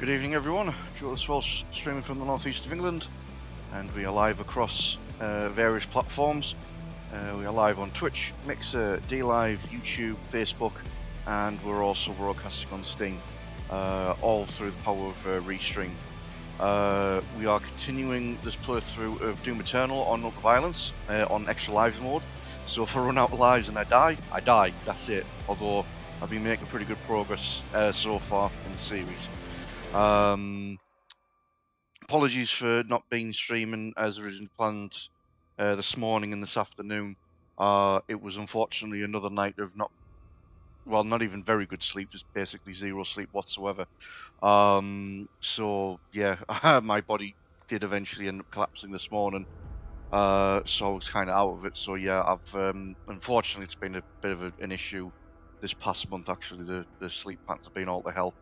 Good evening, everyone. Julius Welsh streaming from the northeast of England, and we are live across various platforms. We are live on Twitch, Mixer, DLive, YouTube, Facebook, and we're also broadcasting on Steam, all through the power of Restream. We are continuing this playthrough of Doom Eternal on Ultra Violence on Extra Lives mode. So if I run out of lives and I die. That's it. Although I've been making pretty good progress so far in the series. Apologies for not being streaming as originally planned this morning and this afternoon. It was unfortunately another night of not even very good sleep, just basically zero sleep whatsoever. So yeah, my body did eventually end up collapsing this morning. So I was kind of out of it. So yeah, I've unfortunately it's been a bit of an issue this past month. Actually, the sleep patterns have been all to hell.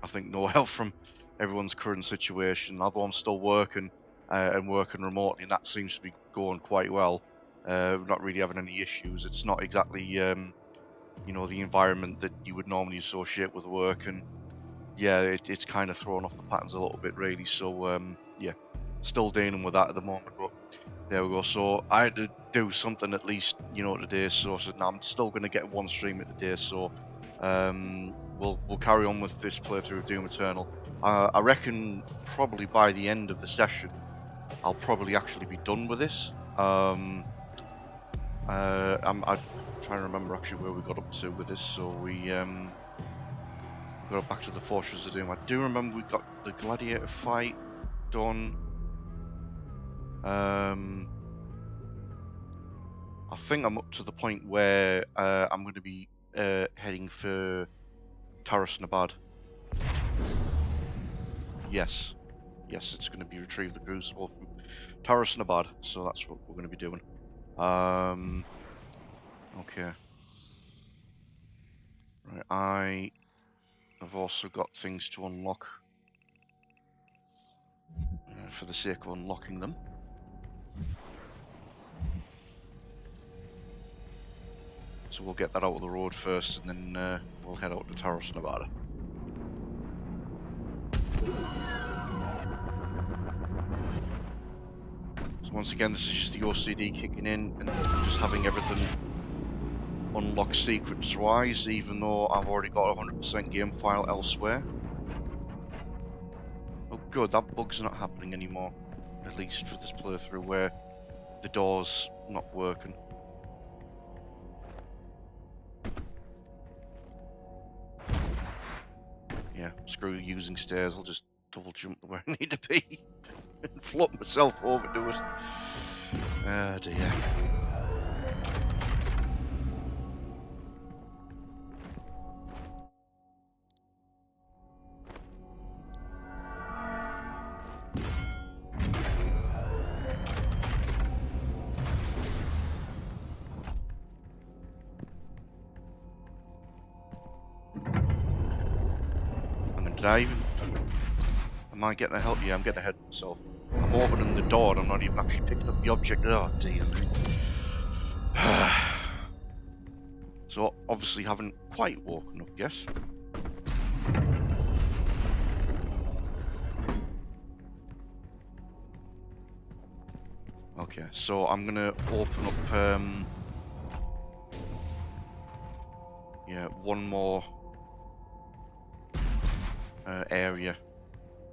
I think no help from everyone's current situation. Although I'm still working and working remotely, and that seems to be going quite well. Not really having any issues. It's not exactly you know, the environment that you would normally associate with work, and yeah, it's kind of thrown off the patterns a little bit really. So yeah, still dealing with that at the moment, but there we go. So I had to do something at least, you know, today. So I said, no, I'm still going to get one stream at today. So we'll carry on with this playthrough of Doom Eternal. I reckon probably by the end of the session, I'll probably actually be done with this. I'm trying to remember actually where we got up to with this. So we got back to the Fortress of Doom. I do remember we got the Gladiator fight done. I think I'm up to the point where I'm going to be heading for Taras Nabad. Yes, it's going to be retrieve the Crucible from Taras Nabad, so that's what we're going to be doing. Okay. Right, I have also got things to unlock for the sake of unlocking them. So we'll get that out of the road first, and then we'll head out to Taras Nabad. So once again, this is just the OCD kicking in and just having everything unlocked sequence-wise, even though I've already got 100% game file elsewhere. Oh good, that bug's not happening anymore, at least for this playthrough where the door's not working. Yeah, screw using stairs, I'll just double jump where I need to be and flop myself over to it. Oh dear. Did I even... Am I getting ahead? Yeah, I'm getting ahead of myself. I'm opening the door and I'm not even actually picking up the object. Oh dear me. So obviously haven't quite woken up yet. Okay, so I'm gonna open up yeah, one more area,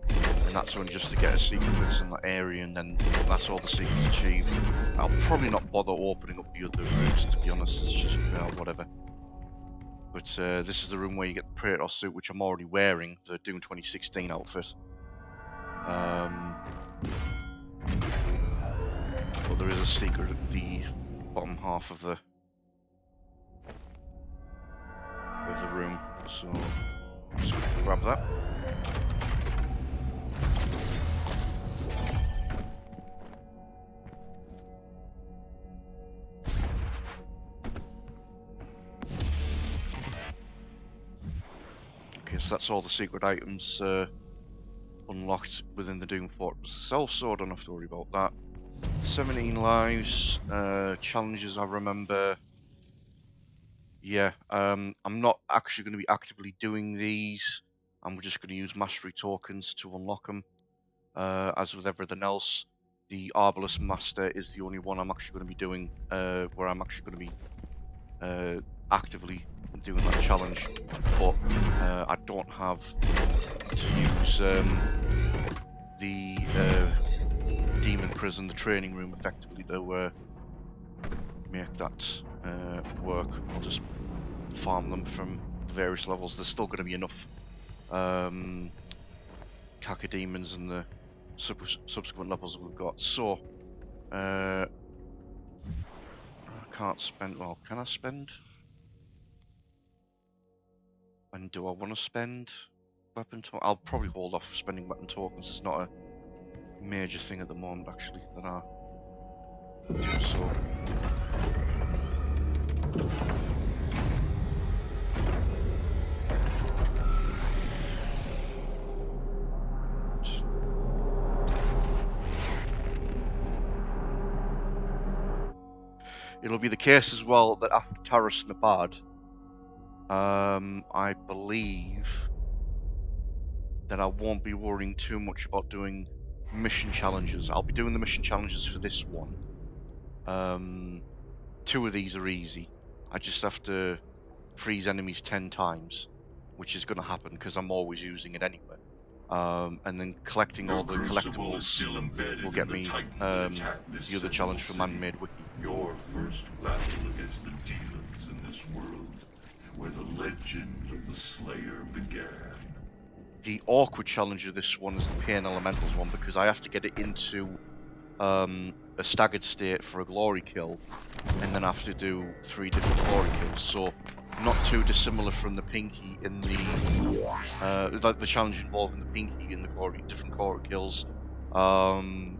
and that's only just to get a secret that's in that area, and then that's all the secrets achieved. I'll probably not bother opening up the other rooms, to be honest. It's just whatever. But this is the room where you get the Praetor suit, which I'm already wearing, the Doom 2016 outfit. But there is a secret at the bottom half of the room, so just grab that. Okay, so that's all the secret items unlocked within the Doom Fortress itself, so I don't have to worry about that. 17 lives, challenges I remember. Yeah, I'm not actually going to be actively doing these. and we're just going to use mastery tokens to unlock them. As with everything else, the Arbalest Master is the only one I'm actually going to be doing, where I'm actually going to be actively doing that challenge, but I don't have to use the Demon Prison, the training room, effectively to make that work. I'll just farm them from the various levels. There's still going to be enough Cacodemons in the subsequent levels that we've got. So I can't spend. Well, can I spend? And do I want to spend weapon tokens? I'll probably hold off spending weapon tokens. It's not a major thing at the moment, actually, that I do so. It'll be the case as well that after Taras Nabad, I believe that I won't be worrying too much about doing mission challenges. I'll be doing the mission challenges for this one. 2 of these are easy. I just have to freeze enemies 10 times, which is going to happen because I'm always using it anyway. And then collecting all the collectibles will get me the other challenge for Man-Made Wiki. Your first battle against the demons in this world, where the legend of the Slayer began. The awkward challenge of this one is the Pain Elementals one, because I have to get it into a staggered state for a glory kill, and then I have to do 3 different glory kills. So not too dissimilar from the Pinky in the challenge involving the Pinky in the different glory kills from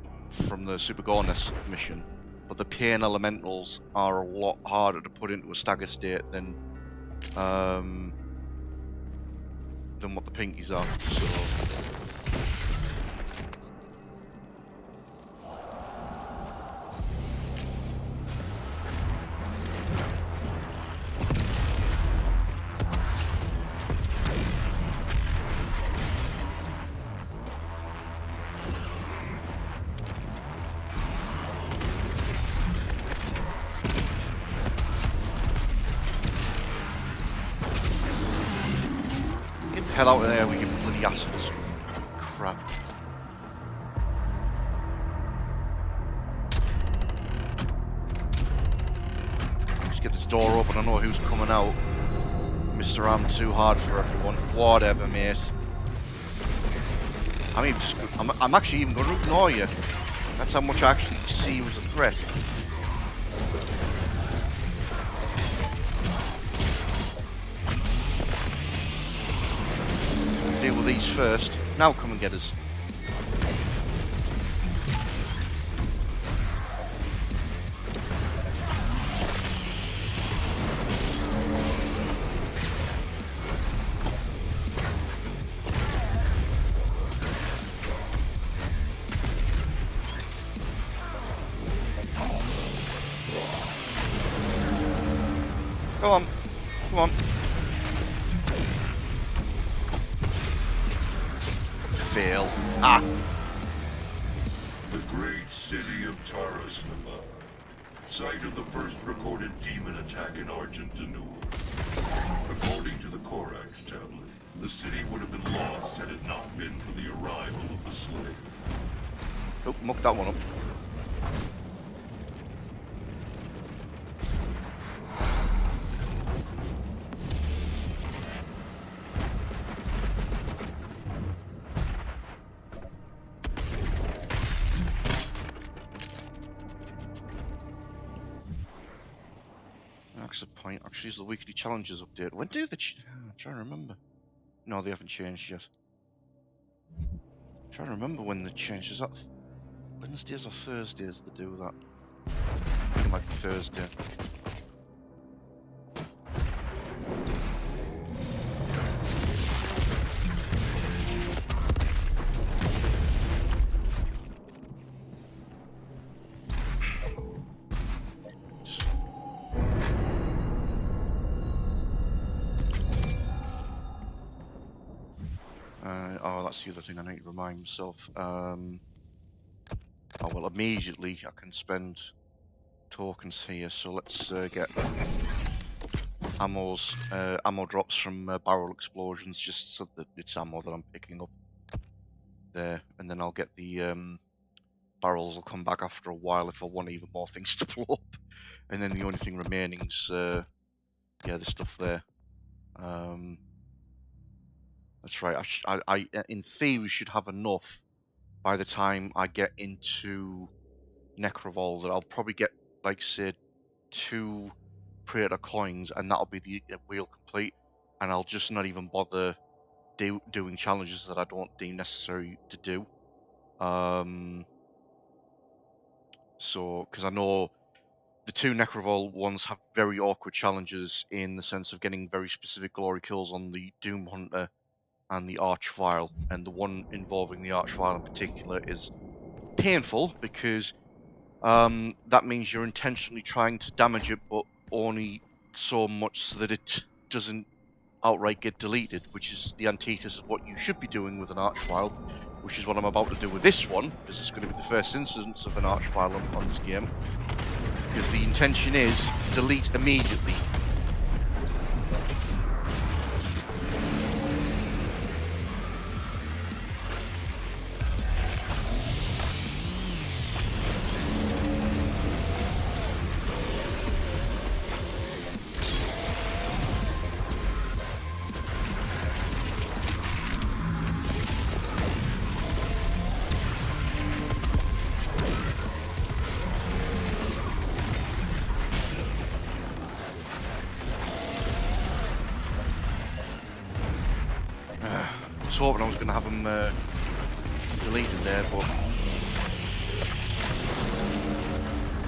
the Super Gorness mission. But the Pain Elementals are a lot harder to put into a stagger state than what the Pinkies are. So head out of there, we get bloody assholes. Crap. Let's get this door open, I know who's coming out. Mr. I'm too hard for everyone. Whatever, mate. I'm actually even going to ignore you. That's how much I actually see you as a threat. Deal with these first. Now come and get us. Come on. Come on. Fail. Ah! The great city of Taras Nabad, site of the first recorded demon attack in Argent D'Nur. According to the Corax tablet, the city would have been lost had it not been for the arrival of the Slayer. Oh, muck that one up. Exit point. Actually, is the weekly challenges update. When do the I'm trying to remember. No, they haven't changed yet. I'm trying to remember when they changed. Is that Wednesdays or Thursdays they do that? I think it might be Thursday. the other thing I need to remind myself. Oh well, immediately I can spend tokens here. So let's get ammo drops from barrel explosions, just so that it's ammo that I'm picking up there, and then I'll get the barrels will come back after a while if I want even more things to blow up, and then the only thing remaining is yeah, the stuff there. That's right. I in theory should have enough by the time I get into Necrovol that I'll probably get, like, say, 2 Praetor coins, and that'll be the wheel complete, and I'll just not even bother doing challenges that I don't deem necessary to do. So, because I know the 2 Necrovol ones have very awkward challenges in the sense of getting very specific glory kills on the Doom Hunter and the Archvile, and the one involving the Archvile in particular is painful because that means you're intentionally trying to damage it, but only so much so that it doesn't outright get deleted, which is the antithesis of what you should be doing with an Archvile, which is what I'm about to do with this one, because it's going to be the first instance of an Archvile on this game, because the intention is delete immediately. I was hoping I was going to have them deleted there, but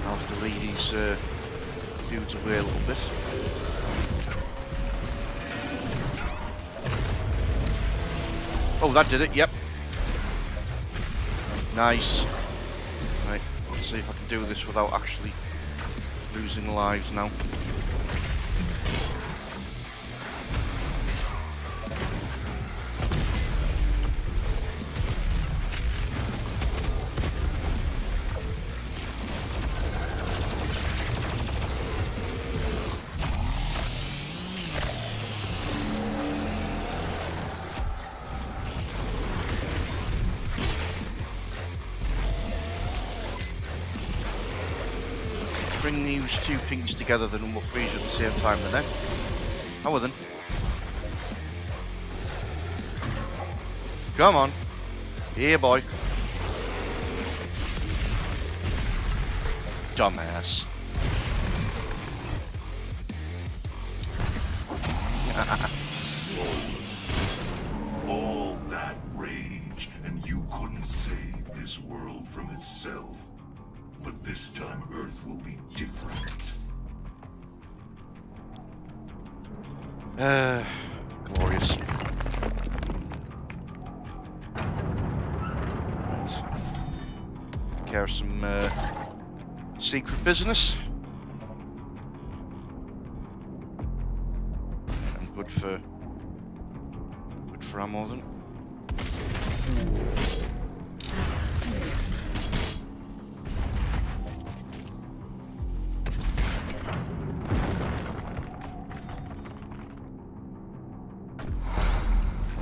I'll have to leave these dudes away a little bit. Oh, that did it, yep. Nice. Right, let's see if I can do this without actually losing lives now. Bring these 2 pinks together, then we'll freeze at the same time then, eh? Oh well then. Come on. Yeah, boy. Dumbass. All that rage, and you couldn't save this world from itself. But this time Earth will be different. Glorious. Take care of some secret business. And good for ammo then.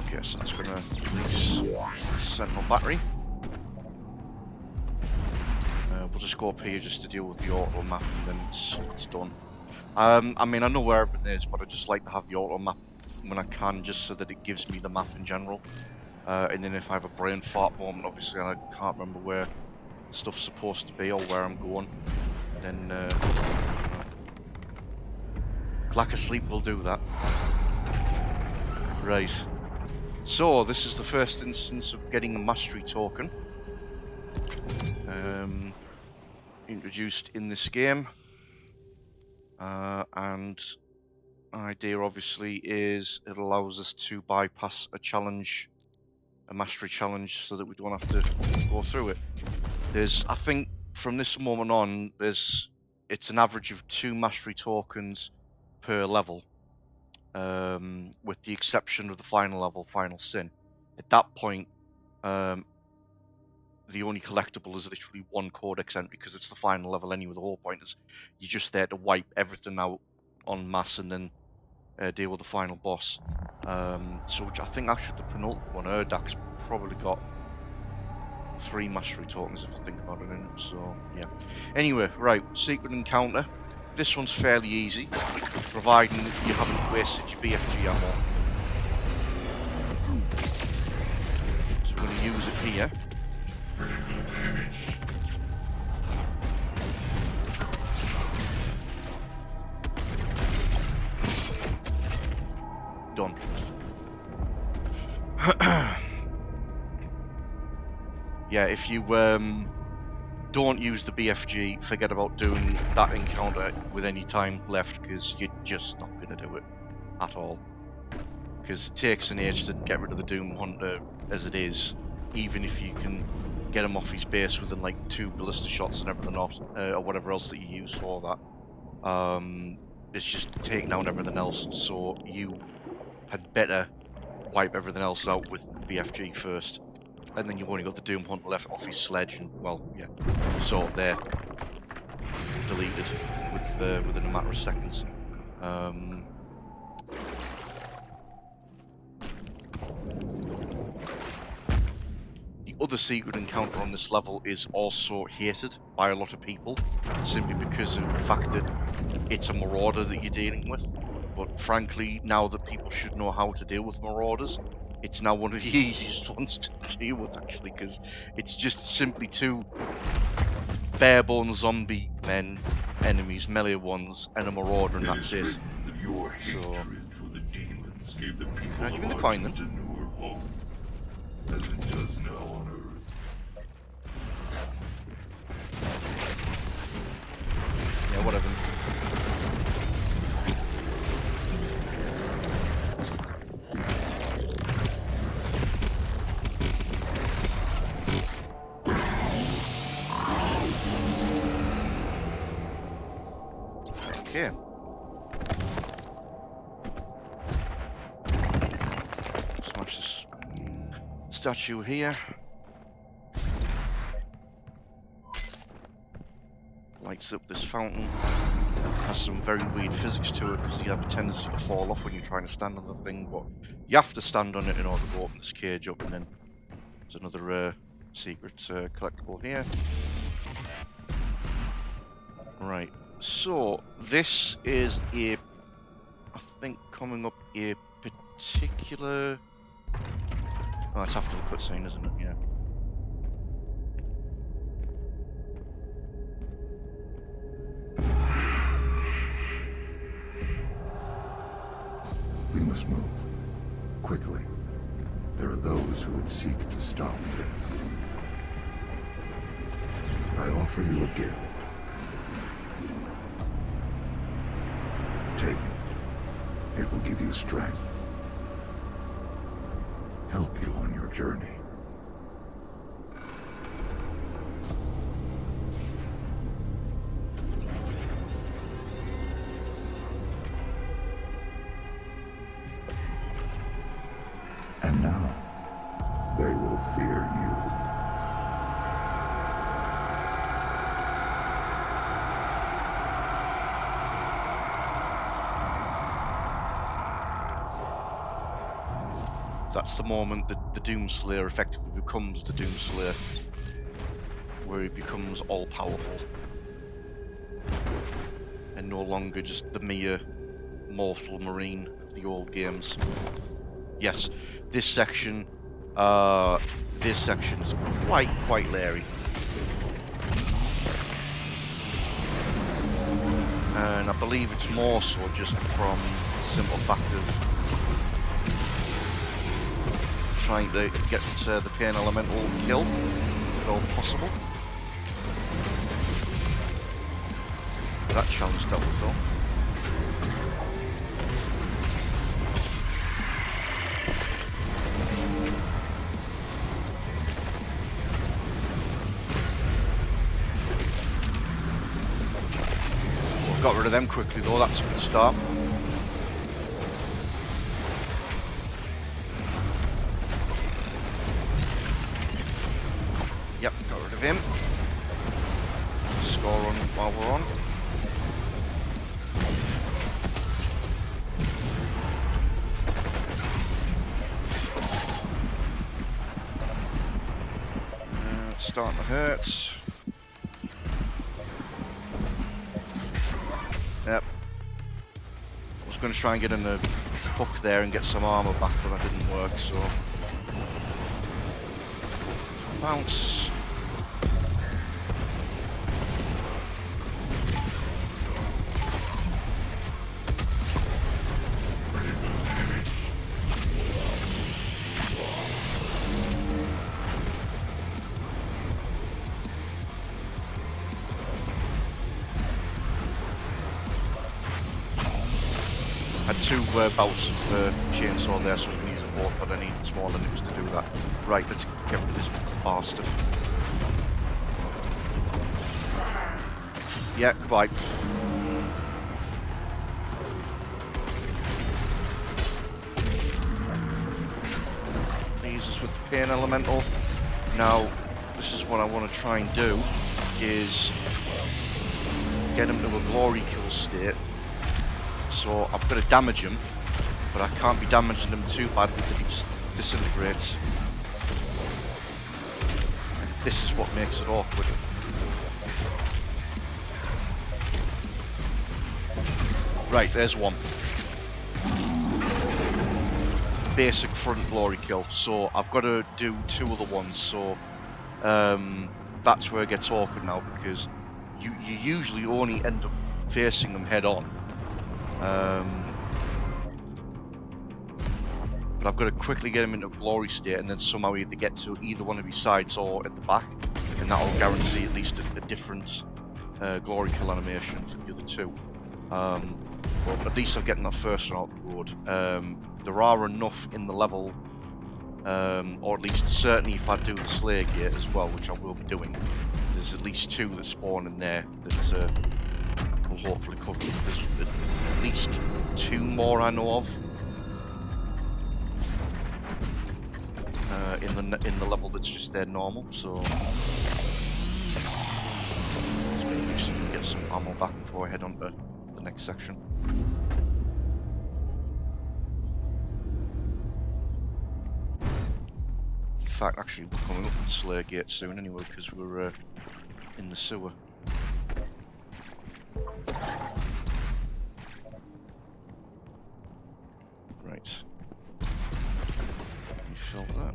Okay, so that's gonna release Sentinel battery. We'll just go up here just to deal with the auto map, and then it's done. I mean, I know where everything is, but I just like to have the auto map when I can, just so that it gives me the map in general. And then if I have a brain fart moment, obviously, and I can't remember where stuff's supposed to be or where I'm going, then lack of sleep will do that. Right. So this is the first instance of getting a mastery token introduced in this game, and idea obviously is it allows us to bypass a challenge, a mastery challenge, so that we don't have to go through it. I think from this moment on, it's an average of 2 mastery tokens per level, with the exception of the final level, Final Sin. At that point, the only collectible is literally one codex entry because it's the final level anyway. The whole point is you're just there to wipe everything out en masse and then deal with the final boss. So I think actually the penultimate one, Erdak's probably got 3 mastery tokens if I think about it in it. So yeah. Anyway, right, secret encounter. This one's fairly easy, providing you haven't wasted your BFG ammo. So we're going to use it here. Done. Yeah, if you don't use the BFG, forget about doing that encounter with any time left, because you're just not going to do it at all. Because it takes an age to get rid of the Doom Hunter as it is, even if you can get him off his base within like 2 ballista shots and everything else, or whatever else that you use for that. It's just taking down everything else, so you had better wipe everything else out with BFG first. And then you've only got the Doom Hunter left off his sledge, and well, yeah, sort there, deleted within a matter of seconds. The other secret encounter on this level is also hated by a lot of people, simply because of the fact that it's a marauder that you're dealing with. But frankly, now that people should know how to deal with marauders, it's now one of the easiest ones to deal with, actually, because it's just simply 2 bare-bones zombie men, enemies, melee ones, and a marauder, and that's it. Your hatred for the demons gave the people Can I give you the coin then? Argent home, as it does now on Earth. Yeah, whatever. Okay. Smash this statue here. Lights up this fountain. Has some very weird physics to it because you have a tendency to fall off when you're trying to stand on the thing, but you have to stand on it in order to open this cage up. And then there's another secret collectible here. Right. So, this is I think coming up a particular... Oh, it's after the cutscene, isn't it? Yeah. We must move. Quickly. There are those who would seek to stop this. I offer you a gift. Take it. It will give you strength. Help you on your journey. And now, they will fear you. That's the moment that the Doomslayer effectively becomes the Doomslayer, where he becomes all-powerful and no longer just the mere mortal marine of the old games. Yes, this section is quite leery, and I believe it's more so just from the simple fact of trying to get the Pain Elemental killed, if at all possible. That challenge dealt with though. Got rid of them quickly though, that's a good start. score on while we're on. It's starting to hurt. Yep. I was going to try and get in the hook there and get some armor back, but that didn't work, so... Bounce. I had two bouts of chainsaw there, so I can use it both, but I need smaller nips to do that. Right, let's get rid of this bastard. Yeah, goodbye. Leaves us with the pain elemental. Now, this is what I want to try and do, is get him to a glory kill state. So I'm going to damage him, but I can't be damaging him too badly because he just disintegrates. And this is what makes it awkward. Right, there's one. Basic front glory kill. So I've got to do two other ones. So that's where it gets awkward now, because you usually only end up facing them head on. But I've got to quickly get him into a glory state and then somehow either get to either one of his sides or at the back, and that will guarantee at least a different glory kill animation for the other two. But at least I'm getting that first one out the road. There are enough in the level, or at least certainly if I do the Slayer Gate as well, which I will be doing, there's at least two that spawn in there that will hopefully cover. There's at least two more I know of in the level that's just there normal. So let's maybe just get some ammo back before I head on to the next section. In fact, actually, we're coming up to the Slayer Gate soon anyway, because we're in the sewer. Right. You fill that.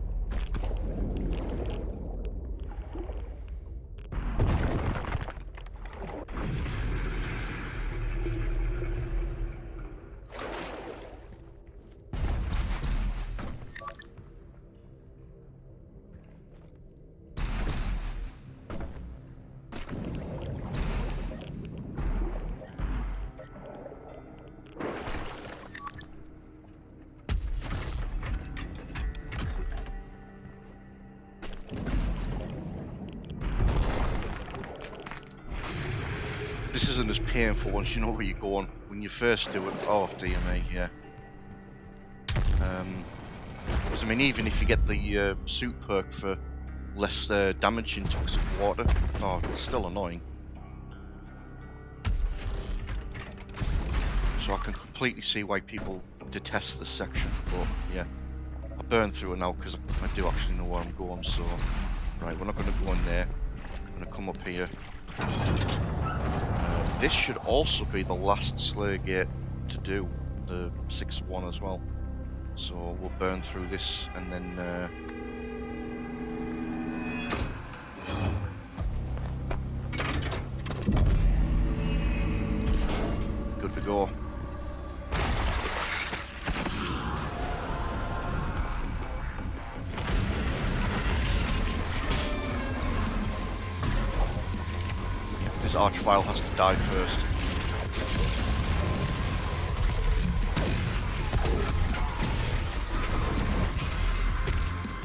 This isn't as painful once you know where you're going. When you first do it, oh dear me, yeah. Because I mean, even if you get the suit perk for less damage in toxic water, oh, it's still annoying. So I can completely see why people detest this section, but yeah. I burn through it now because I do actually know where I'm going, so... Right, we're not going to go in there. I'm going to come up here. This should also be the last Slayer Gate to do, the 6th one as well. So we'll burn through this and then good to go. This Archvile has to die first.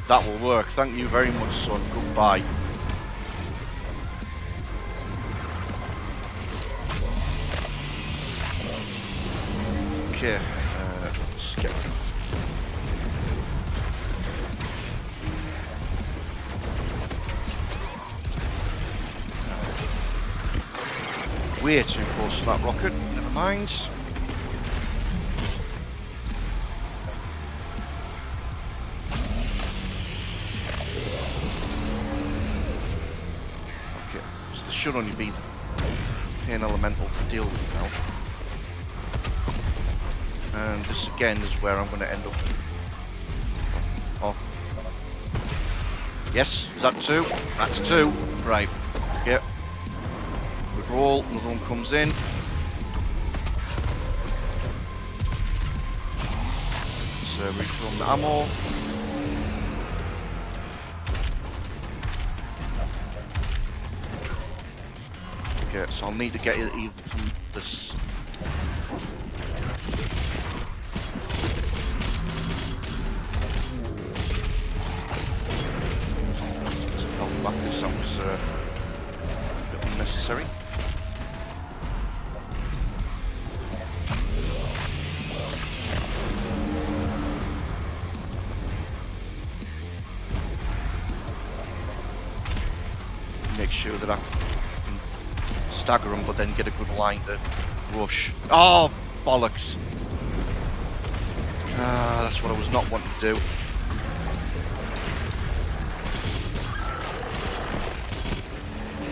That will work. Thank you very much, son. Goodbye. Okay, skip. way too close to that rocket. Never mind. Okay, so there should only be an elemental to deal with now. And this again is where I'm going to end up. Oh. Yes, is that 2? That's 2. Right. Yep. Good roll, another one comes in. Let's refill the ammo. Okay, so I'll need to get it either from this. Back this, that was a bit unnecessary. Make sure that I can stagger them, but then get a good line to rush. Oh, bollocks! That's what I was not wanting to do.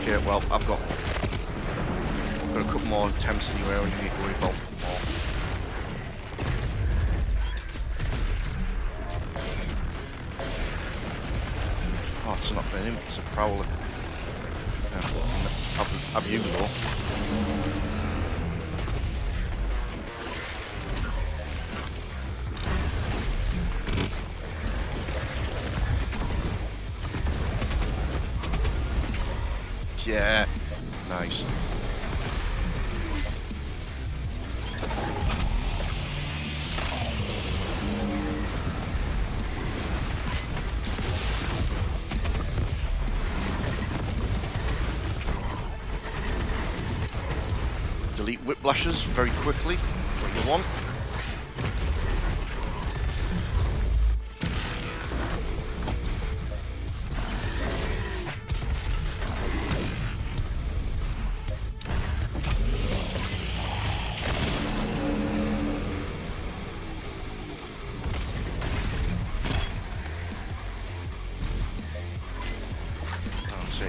Okay, well, I've got a couple more attempts anyway. I only need to worry about more. Oh, it's not been him. It's a prowler. Have you though? Yeah, nice. Delete whiplashes very quickly, what you want.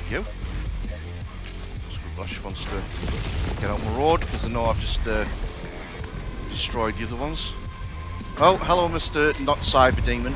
You. Squiblash wants to get out my road because I know I've just destroyed the other ones. Oh, hello, Mr. Not Cyber Demon.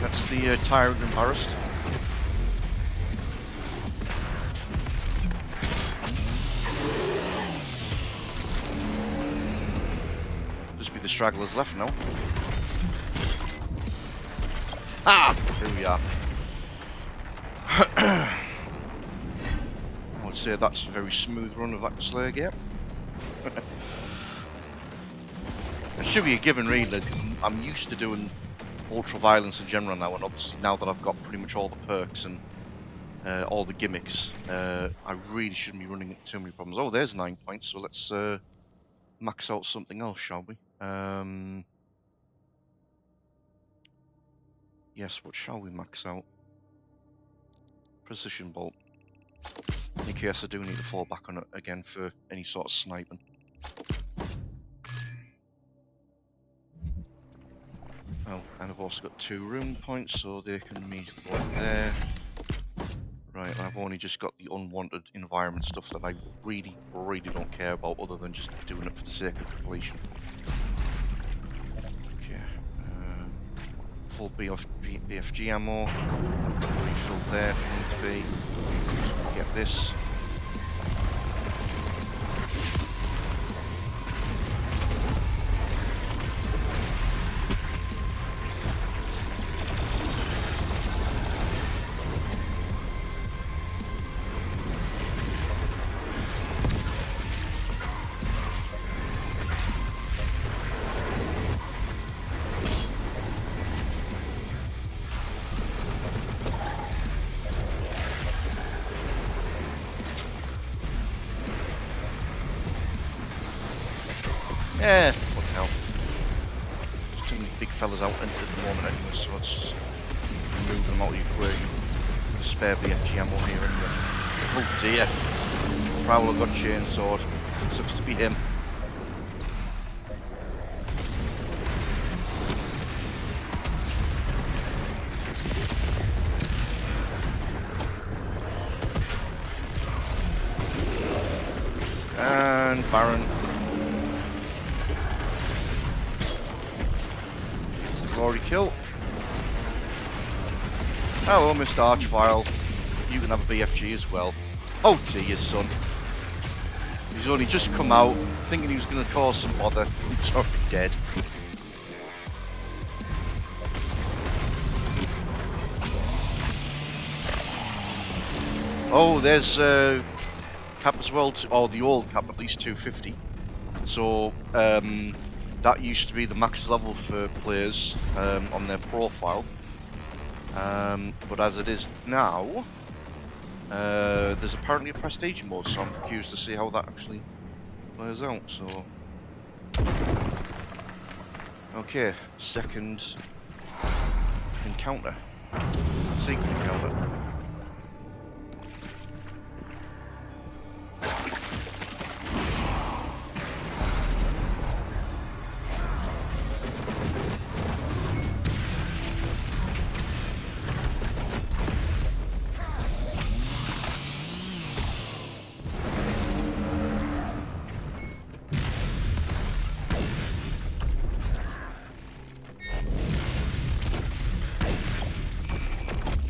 That's the Tyrant Embarrassed. Just be the stragglers left now. Ah! Here we are. I would say that's a very smooth run of that Slayer Gate. It should be a given really. I'm used to doing ultra violence in general now, and obviously now that I've got pretty much all the perks and all the gimmicks, I really shouldn't be running into too many problems. Oh, there's 9 points, so let's max out something else, shall we? Yes, what shall we max out? Precision bolt. In case I do need to fall back on it again for any sort of sniping. Oh, and I've also got 2 room points, so they can meet one there. Right, and I've only just got the unwanted environment stuff that I really don't care about, other than just doing it for the sake of completion. Okay, full BFG ammo. I've got a refill there if I need to be. So get this. Yeah, what the hell. There's too many big fellas out at the moment anyway, so let's just remove them out of the equation. Spare BFG ammo here anyway. Oh dear. Prowler got chainsawed. Sucks to be him. And Baron. Glory kill. Hello, Mr. Archvile. You can have a BFG as well. Oh dear, son. He's only just come out, thinking he was going to cause some bother. He's already dead. Oh, there's cap as well, or the old cap, at least 250. So, that used to be the max level for players on their profile, but as it is now, there's apparently a prestige mode, so I'm curious to see how that actually plays out. So, okay, second encounter, secret encounter.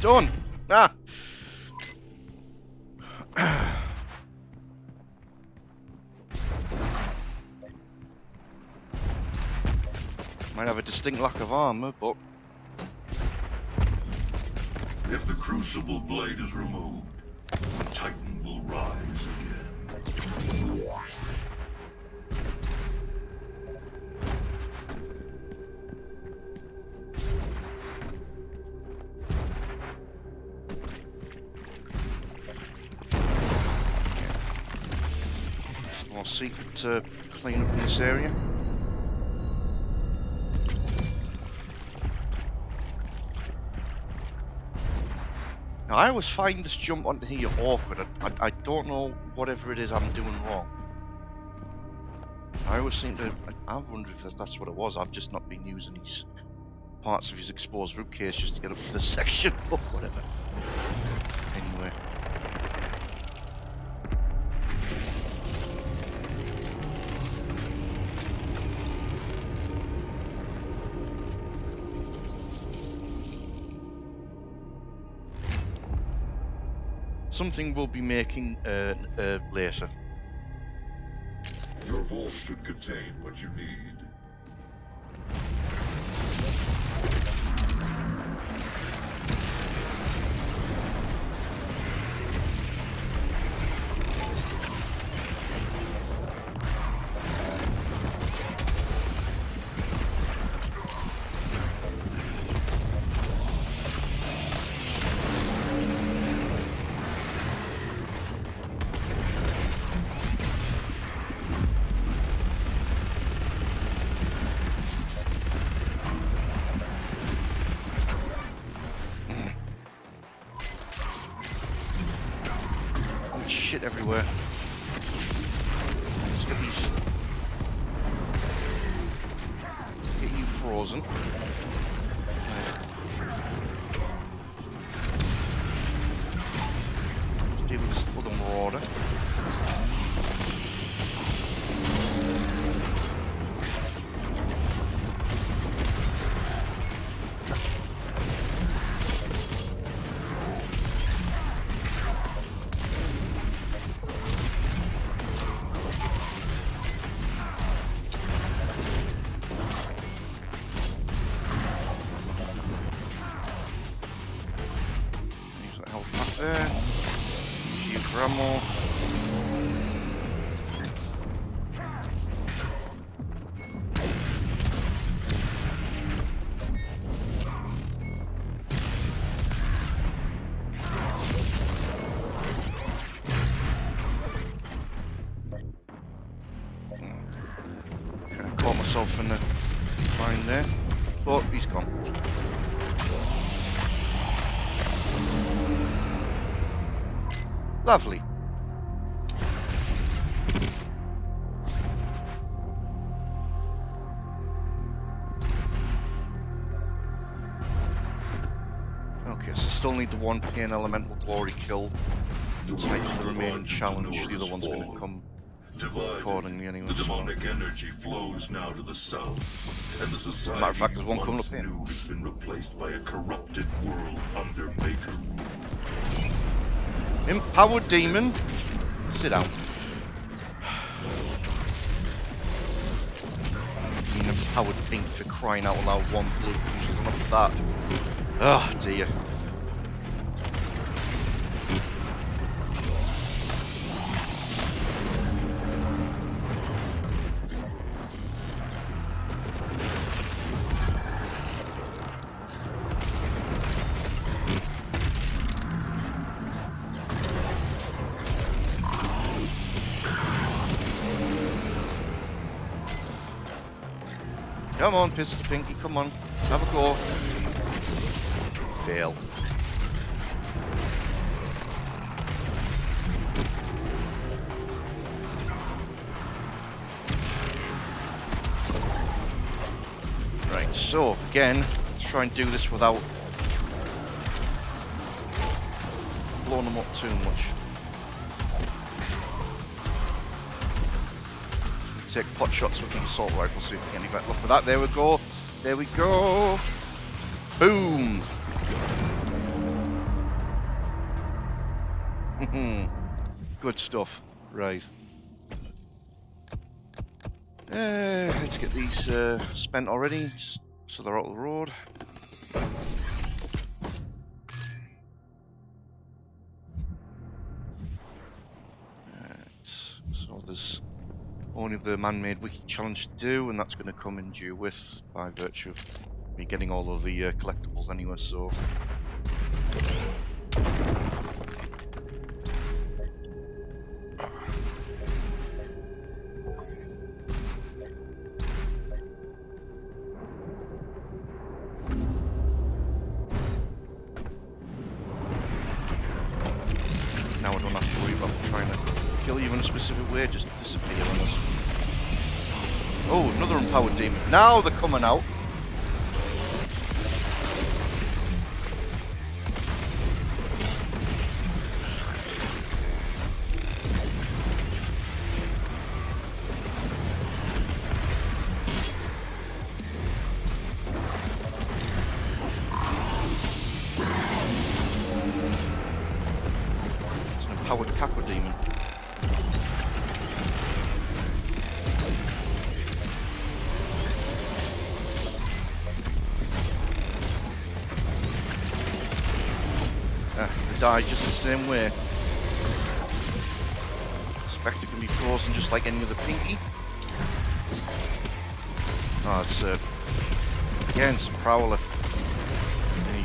Done! Ah! Might have a distinct lack of armor, but... If the Crucible Blade is removed, Titan will rise again. More secret to clean up in this area. Now, I always find this jump onto here awkward. I don't know whatever it is I'm doing wrong. I always seem to... I wonder if that's what it was. I've just not been using these parts of his exposed root case just to get up to this section or whatever. Anyway. Something we'll be making later. Your vault should contain what you need. Shit everywhere. Let's get these. Get you frozen. ammo. Caught myself in the line there, but he's gone. Lovely. Okay, so still need the one Pain Elemental Glory kill. Take the remaining challenge. The other one's going to come accordingly anyway. The demonic energy flows now to the south, and the society Matter of fact, there's one coming once up here. knew has been replaced by a corrupted world under Maker rule. Empowered demon, sit down. I mean, empowered pink for crying out loud. One blue, enough of that. Oh dear. Come on, Pistol Pinky, come on. Have a go. Fail. Right, so again, let's try and do this without blowing them up too much. Take pot shots with an assault rifle, see if we get any better luck with that. There we go. There we go. Boom. Good stuff. Right. Let's get these spent already, so they're out of the road. So there's only the man-made wiki challenge to do, and that's going to come in due with by virtue of me getting all of the collectibles anyway, so now I don't have to worry about trying to kill you in a specific way, just disappear on us. Oh, another empowered demon. Now they're coming out. It's an empowered Caco demon. Die just the same way. Spectre can be frozen just like any other Pinky. Oh, it's again some Prowler. Any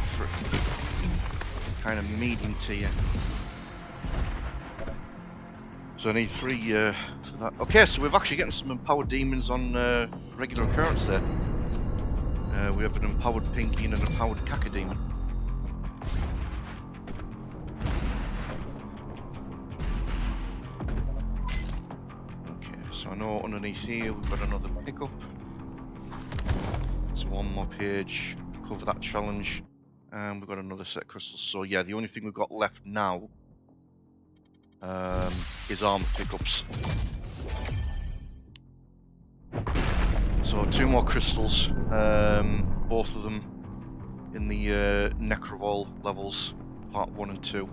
kind of medium tier. So I need 3 for that. Okay, so we're actually getting some empowered demons on regular occurrence there. We have an empowered Pinky and an empowered Caco demon. So I know underneath here we've got another pickup. So one more page, cover that challenge, and we've got another set of crystals. So yeah, the only thing we've got left now is armor pickups. So 2 more crystals, both of them in the Necrovol levels, part 1 and 2.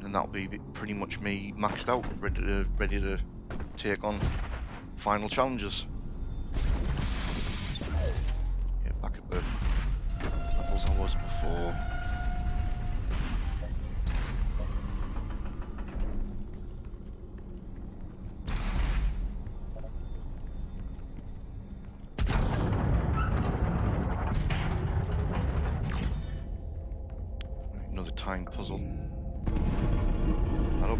And that'll be pretty much me maxed out, ready to take on final challenges. Yeah, back at the levels I was 4. Another timed puzzle. That up.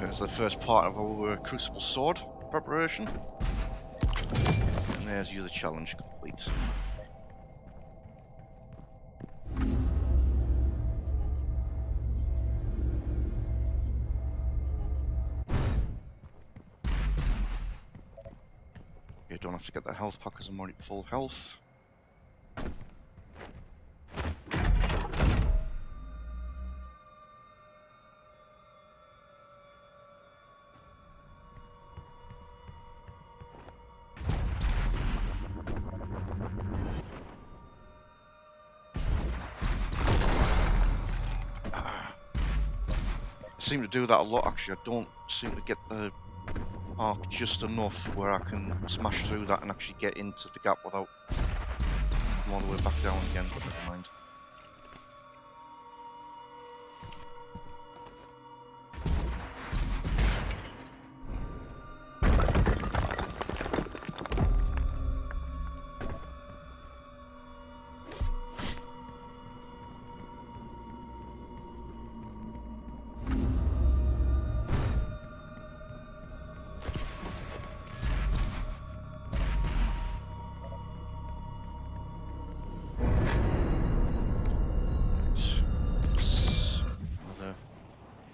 There's the first part of our Crucible Sword preparation. And there's you, the challenge complete. You don't have to get that health pack because I'm already at full health. I seem to do that a lot actually. I don't seem to get the arc just enough where I can smash through that and actually get into the gap without going all the way back down again, but never mind.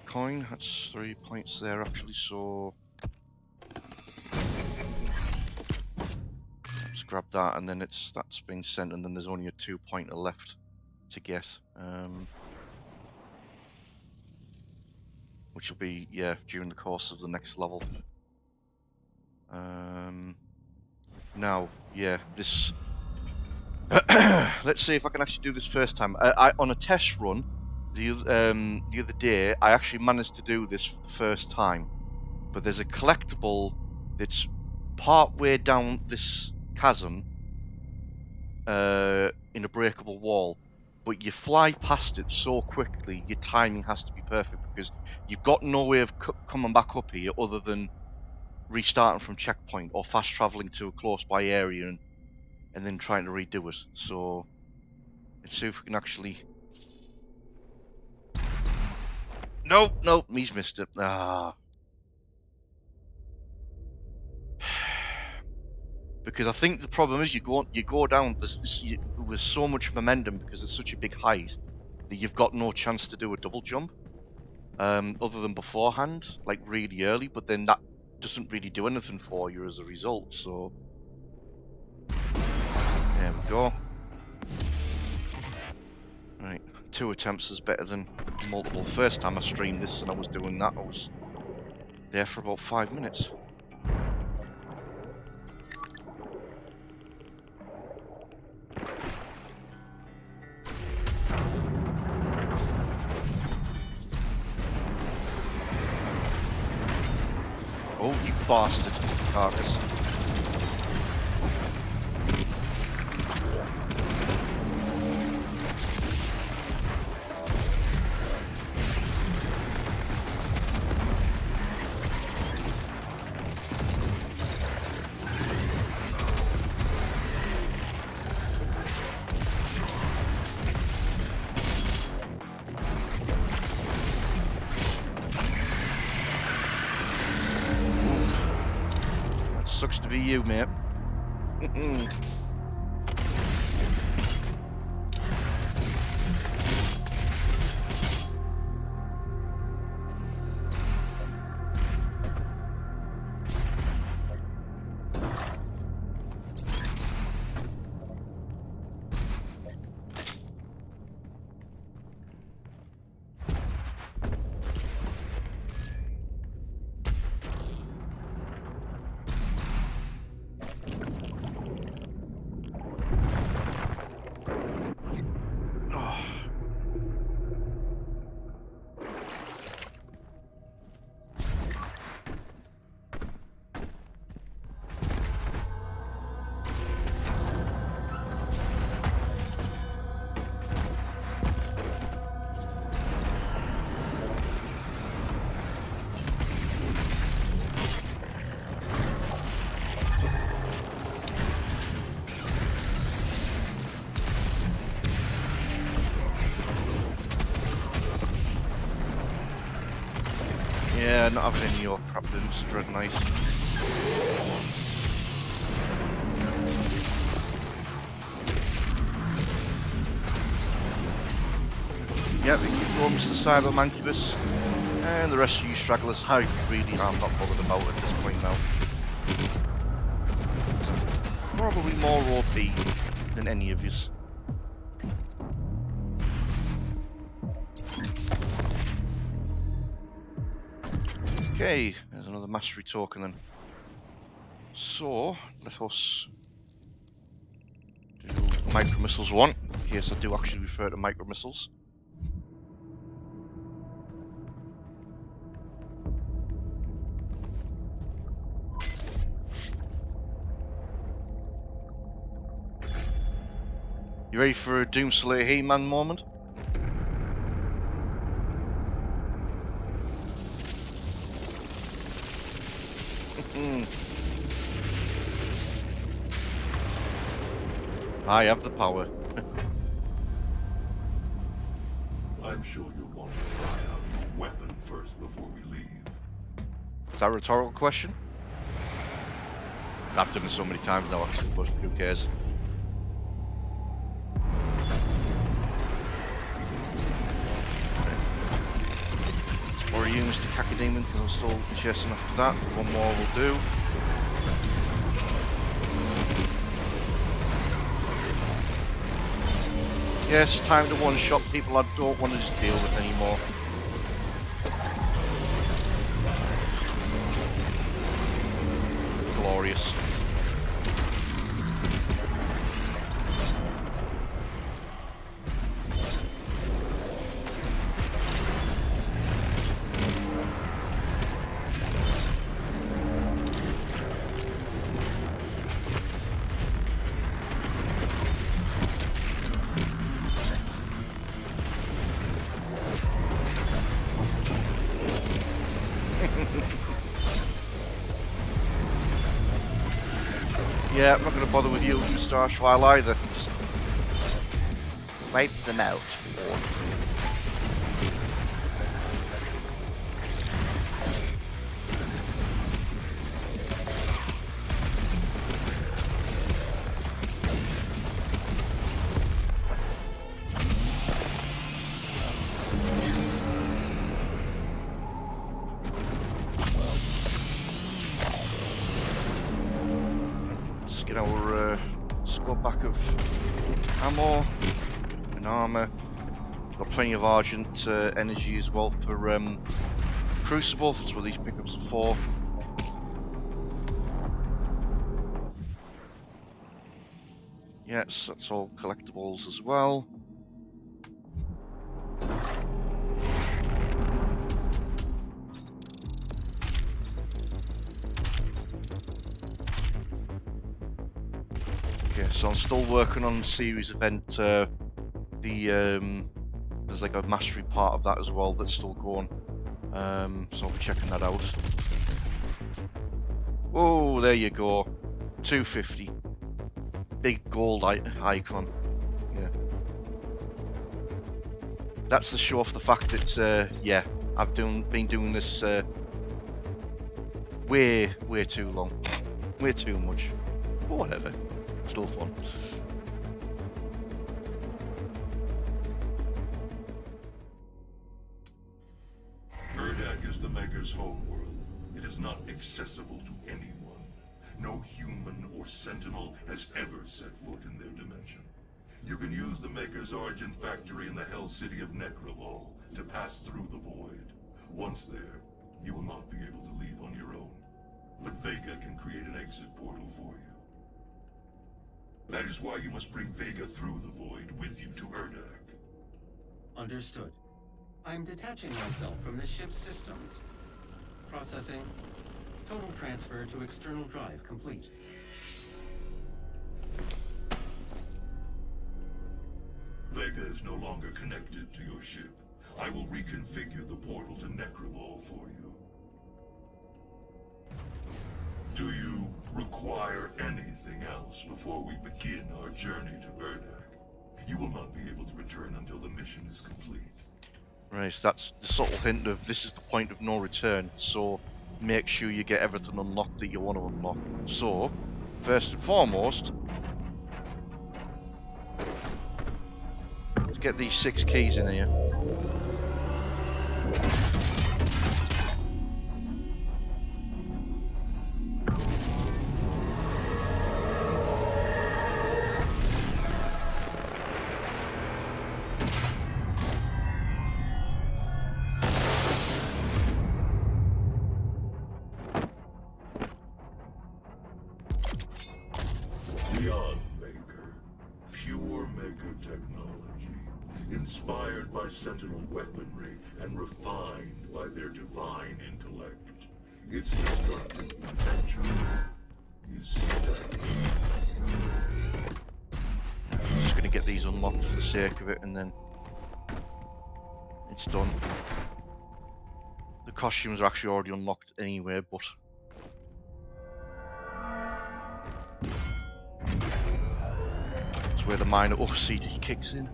Coin, that's 3 points there actually, so just grab that and then that's been sent and then there's only a 2-pointer left to get, which will be, yeah, during the course of the next level. Now, yeah, this let's see if I can actually do this first time. On a test run the other day, I actually managed to do this for the first time, but there's a collectible that's part way down this chasm in a breakable wall, but you fly past it so quickly, your timing has to be perfect because you've got no way of coming back up here other than restarting from checkpoint or fast traveling to a close by area and then trying to redo it. So let's see if we can actually... Nope, he's missed it. Because I think the problem is you go down with so much momentum because it's such a big height that you've got no chance to do a double jump other than beforehand, like really early, but then that doesn't really do anything for you as a result, so there we go. Right, 2 attempts is better than multiple. First time I streamed this and I was doing that, I was there for about 5 minutes. Oh, you bastard, carcass. Sucks to be you, mate. Yeah, not having any of your crap doing this Dread Knight. Yep, we keep going, Mr. Cyber Mancubus. And the rest of you stragglers, I really am not bothered about at this point now. Probably more OP than any of yous. Okay, there's another mastery token then. So, let us do micro missiles 1. Yes, I do actually refer to micro missiles. You ready for a Doomslayer He-Man moment? I have the power. I'm sure you'll want to try out your weapon first before we leave. Is that a rhetorical question? I've done it so many times now actually, but who cares? Or you, Mr. Cacodemon, because I'm still chasing after that. One more will do. Yes, time to one-shot people I don't want to just deal with anymore. Glorious. Yeah, I'm not going to bother with you, Starshwile, either. Just wipe them out. Get our squad back of ammo and armor. Got plenty of Argent energy as well for Crucible. That's what these pickups are for. Yes, that's all collectibles as well. So I'm still working on series event. There's like a mastery part of that as well that's still going. So I'll be checking that out. Oh, there you go. 250. Big gold icon. Yeah. That's to show off the fact that yeah, I've been doing this way too long, way too much. But whatever. Still fun. Urdak is the Maker's homeworld. It is not accessible to anyone. No human or sentinel has ever set foot in their dimension. You can use the Maker's Argent factory in the Hell City of Necravol to pass through the Void. Once there, you will not be able to leave on your own. But Vega can create an exit portal for you. That is why you must bring Vega through the Void with you to Urdak. Understood. I'm detaching myself from the ship's systems. Processing. Total transfer to external drive complete. Vega is no longer connected to your ship. I will reconfigure the portal to Necravol for you. Do you require anything else before we begin our journey to Urdak? You will not be able to return until the mission is complete. Right, so that's the subtle hint of this is the point of no return, so make sure you get everything unlocked that you want to unlock. So, first and foremost, let's get these 6 keys in here. Beyond Maker. Pure Maker technology. Inspired by Sentinel weaponry and refined by their divine intellect. Its destructive potential is staggering. Just gonna get these unlocked for the sake of it, and then it's done. The costumes are actually already unlocked anyway, but it's where the minor OCD kicks in.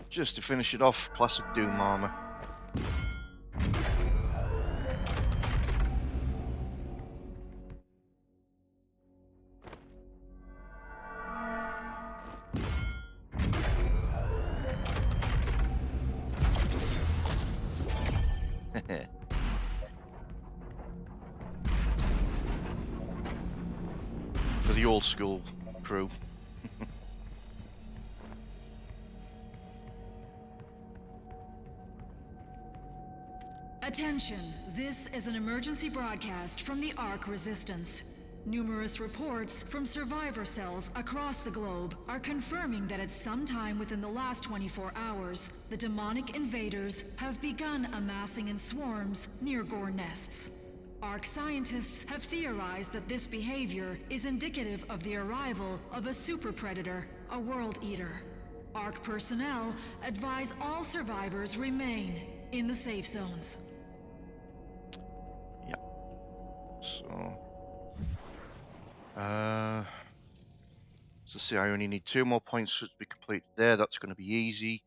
Just to finish it off, classic Doom armor. For the old school crew. Attention, this is an emergency broadcast from the Ark Resistance. Numerous reports from survivor cells across the globe are confirming that at some time within the last 24 hours, the demonic invaders have begun amassing in swarms near Gore nests. Ark scientists have theorized that this behavior is indicative of the arrival of a super predator, a world eater. Ark personnel advise all survivors remain in the safe zones. So see, I only need 2 more points for it to be completed there. That's going to be easy.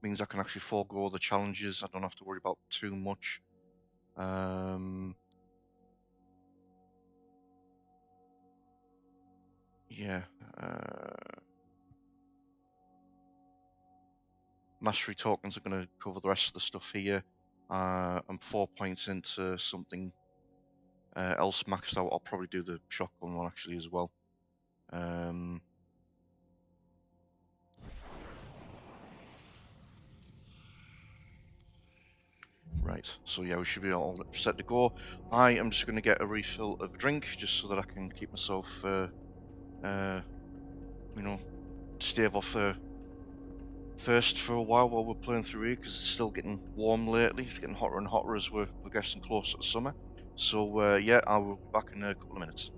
Means I can actually forego the challenges. I don't have to worry about too much. Yeah. Mastery tokens are going to cover the rest of the stuff here. I'm 4 points into something else maxed out. I'll probably do the shotgun one actually as well. Right, so yeah, we should be all set to go. I am just going to get a refill of a drink just so that I can keep myself, you know, stave off thirst for a while we're playing through here, because it's still getting warm lately. It's getting hotter and hotter as we're getting closer to summer. So yeah, I will be back in a couple of minutes.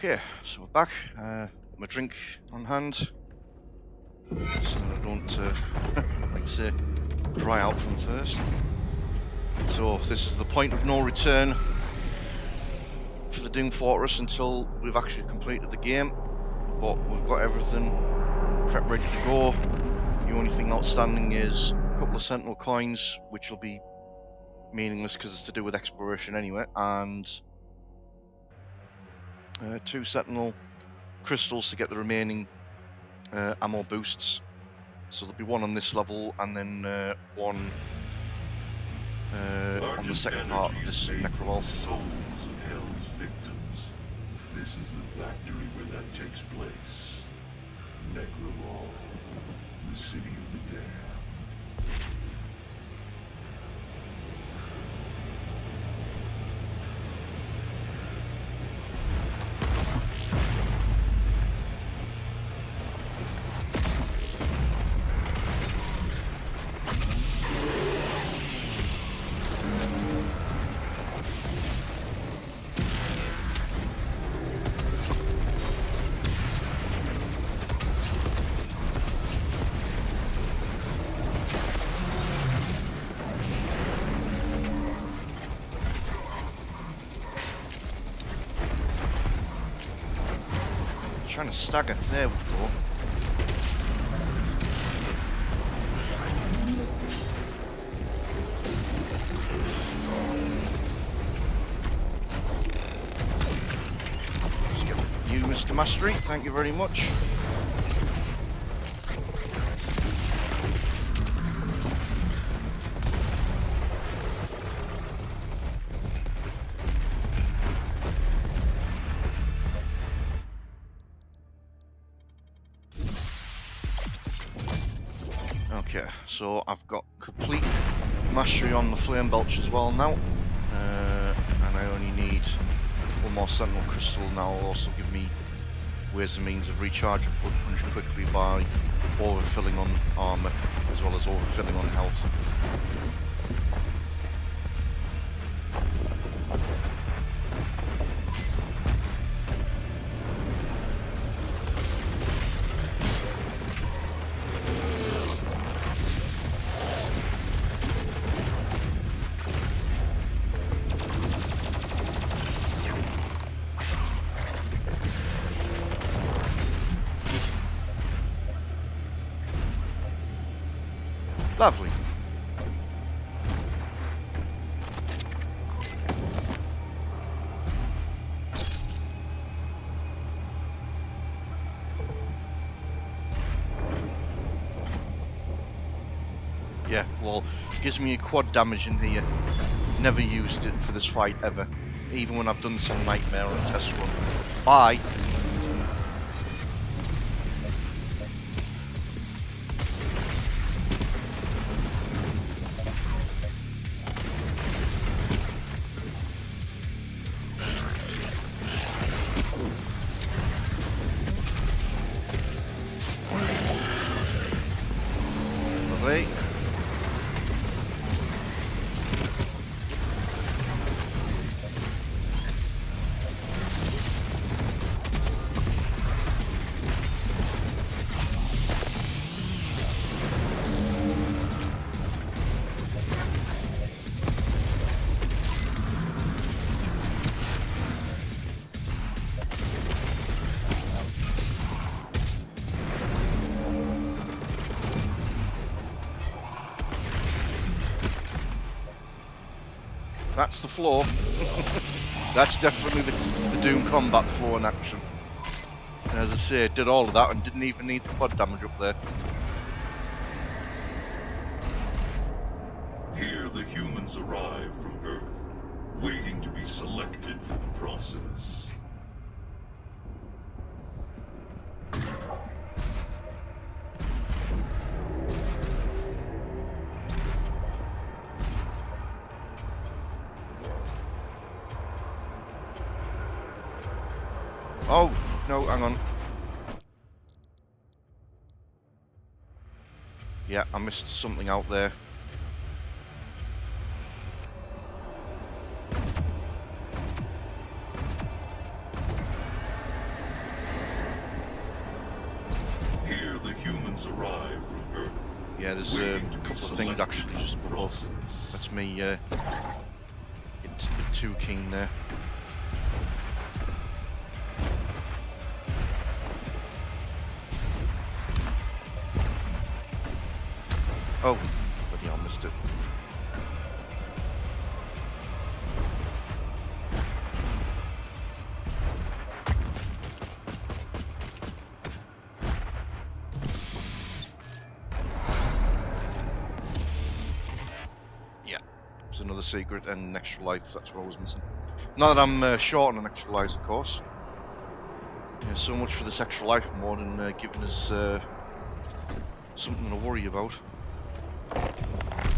Okay, so we're back. My drink on hand, so I don't, like I say, dry out from thirst. So this is the point of no return for the Doom Fortress until we've actually completed the game. But we've got everything prepped, ready to go. The only thing outstanding is a couple of Sentinel coins, which will be meaningless because it's to do with exploration anyway, and 2 Sentinel crystals to get the remaining ammo boosts. So there'll be 1 on this level and then 1 on the second part of this Necrowall. Souls of Hell's victims. This is the factory where that takes place. Necrowall, the city of the damned. Trying to stagger. There we go. Let's get you, Mr. Mastery. Thank you very much. Okay, so I've got complete mastery on the Flame Belch as well now, and I only need 1 more Sentinel Crystal now. Will also give me ways and means of recharging blood punch quickly by overfilling on armor as well as overfilling on health. Lovely. Yeah, well, gives me a quad damage in here. Never used it for this fight ever, even when I've done some Nightmare on a test run. Bye. Lovely. That's the floor. That's definitely the Doom combat floor in action. And as I say, did all of that and didn't even need the quad damage up there. Here the humans arrive from Earth, waiting to be selected for the process. Oh, no, hang on. Yeah, I missed something out there. Yeah, there's a couple of things actually just above. That's me it's a bit too keen there. Oh, bloody hell, missed it. Yeah, it's another secret and an extra life. That's what I was missing. Not that I'm short on an extra life, of course. Yeah, so much for this extra life more than giving us something to worry about.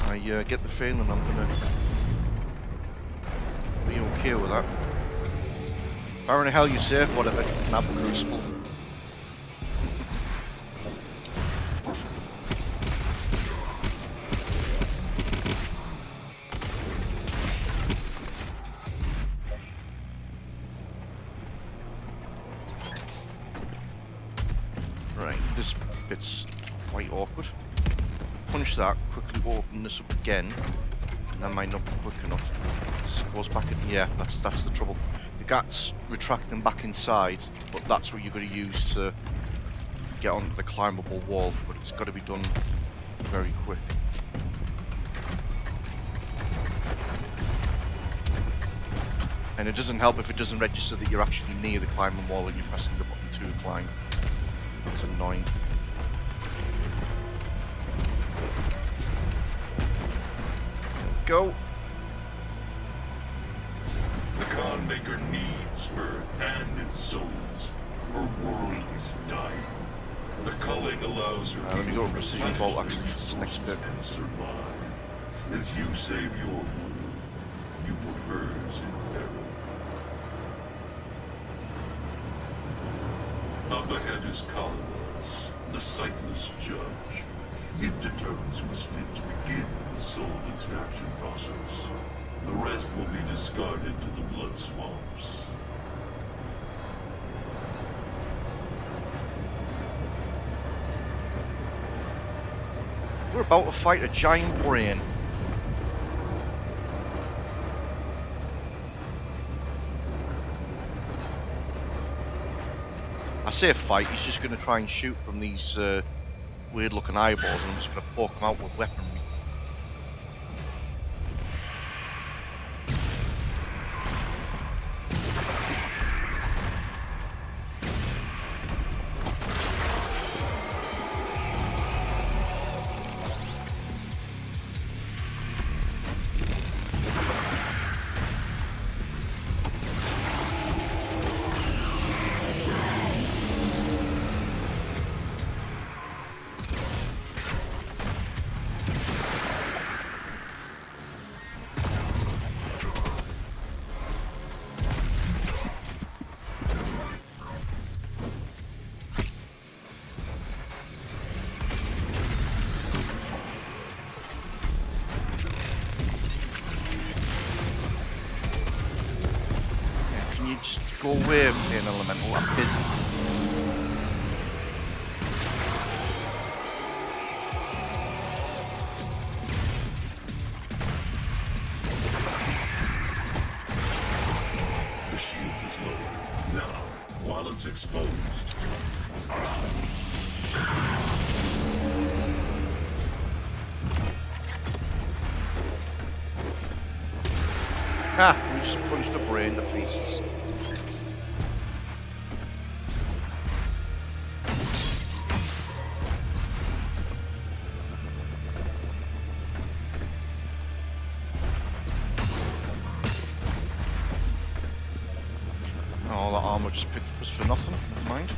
I get the feeling I'm gonna be okay with that. Fire in the hell you safe, whatever. Nab crucible. Right, this bit's quite awkward. Punch that, quickly open this up again, and that might not be quick enough. This goes back in, yeah, that's the trouble. The gat's retracting back inside, but that's what you're going to use to get onto the climbable wall, but it's got to be done very quick. And it doesn't help if it doesn't register that you're actually near the climbing wall and you're pressing the button to climb. That's annoying. Go. The Khan Maker needs Earth and its souls. Her world is dying. The culling allows her Let me go to precision bolt actually for this next bit. and survive. As you save your world, you put hers in peril. Up ahead is Kaladas, the sightless judge. It determines who is fit to begin the soul extraction process. The rest will be discarded to the blood swamps. We're about to fight a giant brain. I say fight, he's just going to try and shoot from these weird looking eyeballs, and I'm just going to poke him out with weaponry. Go away, an elemental. I'm busy. The shield is lowered. Now, while it's exposed, We just punched the brain to pieces. All that armor just picked was for nothing, never mind.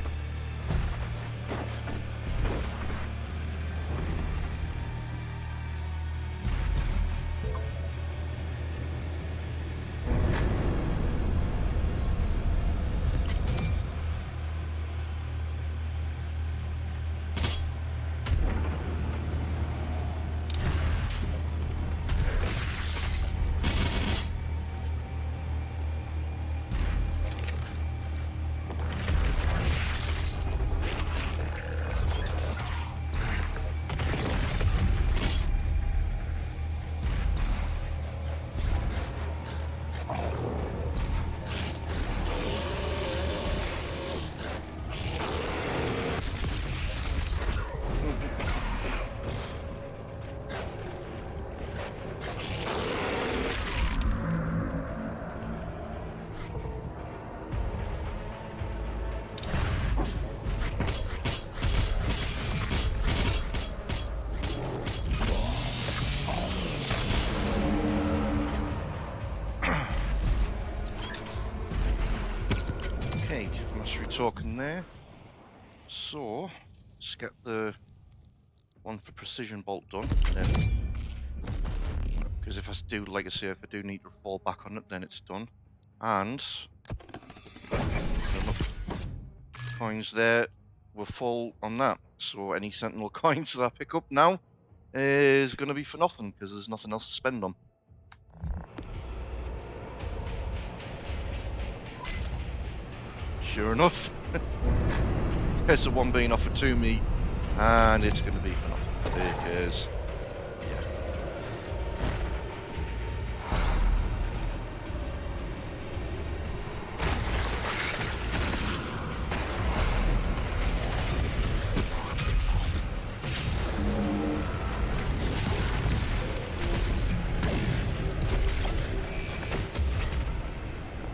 mastery token there. So let's get the one for precision bolt done. Because if I do, like I say, if I do need to fall back on it, then it's done. And enough coins there. We're full on that. So any Sentinel coins that I pick up now is going to be for nothing because there's nothing else to spend on. Sure enough, there's the one being offered to me, and it's going to be for nothing because, yeah.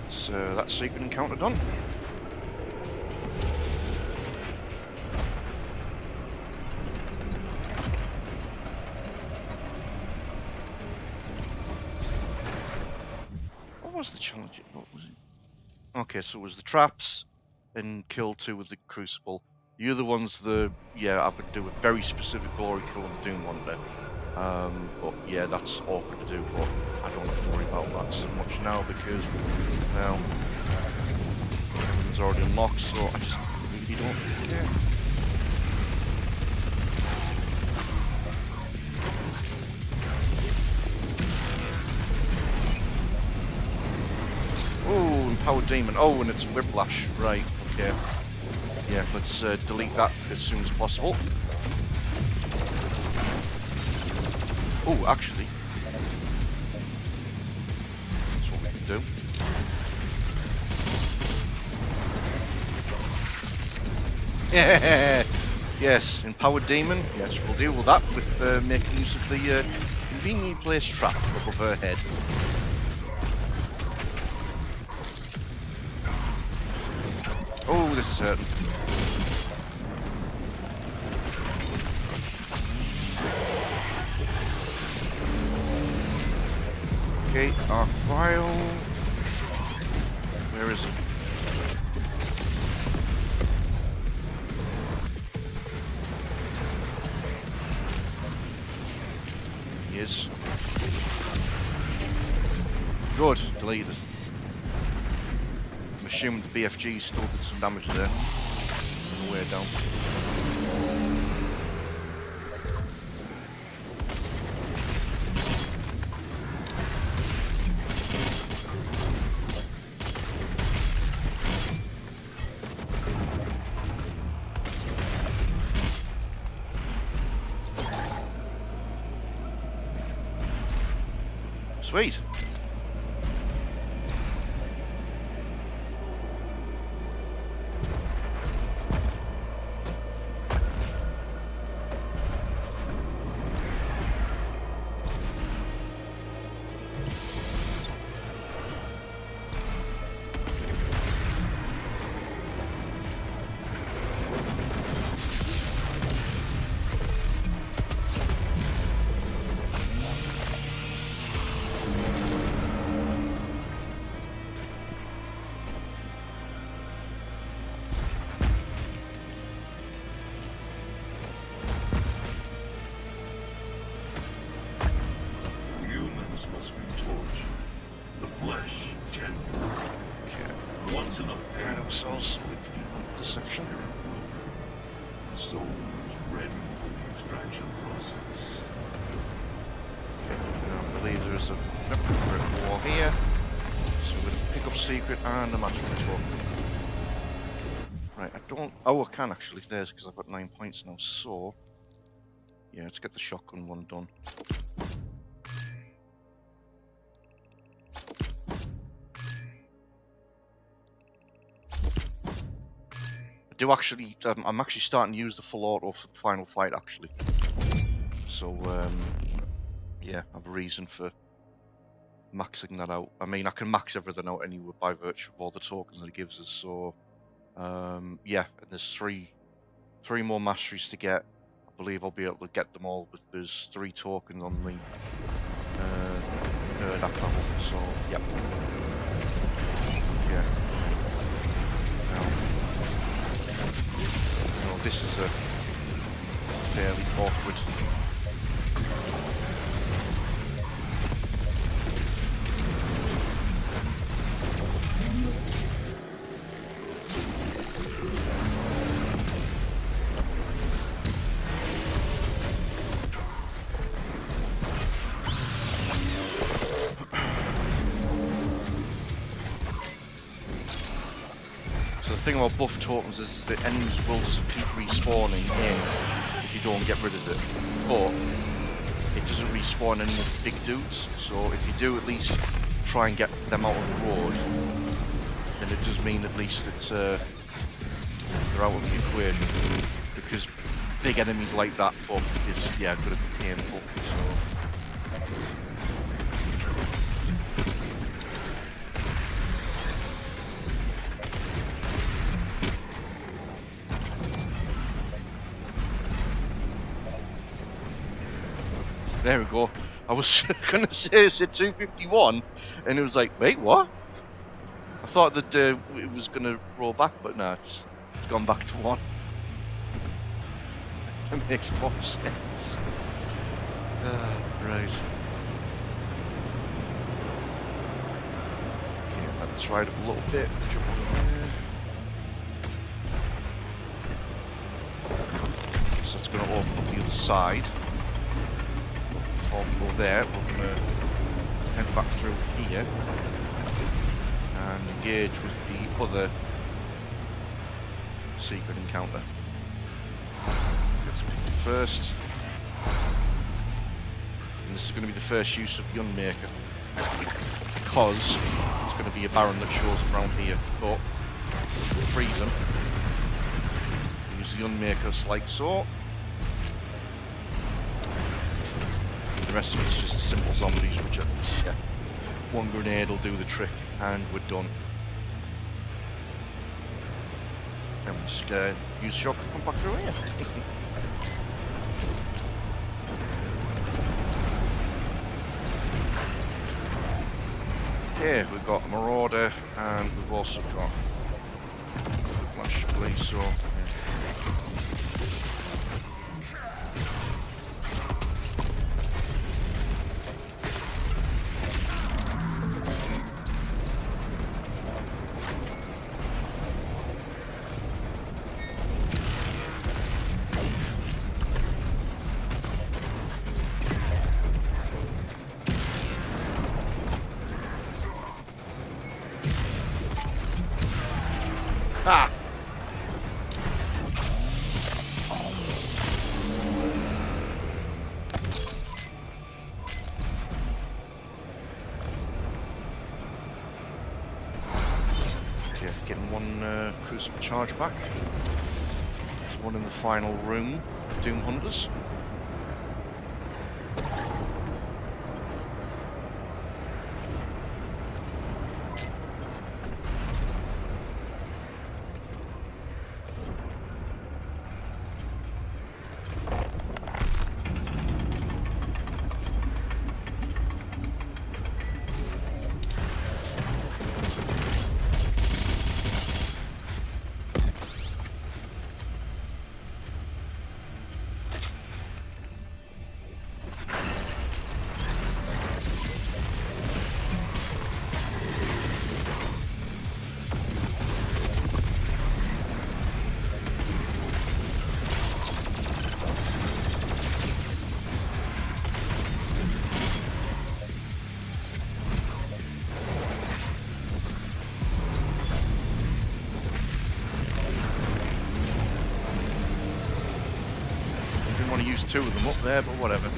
So that's secret encounter done. What was the challenge? What was it? Okay, so it was the traps and kill 2 with the crucible. The other one's yeah, I've got to do a very specific glory kill on the Doom one there. But yeah, that's awkward to do, but I don't have to worry about that so much now because, well, everything's already unlocked, so I just really don't care. Oh, Empowered Demon. Oh, and it's Whiplash. Right, okay. Yeah, let's delete that as soon as possible. Oh, actually, that's what we can do. Yeah, yes, Empowered Demon. Yes, we'll deal with that with making use of the conveniently placed trap above her head. Oh, this is hurting. Okay, our file. Where is it? He is. Good, deleted. I'm assuming the BFG still did some damage there. On the way down. Sweet. Oh, I can actually, there's because I've got 9 points now, so yeah, let's get the shotgun one done. I do actually, I'm actually starting to use the full auto for the final fight actually. So, yeah, I have a reason for maxing that out. I mean, I can max everything out anyway by virtue of all the tokens that it gives us, so yeah, and there's three more masteries to get. I believe I'll be able to get them all with there's 3 tokens on the third app level, so yep. Yeah. Now, this is a fairly awkward. The thing about buff tokens is the enemies will just keep respawning in if you don't get rid of it, but it doesn't respawn any of the big dudes, so if you do at least try and get them out of the road, then it does mean at least that they're out of the equation, because big enemies like that fuck is, yeah, gonna be painful, so... There we go. I was gonna say it's at 251, and it was like, wait, what? I thought that it was gonna roll back, but no, it's gone back to 1. That makes more sense. Right. Okay, let's ride up a little bit. Jump on there. So it's gonna open up the other side. Before we go there, we're going to head back through here and engage with the other secret encounter. Get some people first. And this is going to be the first use of the Unmaker, because there's going to be a Baron that shows around here. But freeze them. Use the Unmakers like so. The rest of it's just simple zombies, which are, yeah, one grenade will do the trick, and we're done. And we'll just use shock and come back through here. Okay, we've got a Marauder, and we've also got Flash Police, so... Ah! Okay, getting one Crucible charge back. There's one in the final room, Doom Hunters. Use 2 of them up there, but whatever.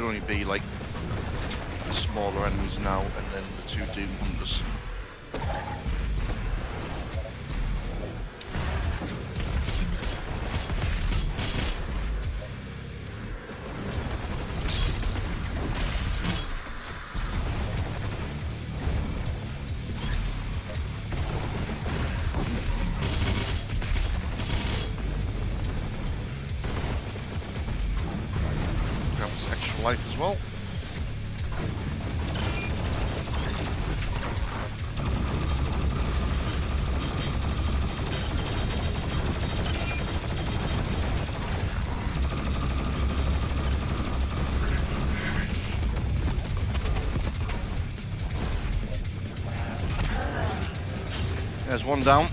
only be like the smaller enemies now, and then the 2 Doom Hunters. Grab this extra life as well. There's one down.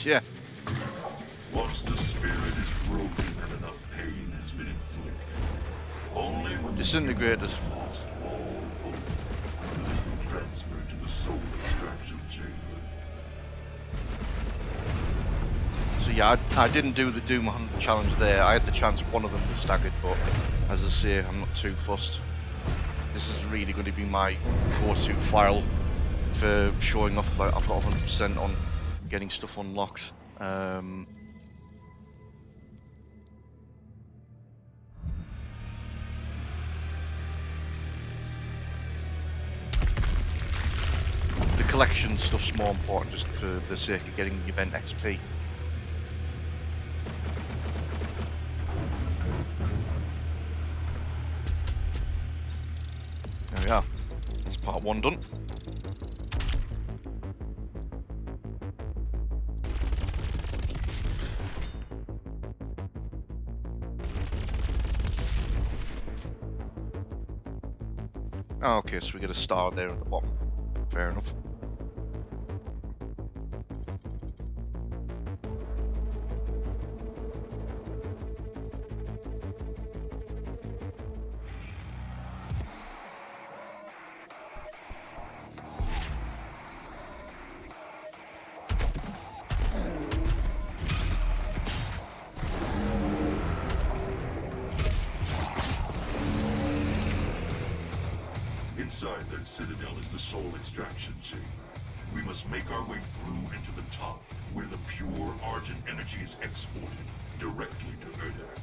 Yeah. Once the spirit is broken and enough pain has been inflicted, only when Disintegrated. lost all hope will it be transferred to the soul extraction chamber. So yeah, I didn't do the Doom Hunt challenge there. I had the chance one of them was staggered, but as I say, I'm not too fussed. This is really going to be my go-to file for showing off that I've got 100% on getting stuff unlocked. The collection stuff's more important just for the sake of getting the event XP. There we are. That's part 1 done. Oh, okay, so we get a star there at the bottom. Fair enough. Inside that citadel is the soul extraction chamber. We must make our way through into the top, where the pure Argent energy is exported directly to Urdak.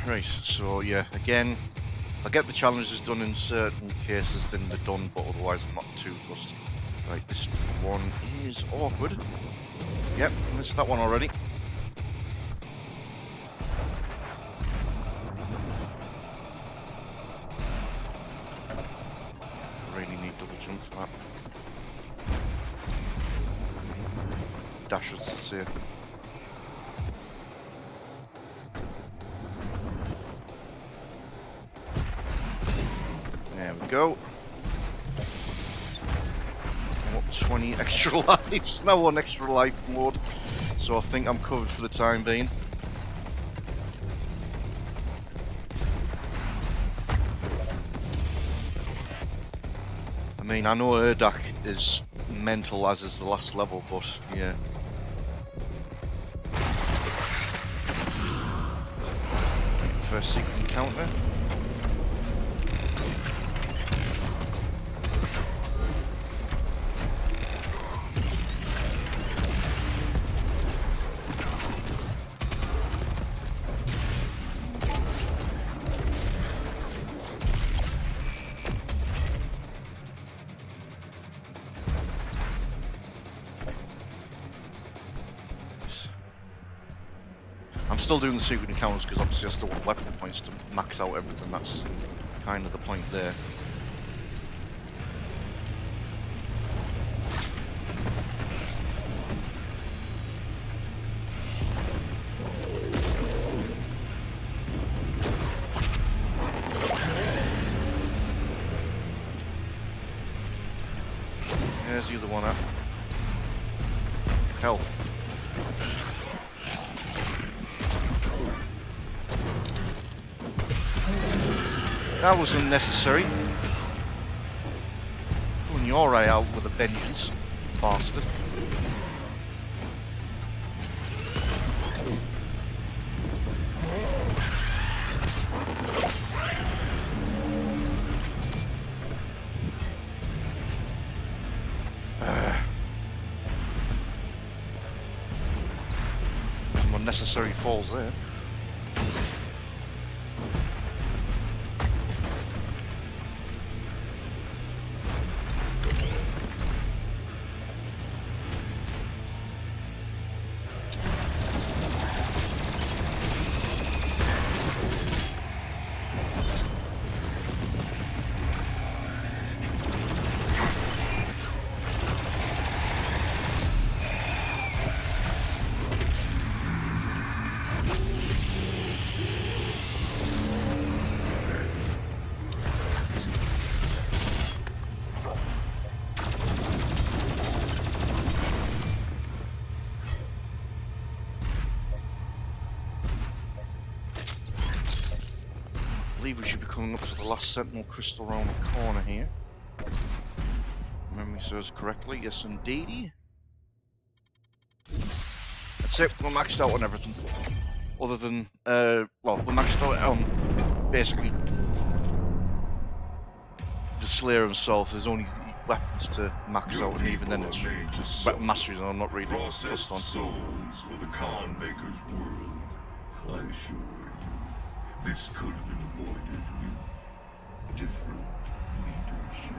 Right, so yeah, again, I get the challenges done in certain cases, then they're done, but otherwise I'm not too fussed. Right, this one is awkward. Yep, missed that one already. Really need double jump for that. Dash us to see. There we go. What, 20 extra lives? Now 1 extra life mode. So I think I'm covered for the time being. I mean, I know Urdak is mental as is the last level, but yeah. First secret encounter. still doing the secret encounters because obviously I still want weapon points to max out everything. That's kind of the point there. There's the other one at. Hell. That was unnecessary. Pulling your eye out with a vengeance, bastard. Some unnecessary falls there. I believe we should be coming up to the last Sentinel crystal around the corner here. If memory serves correctly, yes indeedy. That's it, we're maxed out on everything. Other than, well, we're maxed out on basically the Slayer himself. There's only weapons to max out, and even then it's weapon mastery, and I'm not really fussed on. Souls for the Khan Maker's world. I assure you, this could have been avoided with different leadership.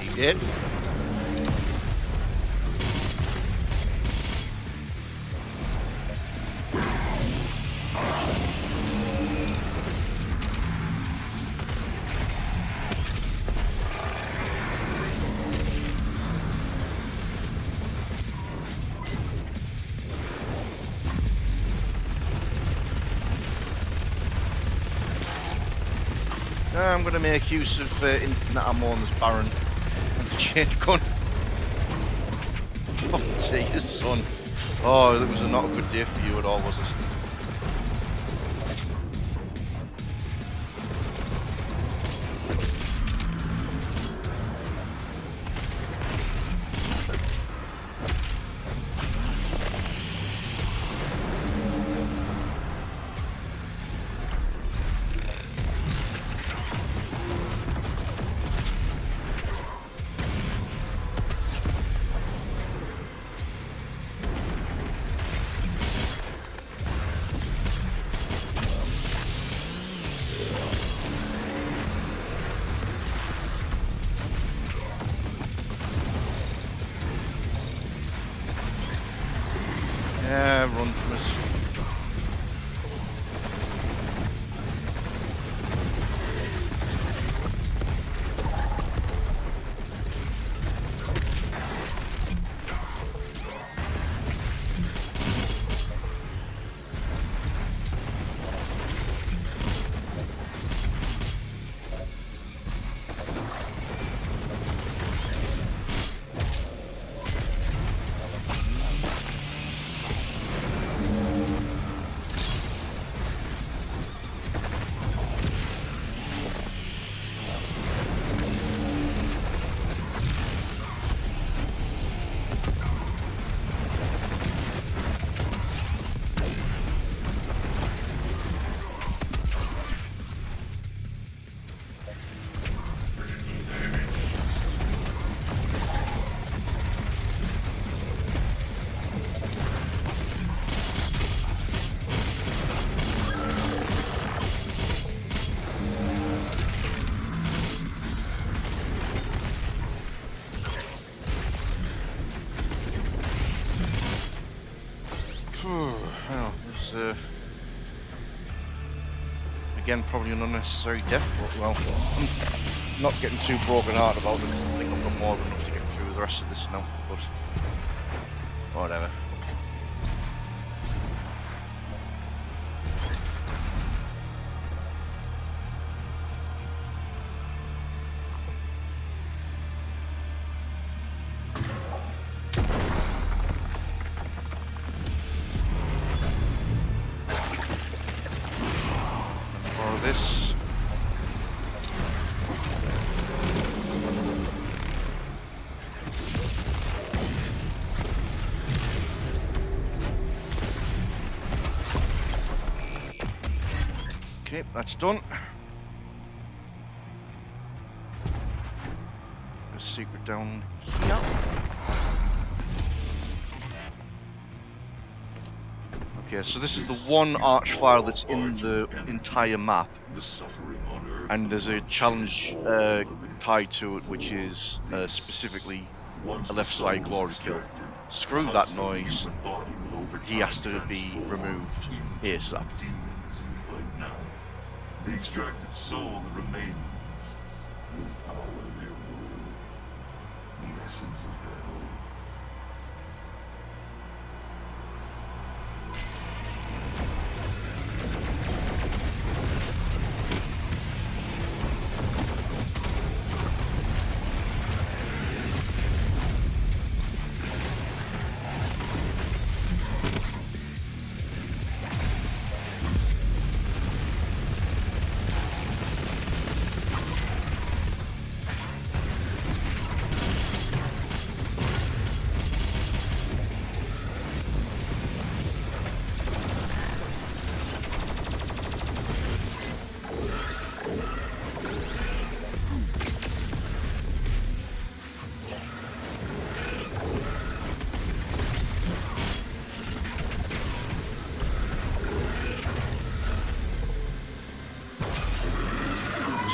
He did. I'm going to make use of infinite ammo on this Baron and the chain gun. Oh, jeez, son. Oh, that was not a good day for you at all, was it? again, probably an unnecessary death, but well, I'm not getting too broken hearted about it because I think I've got more than enough to get through the rest of this now, but whatever. This. Okay, that's done. A secret down here. Okay, so this is the one arch file that's in the entire map. And there's a challenge tied to it, which is specifically a left side glory kill. Screw that noise. He has to be removed ASAP. The extracted soul that remains will power their world. The essence of hell.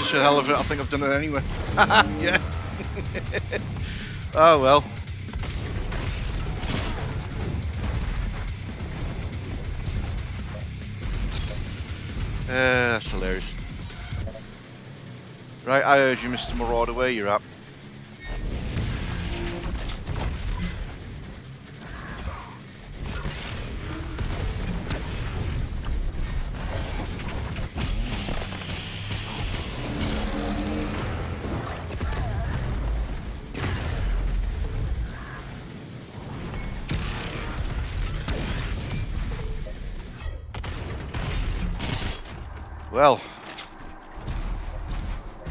For the hell of it, I think I've done it anyway. Yeah. Oh well. That's hilarious. Right, I urge you, Mr. Marauder, where you're at. Well,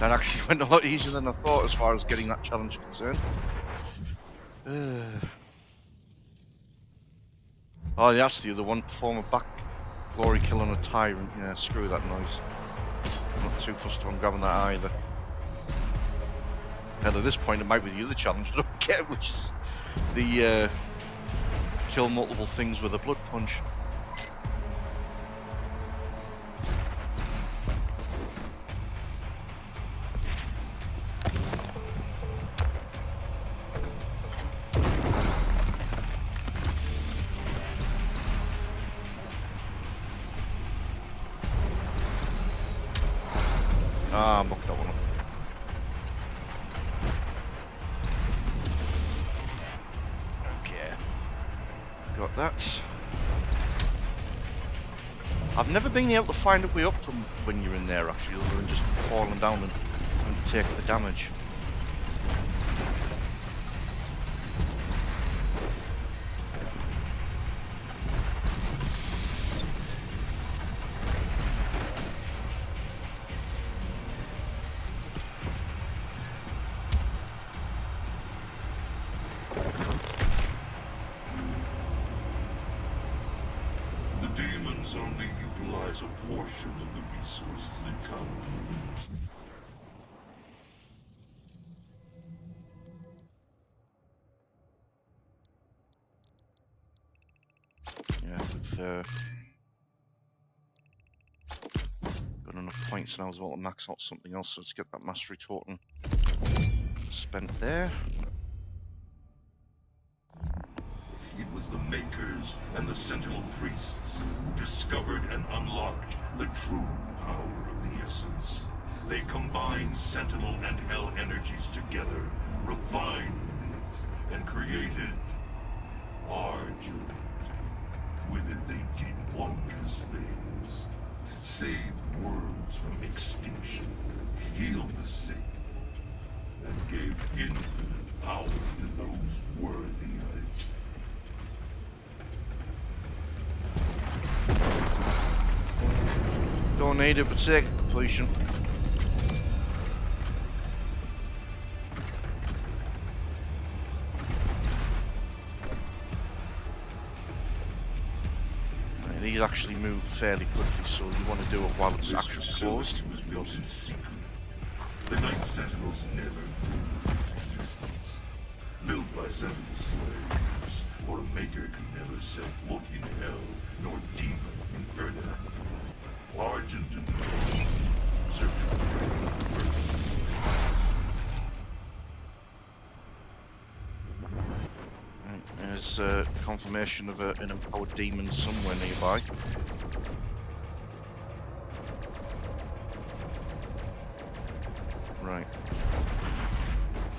that actually went a lot easier than I thought as far as getting that challenge concerned. Oh, that's the other one. Perform a back glory kill on a tyrant. Yeah, screw that noise. I'm not too fussed on grabbing that either. Hell, at this point it might be the other challenge I don't get, which is the kill multiple things with a blood punch. Ah, I mucked that one up. Okay. Got that. I've never been able to find a way up from when you're in there actually, other than just falling down and take the damage. Demons only utilize a portion of the resources that come from them. Yeah, we've got enough points now as well to max out something else, so let's get that mastery token spent there. It was the Makers and the Sentinel Priests who discovered and unlocked the true power of They combined Sentinel and Hell energies together, refined it, and created Argent. With it they did wondrous things. Saved worlds from extinction, healed the sick, and gave infinite power to those worthy of it. Don't need it, but take completion. Right, these actually move fairly quickly, so you want to do it while it's This actually facility closed. was built in secret. The Night Sentinels never knew its existence. Built by Sentinel slaves, for a Maker could never set foot in Hell, nor demon in Erdak. Argent and Gold, circuit breaker. Right, there's confirmation of an empowered demon somewhere nearby. Right.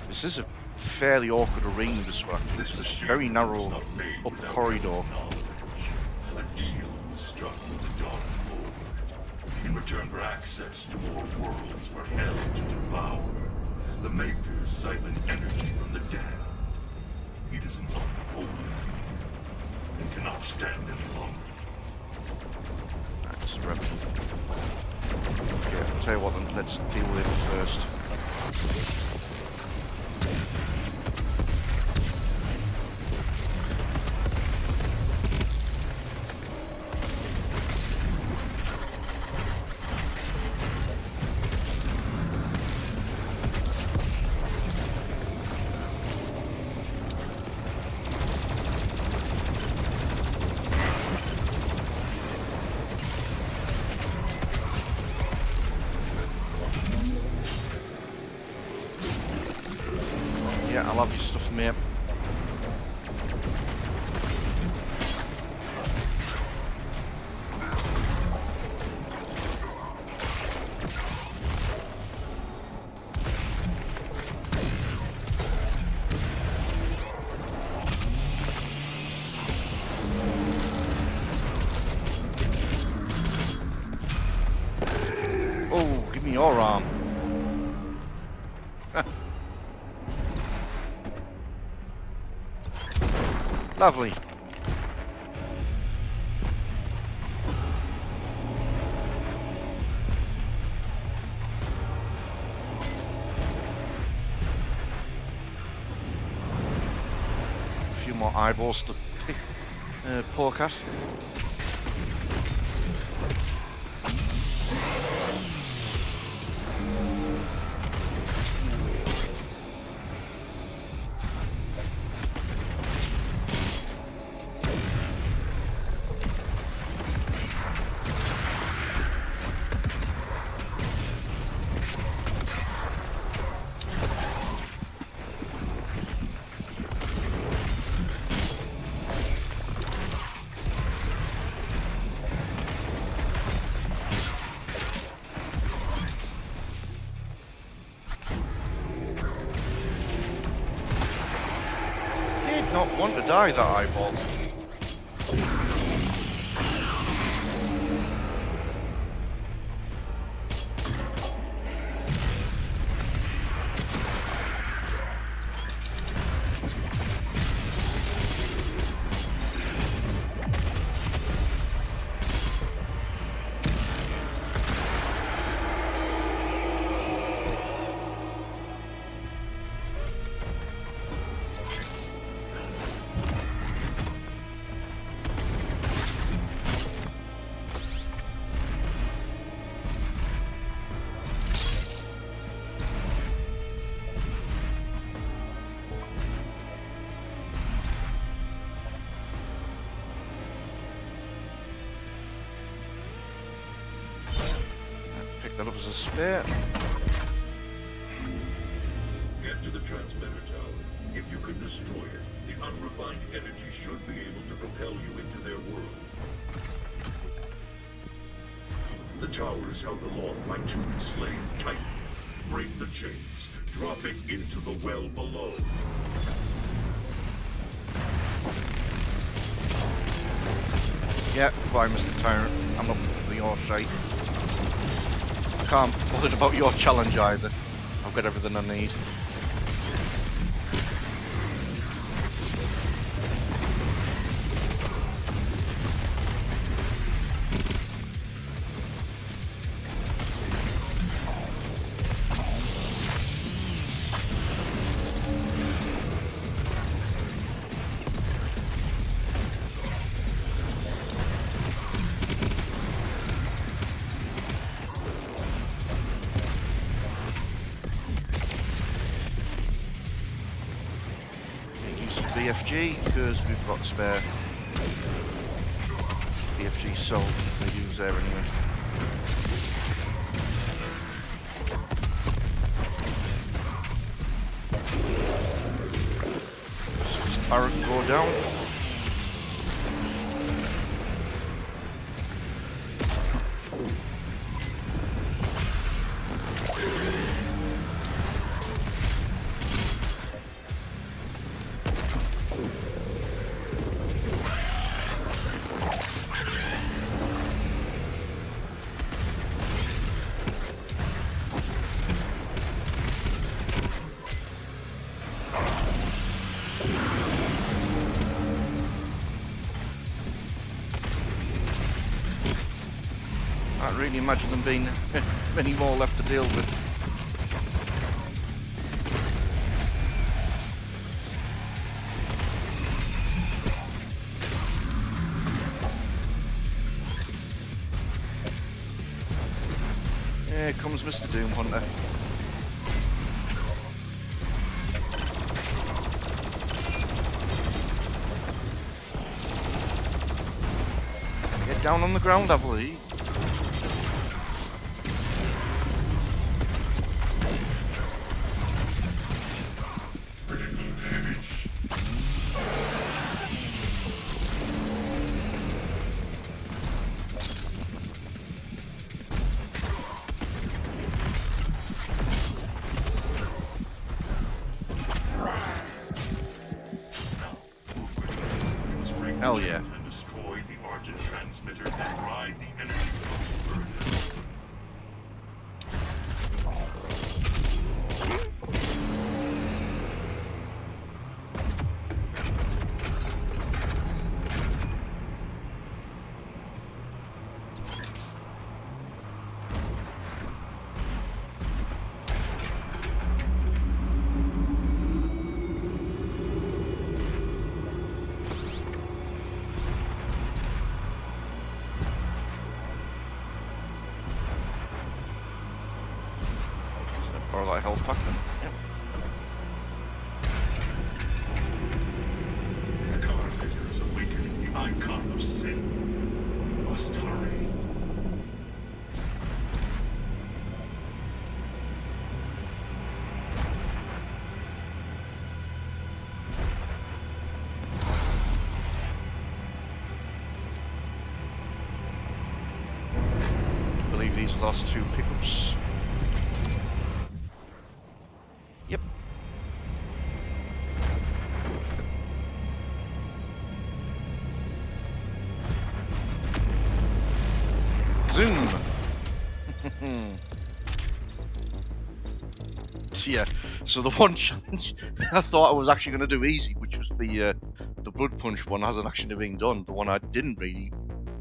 This is a fairly awkward arena, this one. It's a very narrow up corridor. A deal was struck with the Dark Lord. In return for access to more worlds for Hell to devour, the Makers siphon energy from the damned. It is an unholy union and cannot stand any longer. That's a rebel. Okay, I'll tell you what then, let's deal with it first. Yeah, I love your stuff, mate. Oh, give me your arm. Lovely. A few more eyeballs to poke at. Did not want to die, that eyeball. Pick that up as a spare. Get to the transmitter tower. If you can destroy it, the unrefined energy should be able to propel you into their world. The towers held aloft like two enslaved titans. Break the chains. Drop it into the well below. Yeah, goodbye, Mr. Tyrant. I'm up for your side. I can't be bothered about your challenge either. I've got everything I need. BFG, because we've got spare BFG sold to use there anyway. So this turret can go down. I can't really imagine them being many more left to deal with. Here comes Mr. Doom Hunter. Get down on the ground, I believe. Hell yeah. And destroy the Argent transmitter and ride the energy flow burden. Or like health pack then. Yep. The color figure is awakening the icon of sin. We must hurry. I believe these are the last two pickups. Yep. Zoom! Yeah, so the one challenge I thought I was actually going to do easy, which was the Blood Punch one, hasn't actually been done. The one I didn't really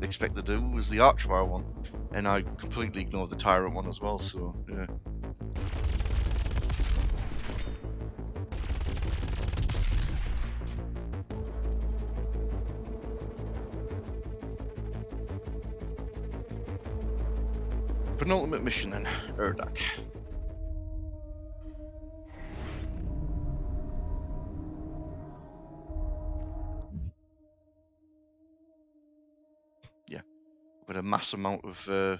expect to do was the Archfire one, and I completely ignored the Tyrant one as well, so yeah. Penultimate mission then, Urdak. Yeah, with a mass amount of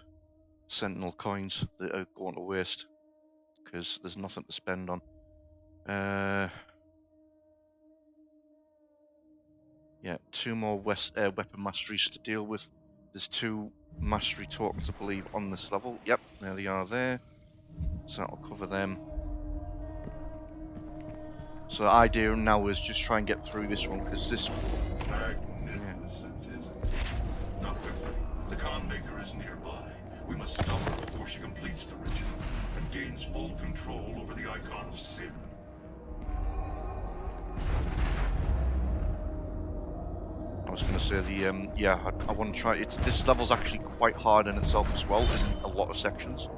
Sentinel coins that are going to waste because there's nothing to spend on. Yeah, two more weapon masteries to deal with. There's two mastery tokens, I believe, on this level. Yep, there they are there. So that'll cover them. So the idea now is just try and get through this one, because this... Magnificent, isn't it? Not quickly. The Khan Maker is nearby. We must stop her before she completes the ritual and gains full control over the Icon of Sin. I was going to say the yeah, I want to try. This level's actually quite hard in itself as well in a lot of sections,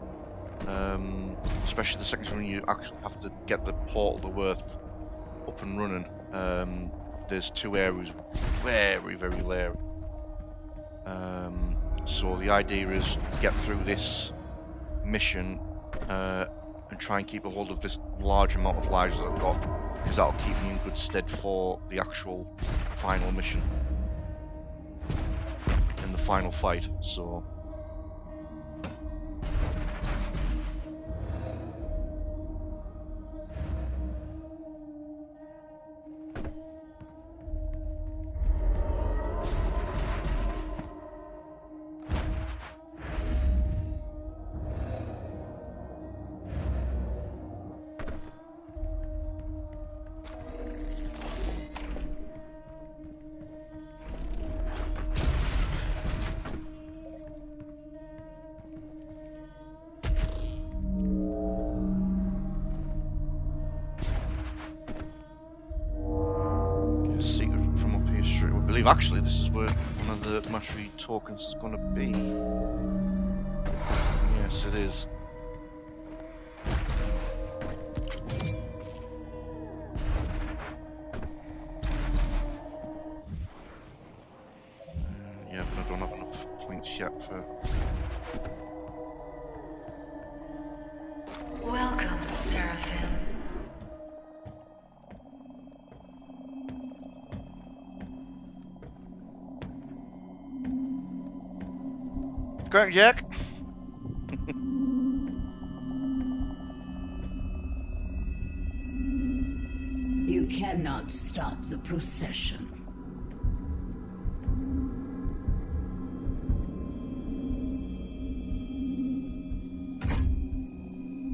especially the sections when you actually have to get the portal to Earth up and running. There's 2 areas very layer. So the idea is to get through this mission and try and keep a hold of this large amount of lives that I've got, because that'll keep me in good stead for the actual final mission in the final fight. So actually, this is where one of the mastery tokens is going to be. Yes, it is. Yeah, but I don't have enough points yet for... Welcome, Seraphim. Correct, Jack. You cannot stop the procession.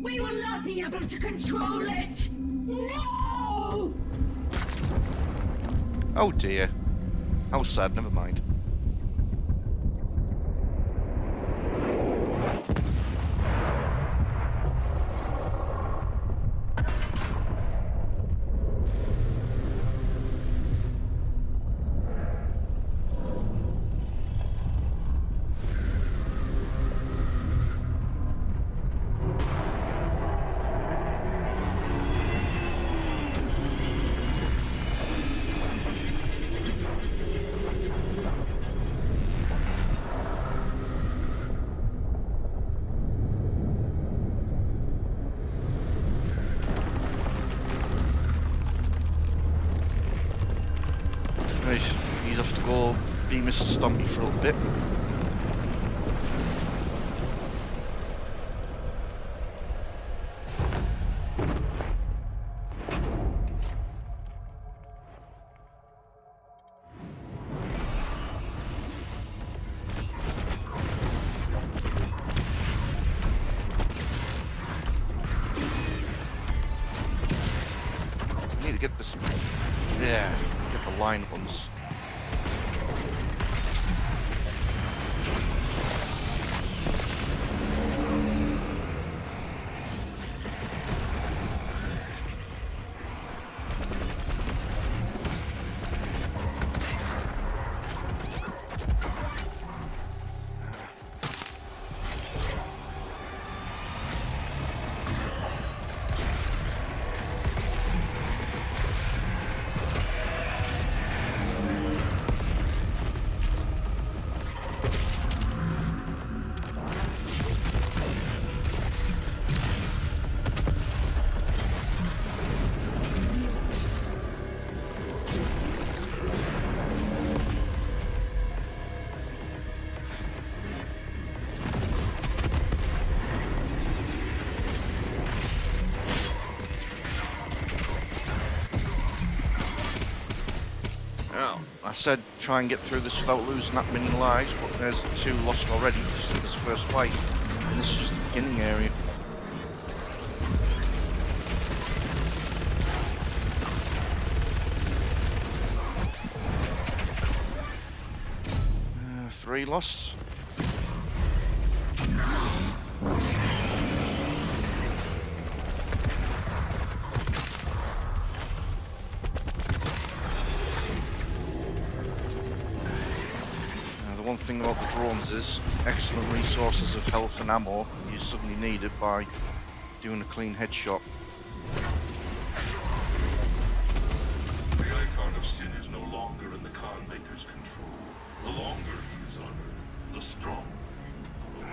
We will not be able to control it! No! Oh dear. How sad, never mind. Right, he's off to go be Mr. Stompy for a little bit. I need to get this. Yeah, get the line ones. I said try and get through this without losing that many lives, but there's 2 lost already just in this first fight. And this is just the beginning area. Three lost. The one thing about the drones is excellent resources of health and ammo you suddenly needed by doing a clean headshot. The icon of sin is no longer in the Khan Maker's control. The longer he is on Earth, the stronger he will grow.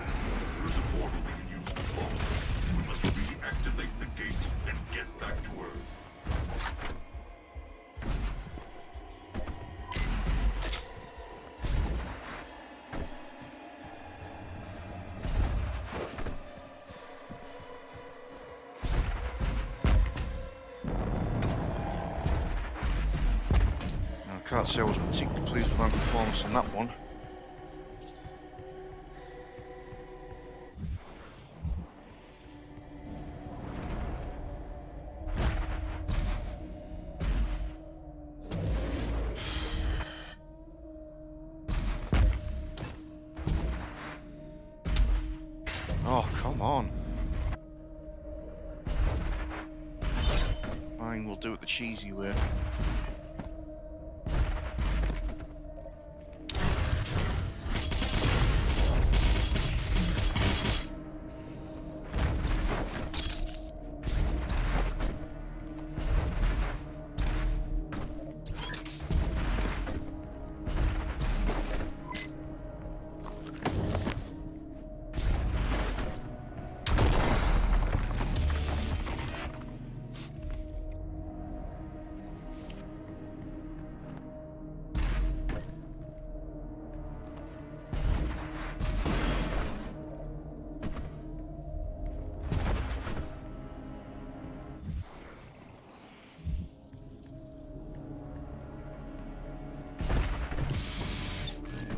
There is a portal we can use to follow. We must reactivate the gate and get back to Earth. I can't say I was particularly pleased with my performance on that one. Oh, come on. Fine, we'll do it the cheesy way.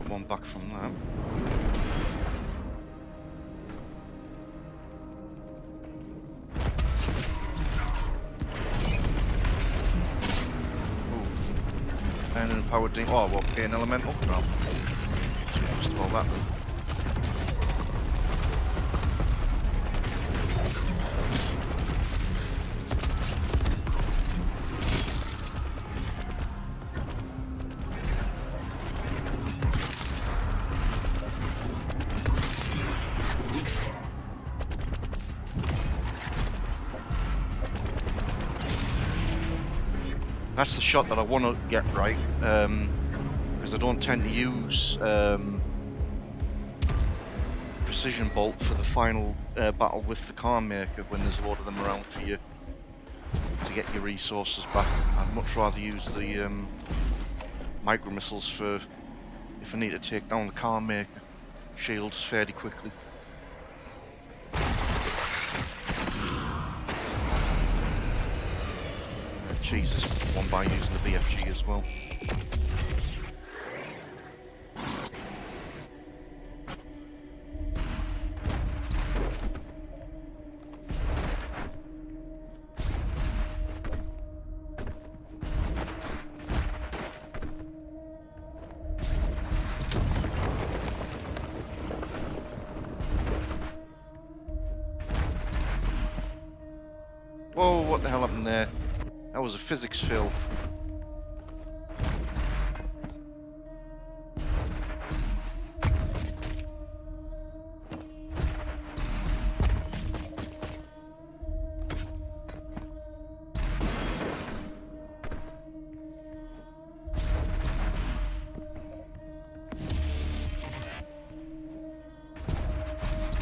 One back from that. Ooh. And an powered demon. Oh, what? An elemental? No. Just about that. That's the shot that I want to get right, because I don't tend to use precision bolt for the final battle with the Khan Maker when there's a lot of them around for you to get your resources back. I'd much rather use the micro missiles for if I need to take down the Khan Maker shields fairly quickly. Jesus, one by using the BFG as well. Whoa, what the hell happened there? That was a physics fail.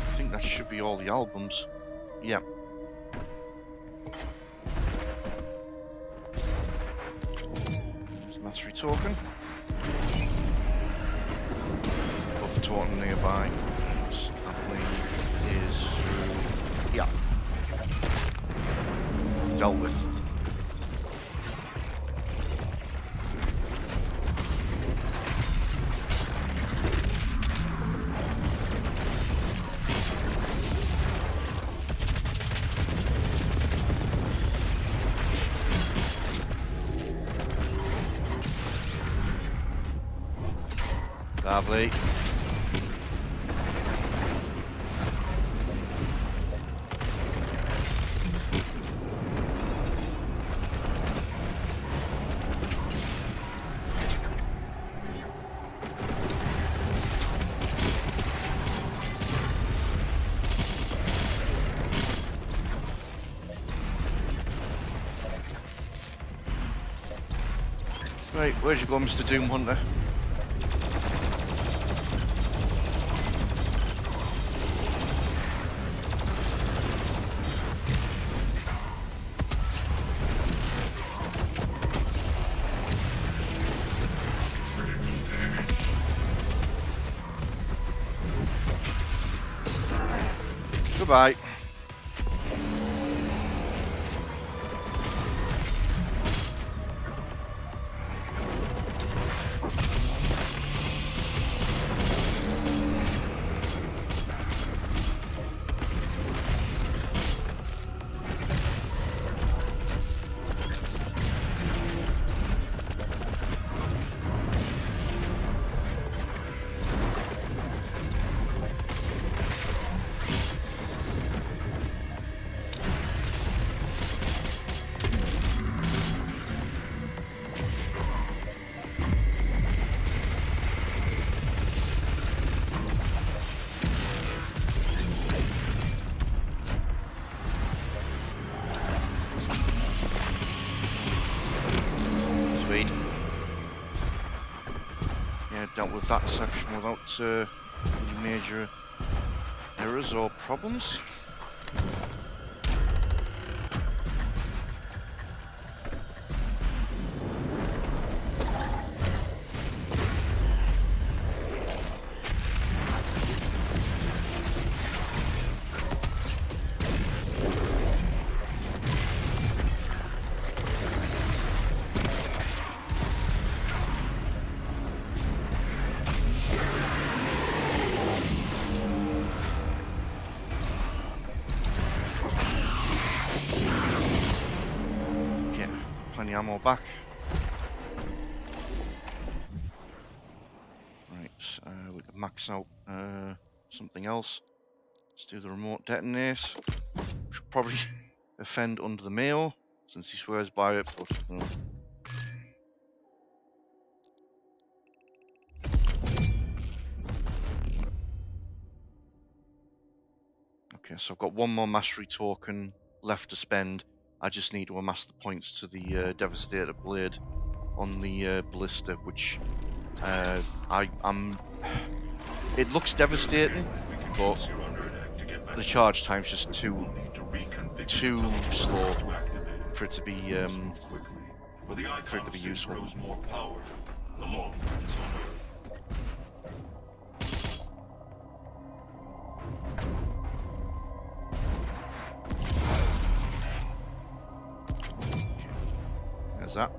I think that should be all the albums. Yeah. Mastery token. Buff token nearby. Which I believe is through. Yeah. Dealt with. Lovely. Right, where'd you go, Mr. Doom Hunter? Goodbye. Dealt with that section without any major errors or problems. Plenty ammo back. Right, we can max out something else. Let's do the remote detonate. Should probably offend under the mail since he swears by it, but okay, so I've got one more mastery token left to spend. I just need to amass the points to the Devastator Blade on the Ballista, which it looks devastating, but the charge time's just too slow for it to be useful. There's that.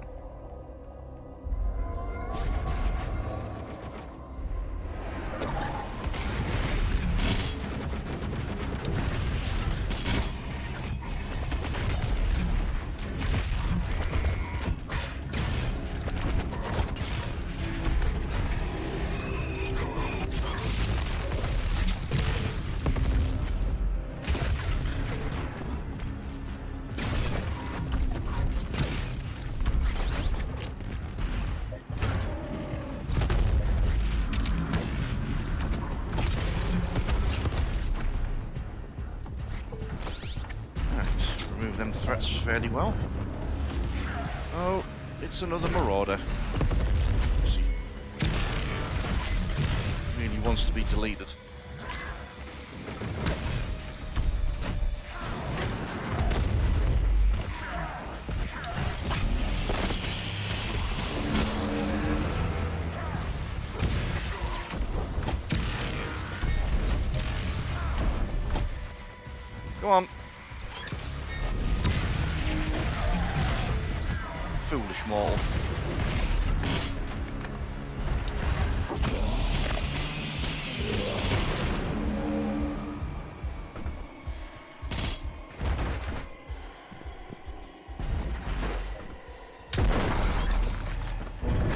Them threats fairly well. Oh, it's another Marauder. Really wants to be deleted. Go on. Foolish mortal.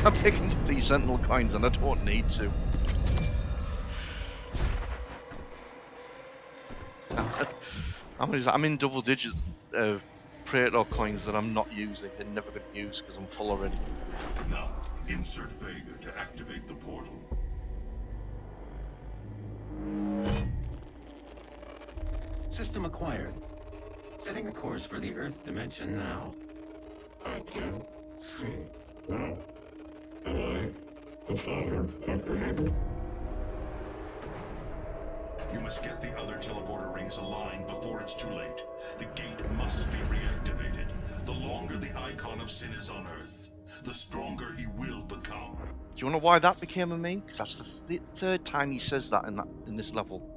I'm picking up these Sentinel coins and I don't need to. I'm in double digits of Praetor coins that I'm not using and never going to use because I'm full already. Now, insert Vega to activate the portal. System acquired. Setting a course for the Earth dimension now. I can see now. Am I the father apprehended? You must get the other teleporter rings aligned before it's too late. The gate must be reactivated. The longer the icon of sin is on Earth, the stronger he will become. Do you know why that became a meme? Because that's the third time he says that in this level.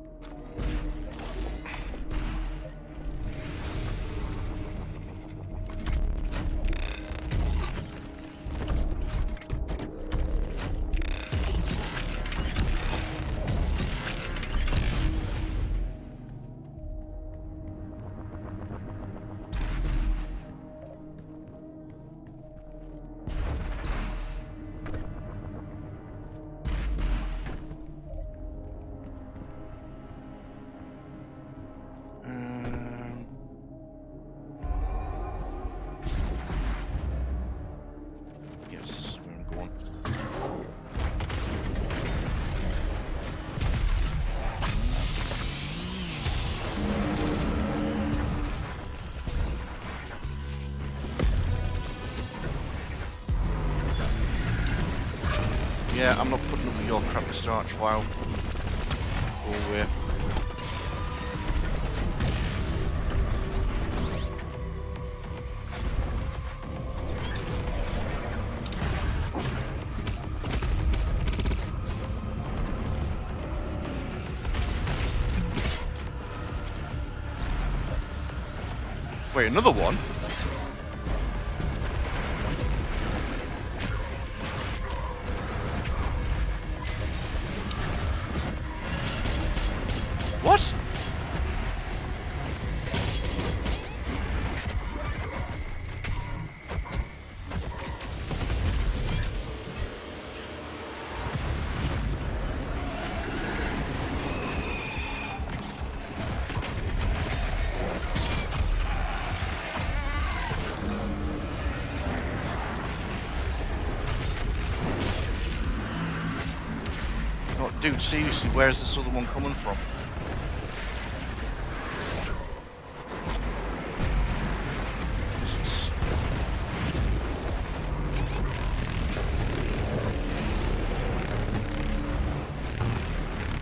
Yes, where I'm going. Yeah, I'm not putting up with your crap, Mr. Archvile. Go away. Wait, another one? What? Oh, dude, seriously, where's this other one coming from? Jesus.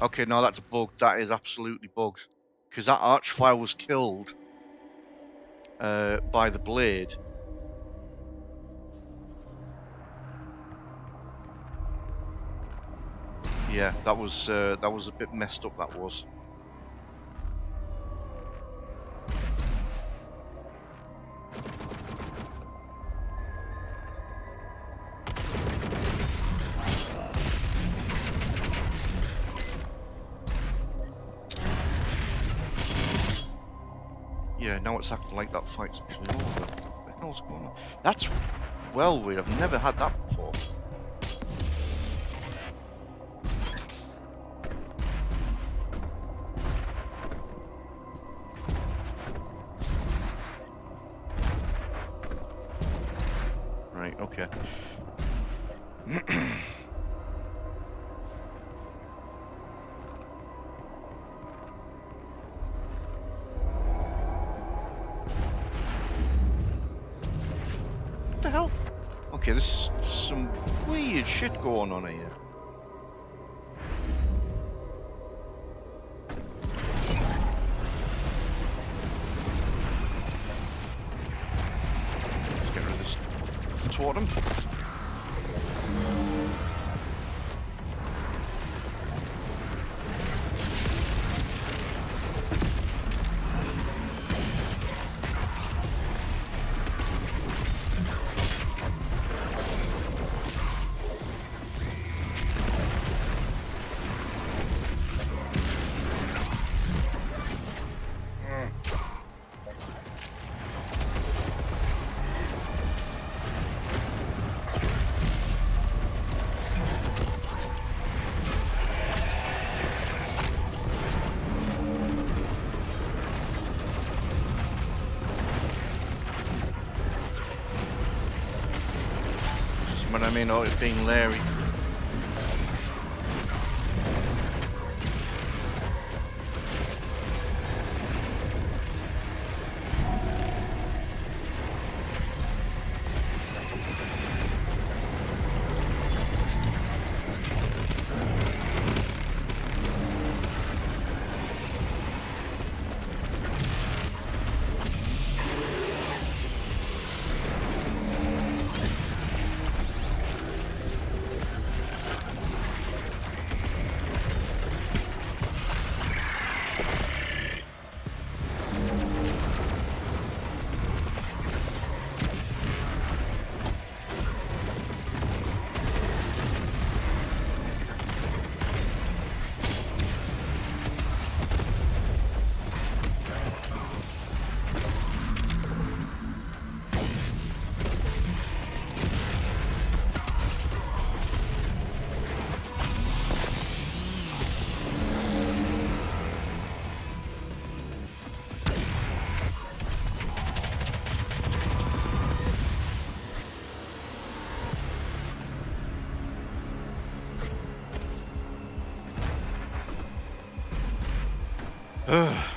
Okay, no, that's a bug. That is absolutely bugged. Because that Archvile was killed by the blade. Yeah, that was a bit messed up. That was. Yeah, now it's acting like that fight's actually over. What the hell's going on? That's well weird. I've never had that before. Right, okay. What the hell? Okay, there's some weird shit going on here. Let's get rid of this totem. ramming him in or it's being Larry.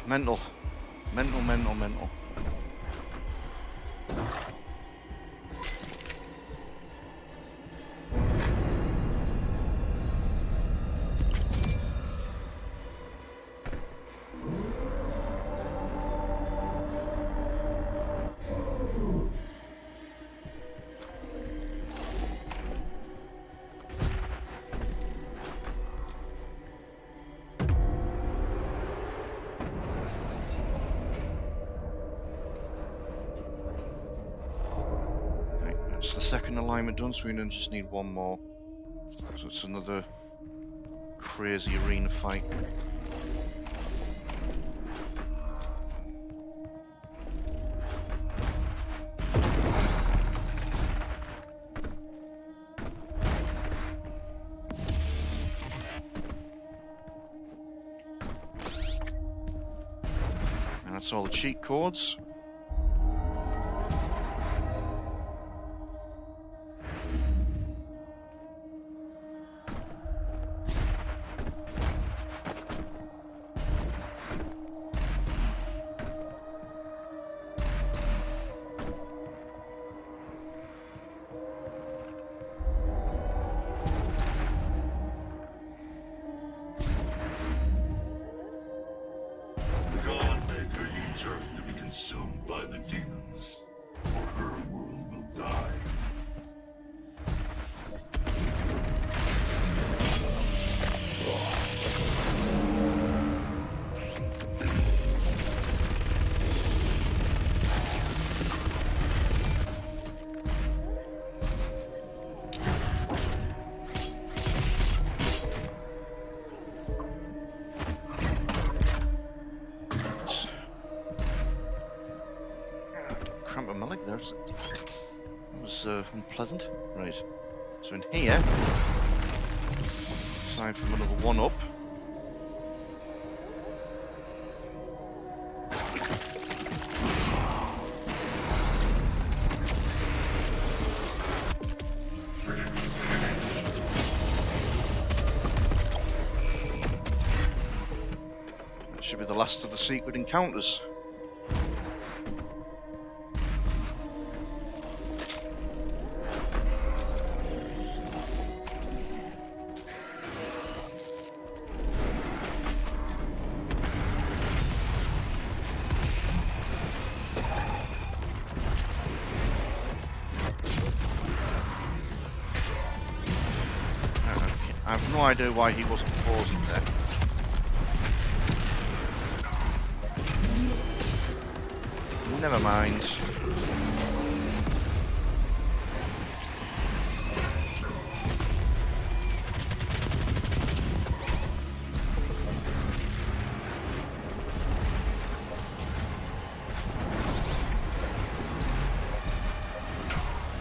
Mental. Mental. It's the second alignment done, so we just need one more. So it's another crazy arena fight. And that's all the cheat codes. Consumed by the demons, or her world will die. Cramp in my leg there. That was unpleasant. Right. So in here, aside from another one up. That should be the last of the secret encounters. I have no idea why he wasn't pausing there. Never mind.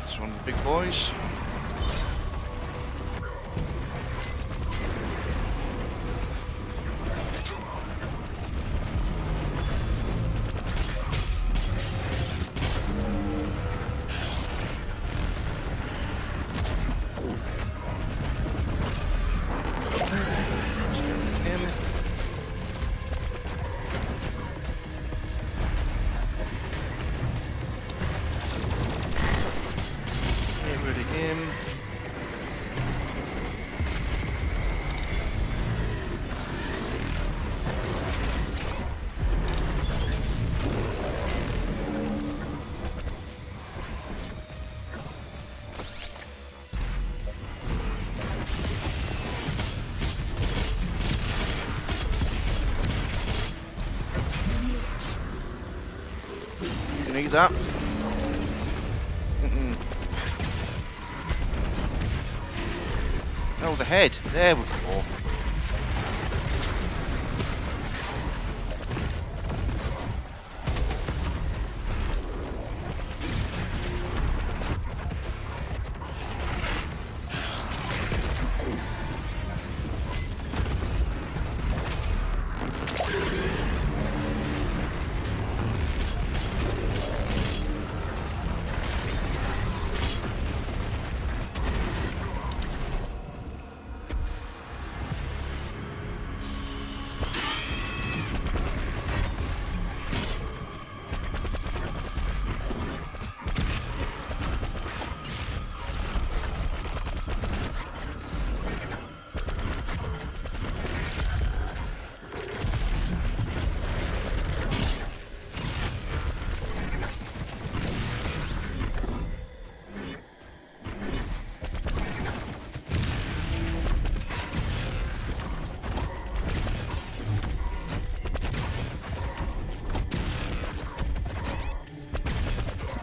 It's one of the big boys. need that. Oh, the head. There we go.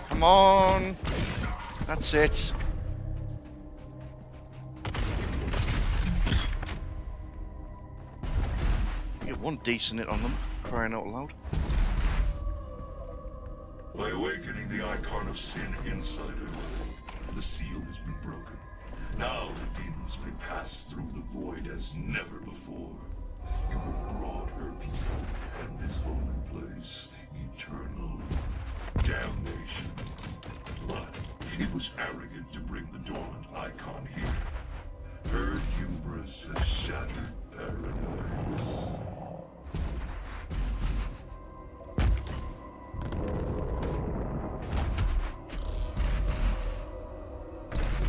Come on. That's it. Get one decent hit on them, crying out loud. By awakening the icon of sin inside her, the seal has been broken. Now the demons may pass through the void as never before. You have brought her people and this holy place eternal damnation. But it was arrogant to bring the dormant icon here. Her hubris has shattered paradise.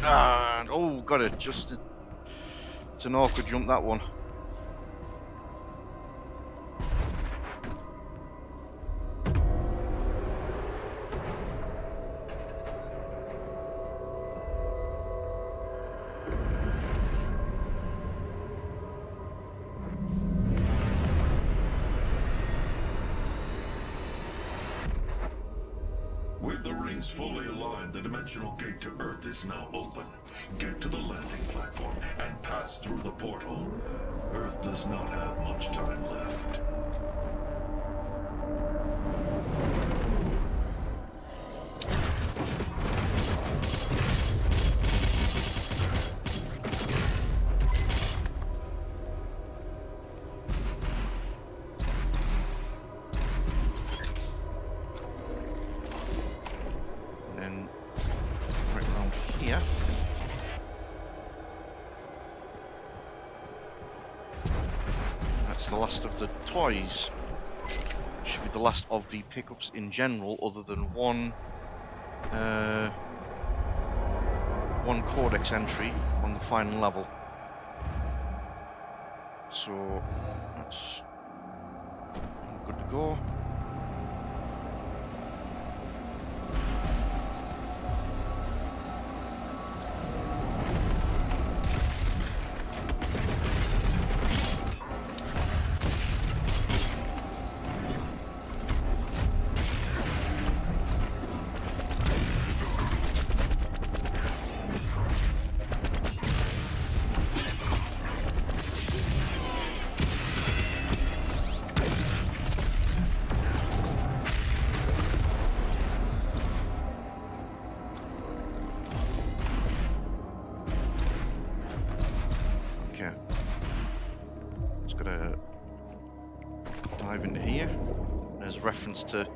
Ah, oh, got it. Just it's an awkward jump, that one. With the rings fully aligned, the dimensional gate to Earth is now open. Get to the landing platform and pass through the portal. Earth does not have much time left. The last of the toys. Should be the last of the pickups in general, other than one codex entry on the final level. So that's good to go. Dive into here. There's reference to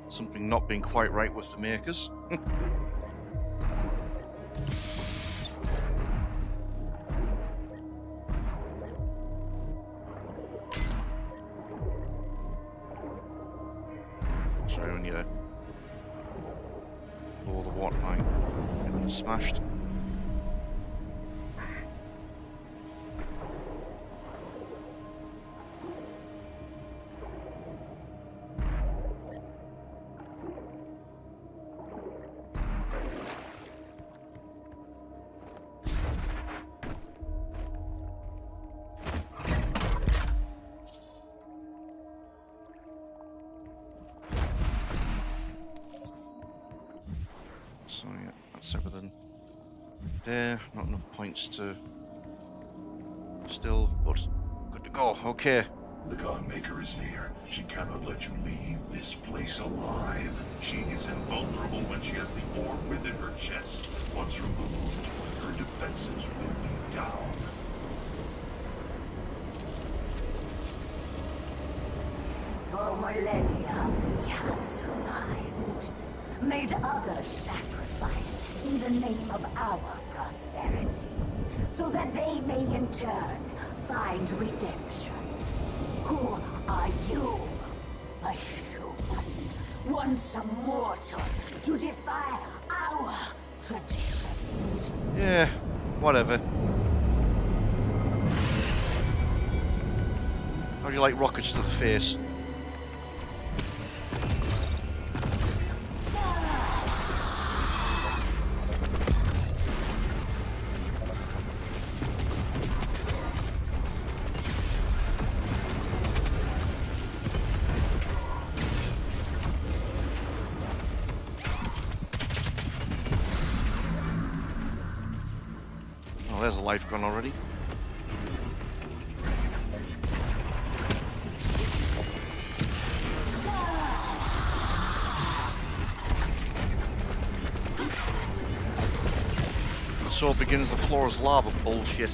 something not being quite right with the makers. Sorry, we need to lower the water line. Getting smashed. So yeah, that's everything there. Not enough points to still, but good to go. Okay. The Godmaker is near. She cannot let you leave this place alive. She is invulnerable when she has the orb within her chest. Once removed, her defenses will be down. For millennia, we have survived. Made others sacrifice in the name of our prosperity, so that they may in turn find redemption. Who are you? A human, once a mortal, to defy our traditions. Yeah, whatever. How do you like rockets to the face? Oh, there's a life gone already. So begins the floor's lava bullshit.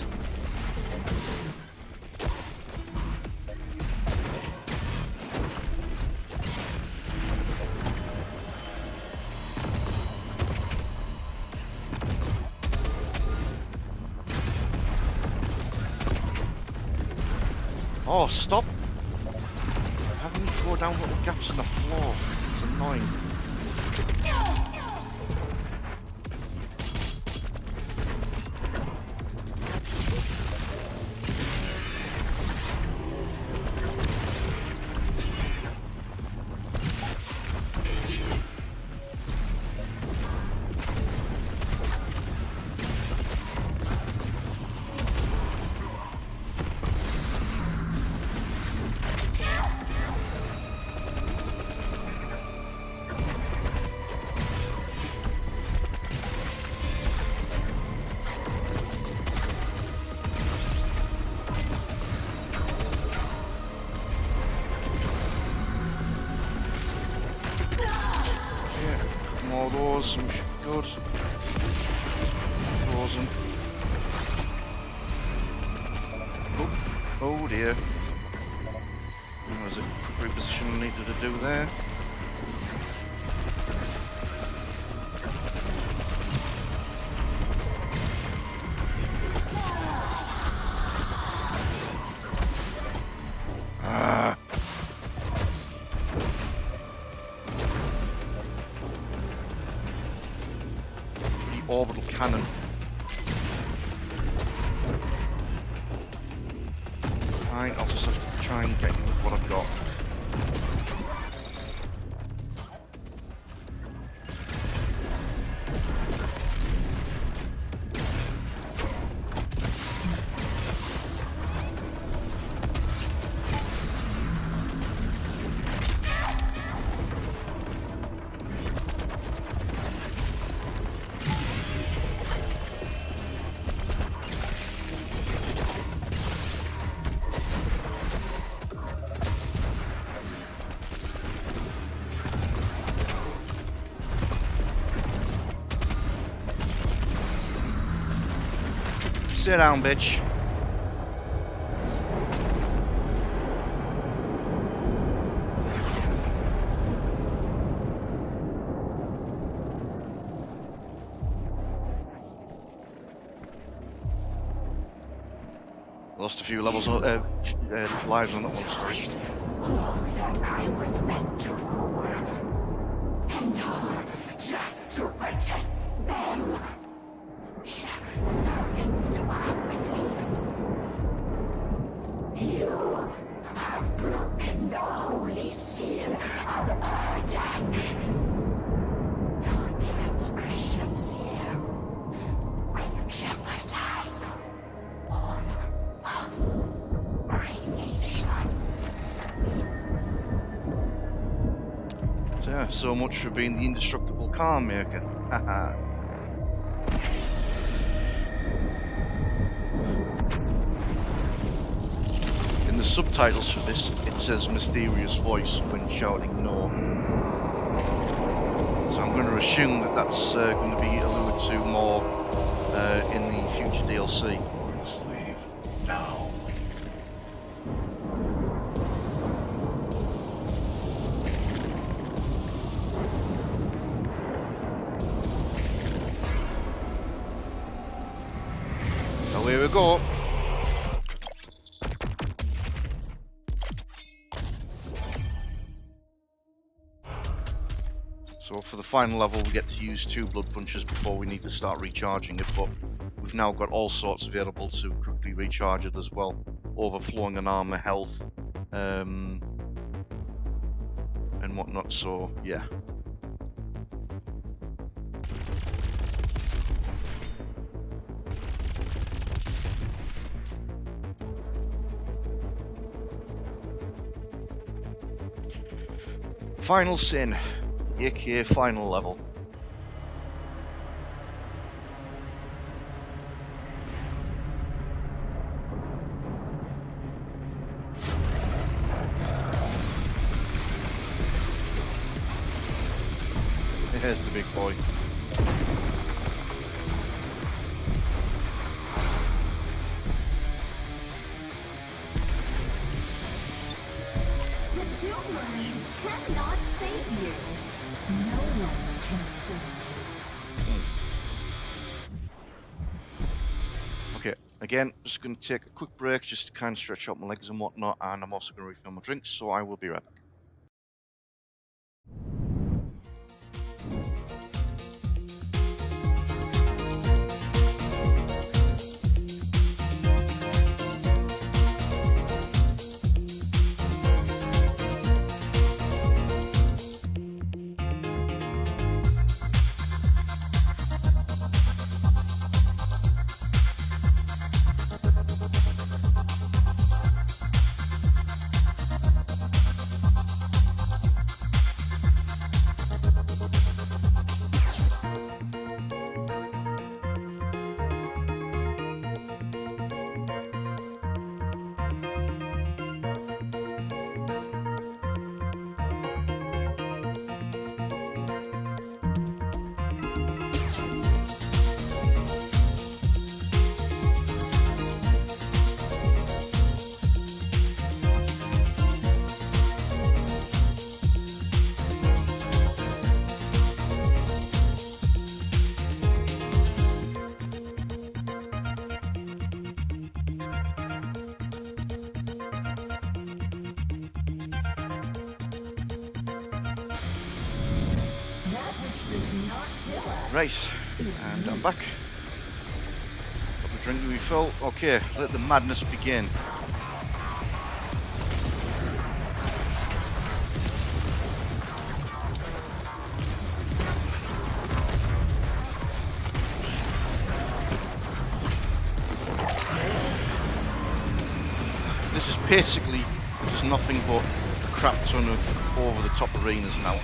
Oh, stop! Having to go down little gaps in the floor. It's annoying. More of those, some good. Frozen. Oh dear. What was it? Quick reposition needed to do there. Orbital cannon. Fine, I'll just have to try and get in with what I've got. Sit down, bitch. Lost a few levels, lives on that one, sorry. All that I was meant to rule, and all just to protect them. Servants to our beliefs. You have broken the holy seal of Urdak. Your transgressions here will jeopardize all of creation. So yeah, So much for being the indestructible car maker. Haha. In the subtitles for this, it says mysterious voice when shouting no. So I'm going to assume that that's going to be alluded to more in the future DLC. Let's leave now. Away we go. So for the final level we get to use 2 blood punches before we need to start recharging it, but we've now got all sorts available to quickly recharge it as well. Overflowing an armor, health, and whatnot, so yeah. Final Sin, aka final level. Here's the big boy. The Doom Marine cannot save you. No one can save you. Okay, again, just going to take a quick break just to kind of stretch out my legs and whatnot, and I'm also going to refill my drinks, so I will be right back. That which does not kill us. Right, and I'm back. Got my drink refill. Okay, let the madness begin. This is basically just nothing but a crap ton of over-the-top arenas now.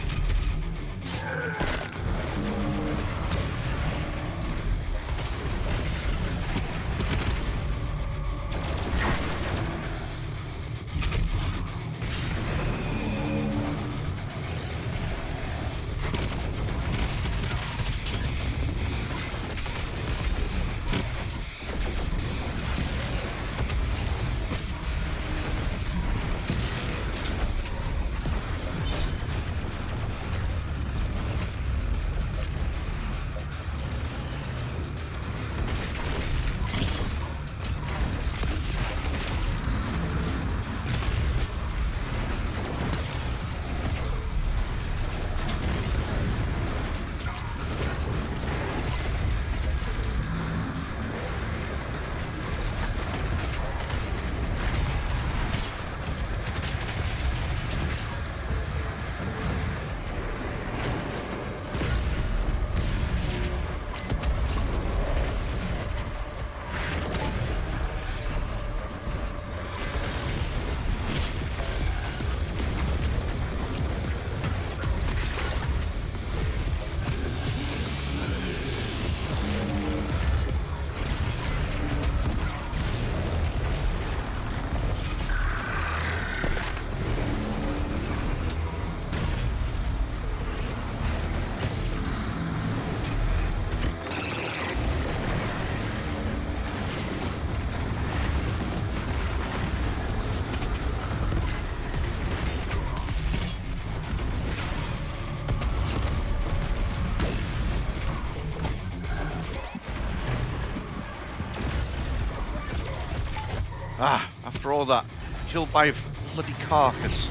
Ah, after all that, killed by a bloody carcass.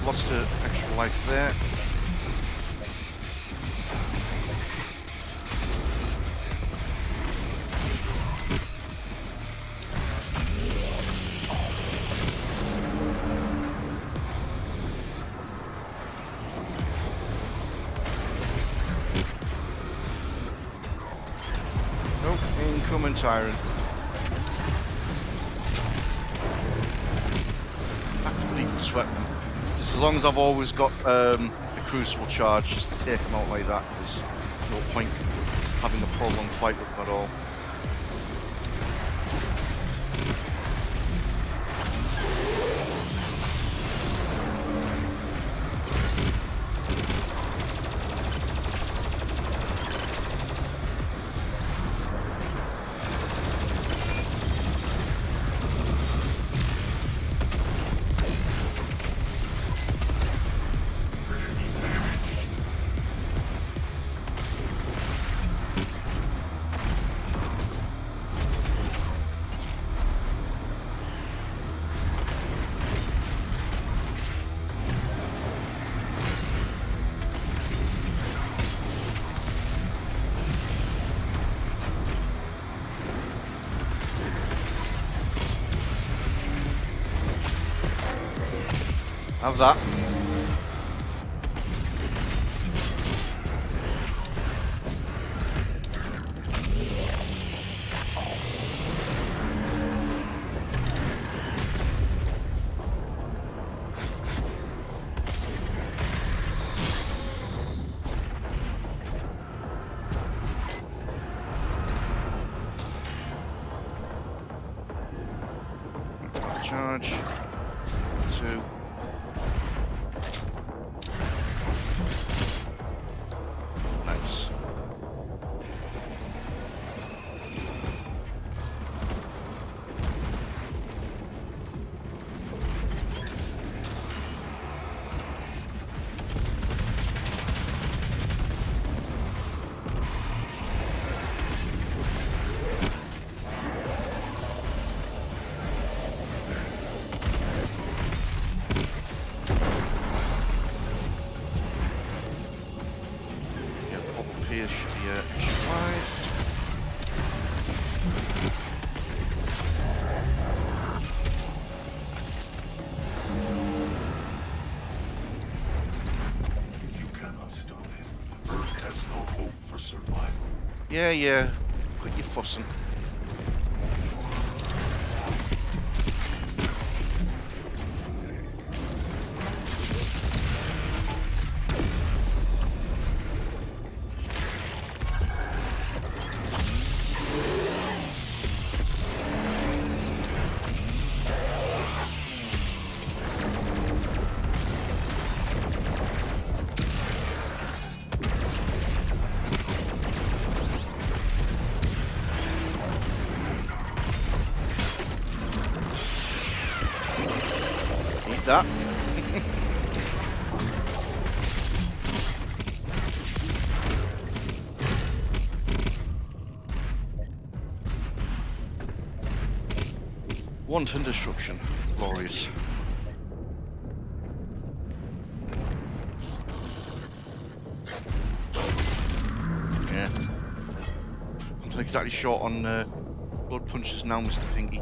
Lost an extra life there. Nope, incoming Tyrant. Sweat them. Just as long as I've always got the Crucible charge, just take them out like that. There's no point having a prolonged fight with them at all. How's that? Charge. 2. Nice. Here should be a wide. If you cannot stop it, Earth has no hope for survival. Yeah. Quit your fussing. Eat that. Wanton destruction. Glorious. Yeah. I'm not exactly short on blood punches now, Mr. Pinky.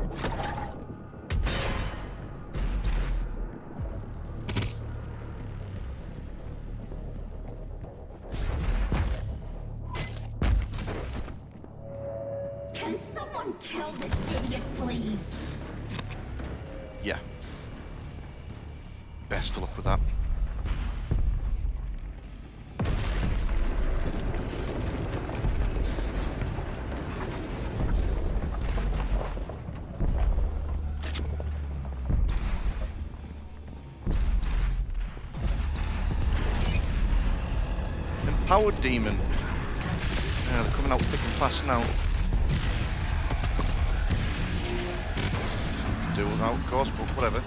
Can someone kill this idiot, please? Yeah. Best of luck with that. Empowered Demon. Yeah, they're coming out thick and fast now. Do now, of course, but whatever.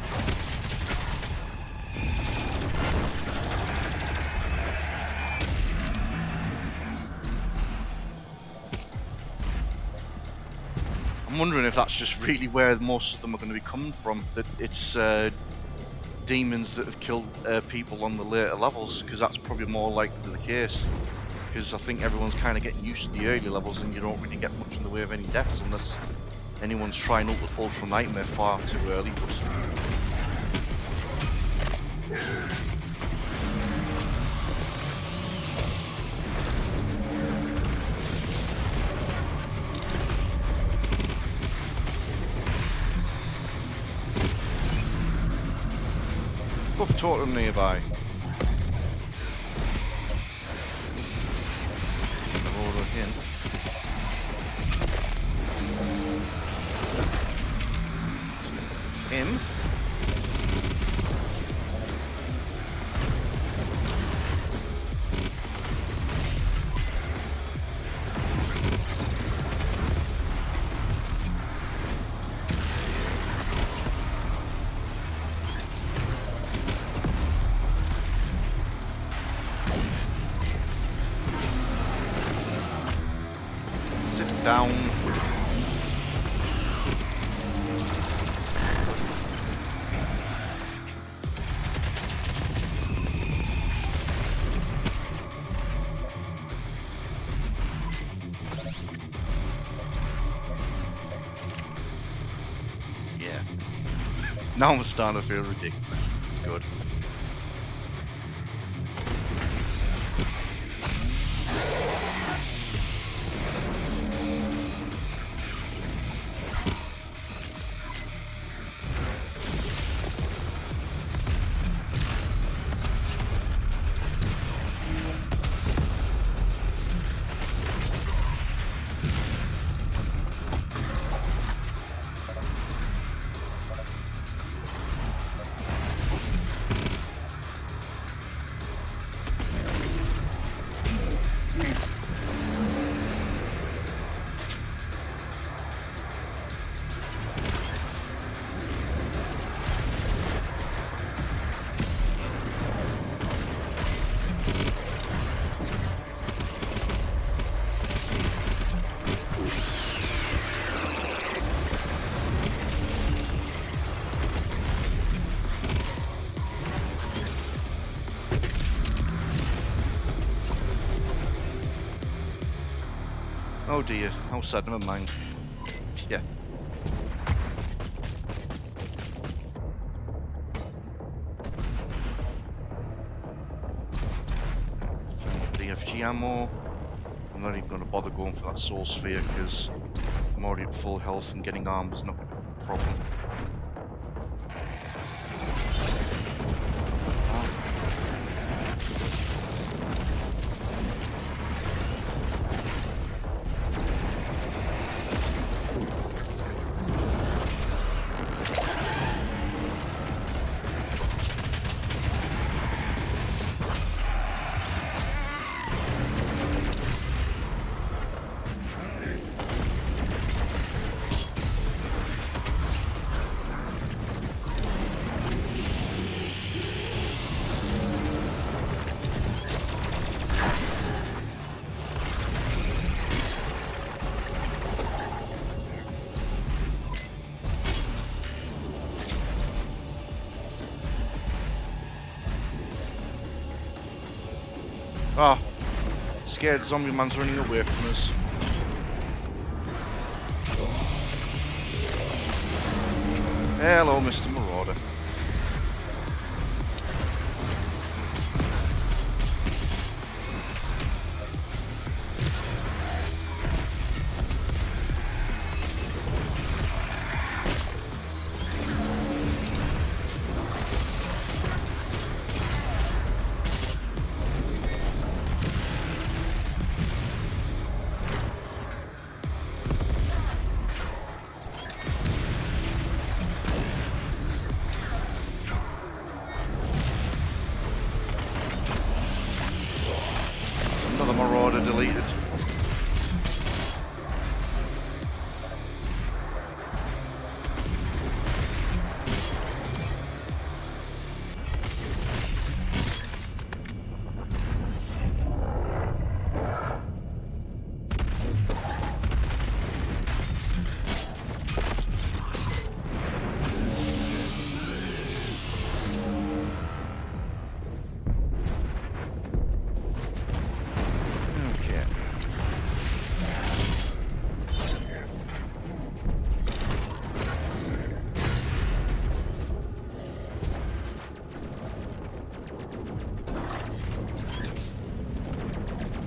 I'm wondering if that's just really where most of them are going to be coming from. That it's demons that have killed people on the later levels, because that's probably more likely the case. Because I think everyone's kind of getting used to the early levels, and you don't really get much in the way of any deaths unless anyone's trying Ultra Nightmare far too early. But Buff Totem nearby. Marauder again. Him. Sit down. Yeah. Now I'm starting to feel ridiculous. It's good. Oh dear, how sad, never mind. Yeah. DFG ammo. I'm not even going to bother going for that soul sphere because I'm already at full health and getting armed is not going to be a problem. Ah, scared zombie man's running away from us. Hello, Mr. Marauder. Another Marauder deleted.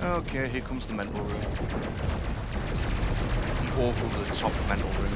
Okay, here comes the mental room. The over the top mental room.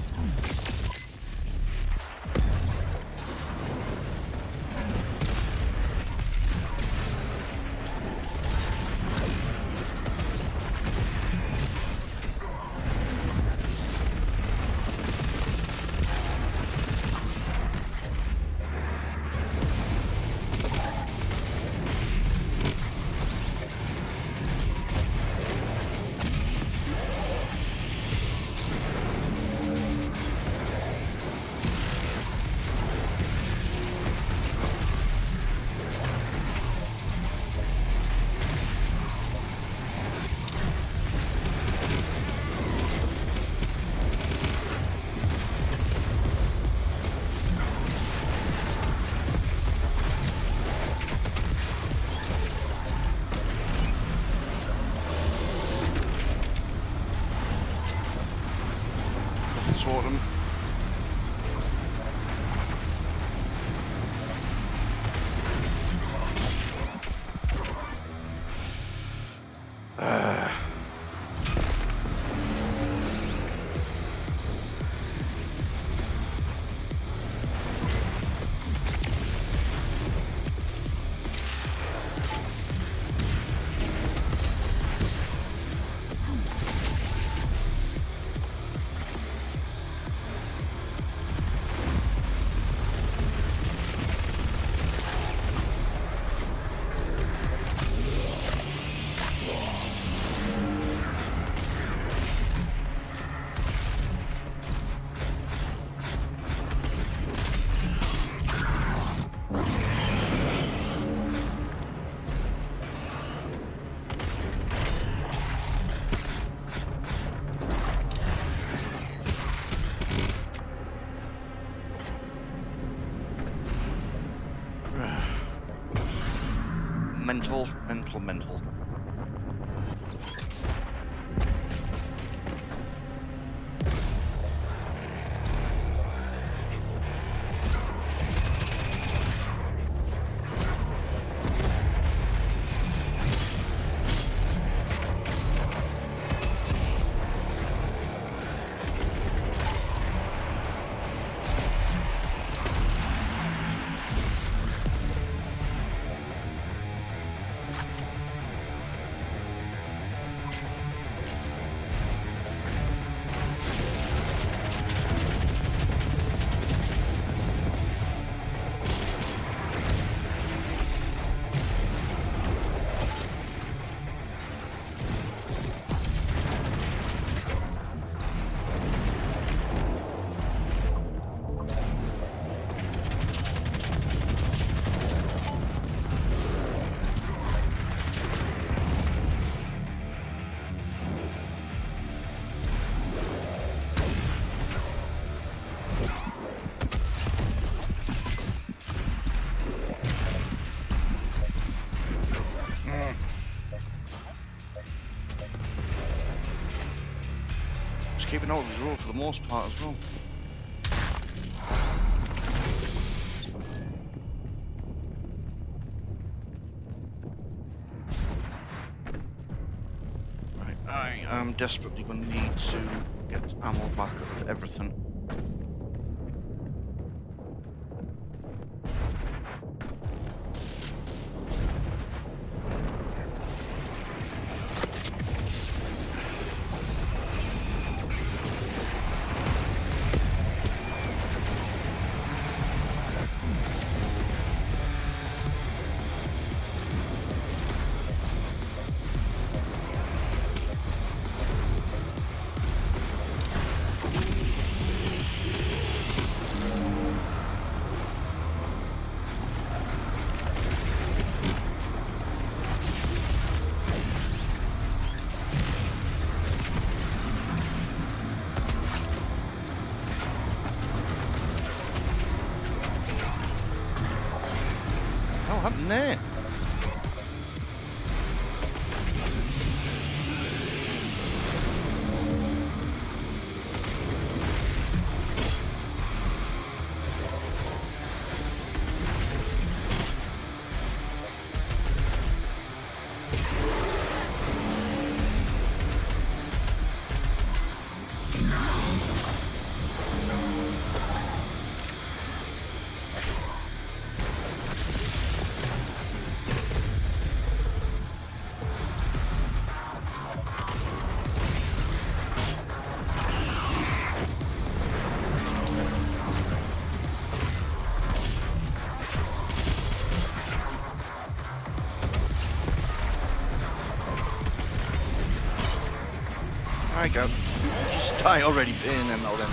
Totem. Mental. Keeping out of his road for the most part as well. Right, I am desperately going to need to get ammo back of everything. What happened there? I go. Just die already, in and all them.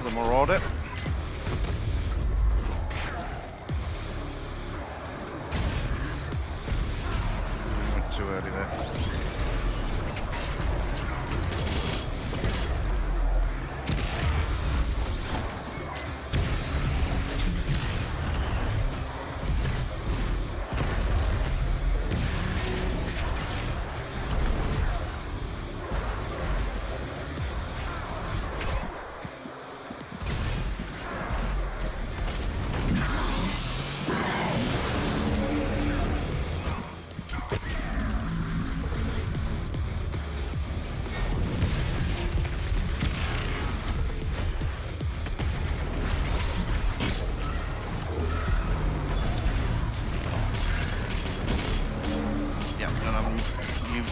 Another marauder. Went too early there.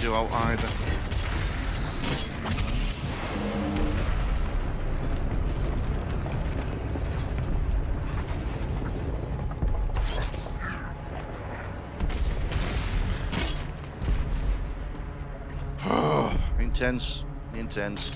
Do out either. Intense, intense.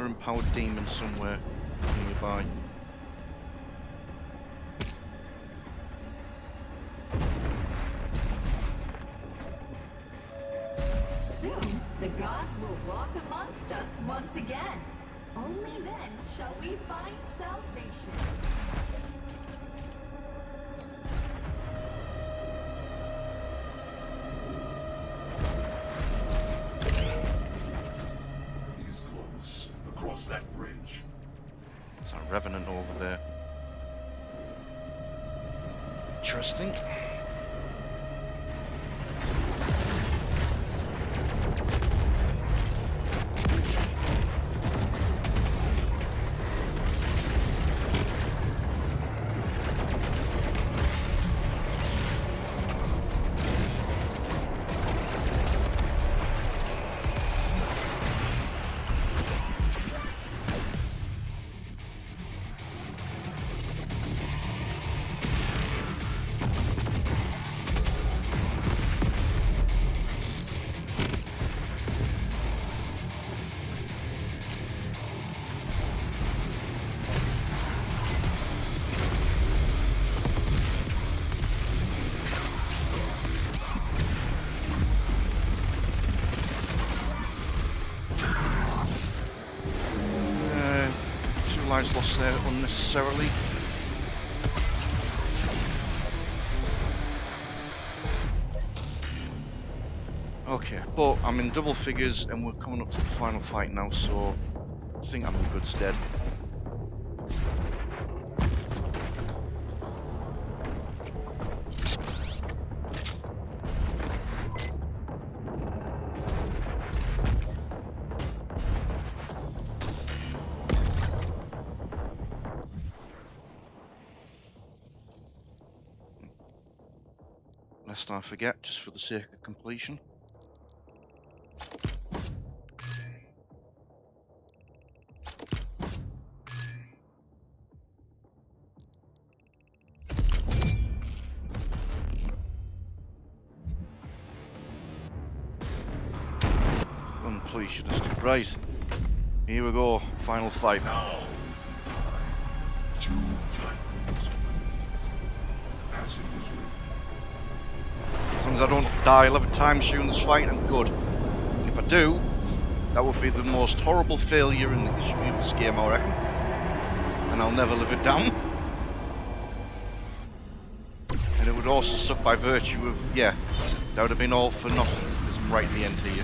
Empowered demon somewhere nearby. Soon, the gods will walk amongst us once again. Only then shall we find salvation. Revenant over there. Interesting. Lives lost there unnecessarily. Okay, but I'm in double figures and we're coming up to the final fight now, so I think I'm in good stead. Lest I forget, just for the sake of completion. Completion is right. Here we go, final fight. Now, two titans. As it was written. As long as I don't die 11 times during this fight, I'm good. If I do, That would be the most horrible failure in the history of this game, I reckon. And I'll never live it down. And it would also suck by virtue of, yeah, that would have been all for nothing, because I'm right at the end here.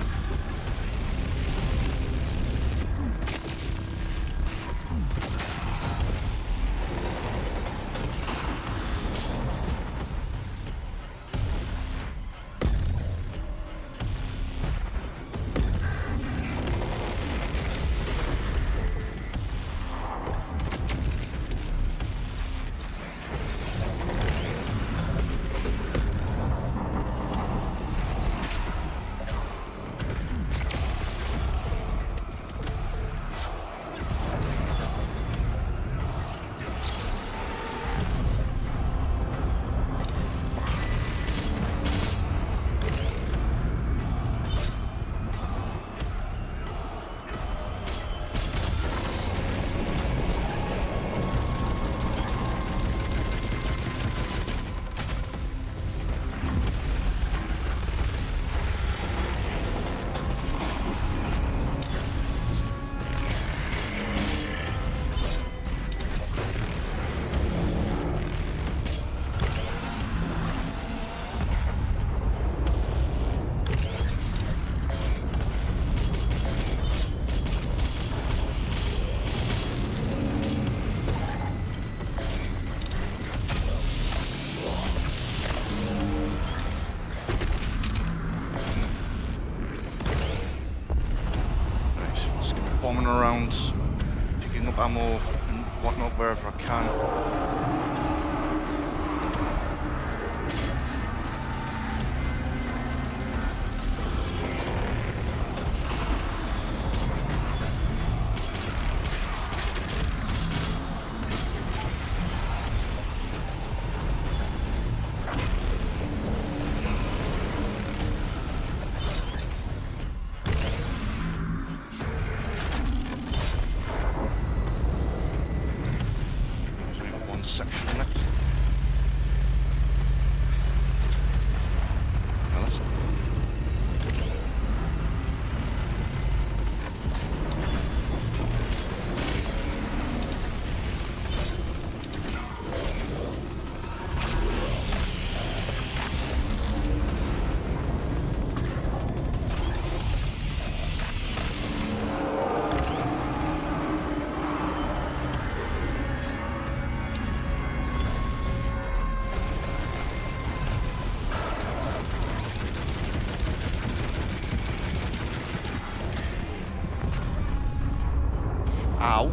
Bombing around, picking up ammo and whatnot wherever I can. Section left. Now that's ow.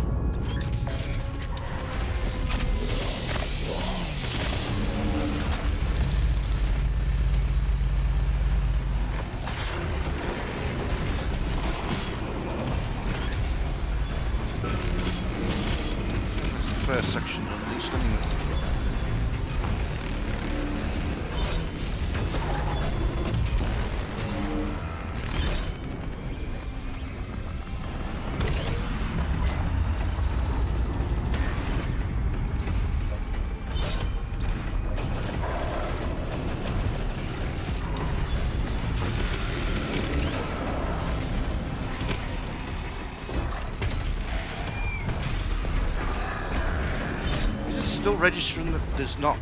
First section at least anyway. Still registering that there's not.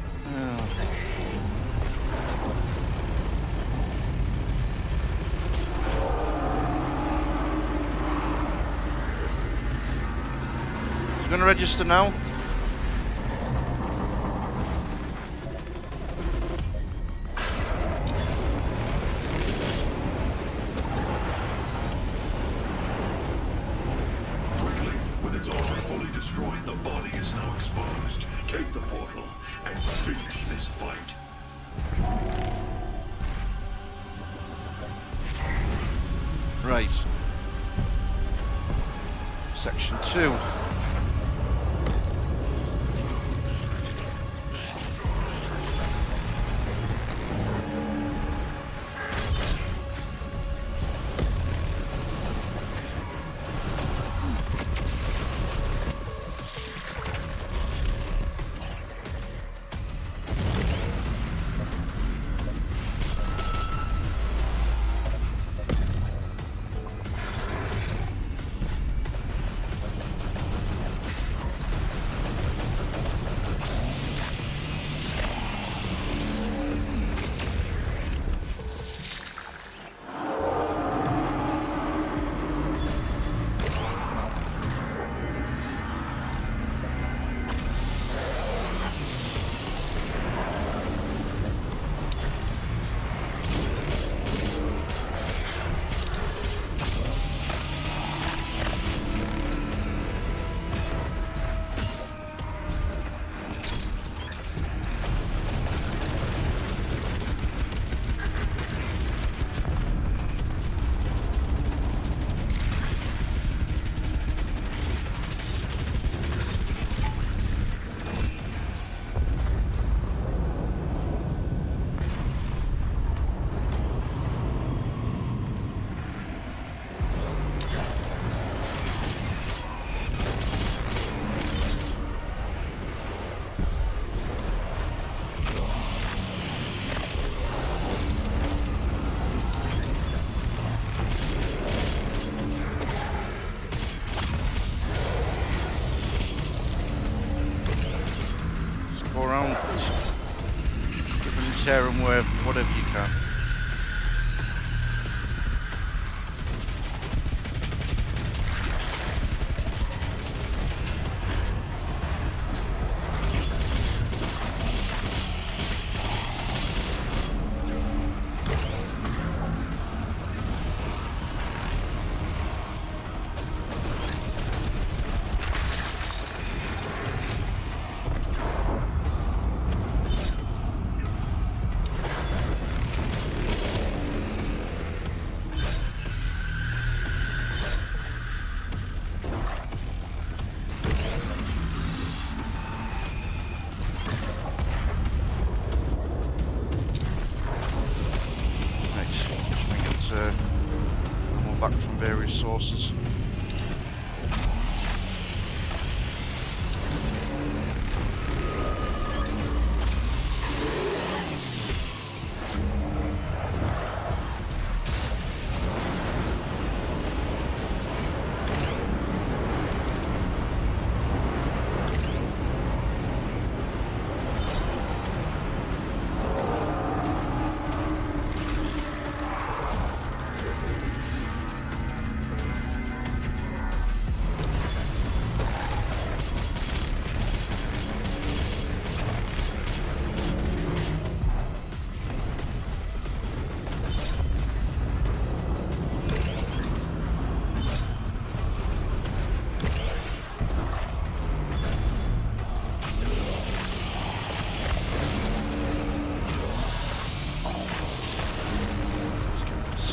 Is it going to register now? Quickly, with its armor fully destroyed, the body is now exposed. Take the portal and finish this fight. Right. Section 2. tear them whatever you can. Back from various sources.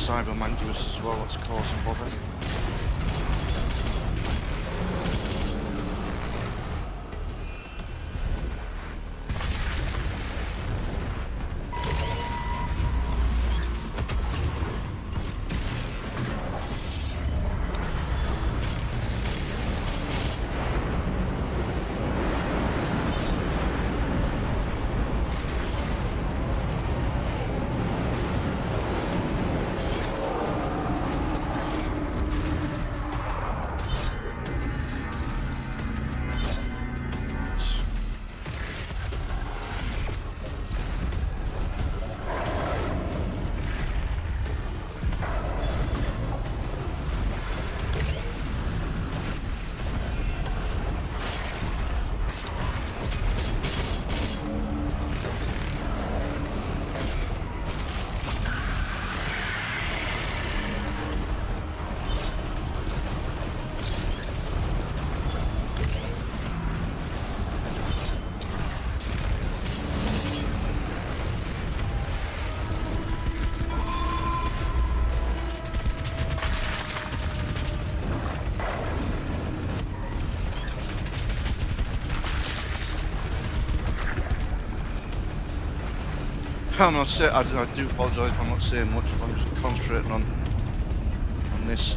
Cybermanguous as well, that's causing bother. I'm not saying, I do apologise if I'm not saying much, if I'm just concentrating on this.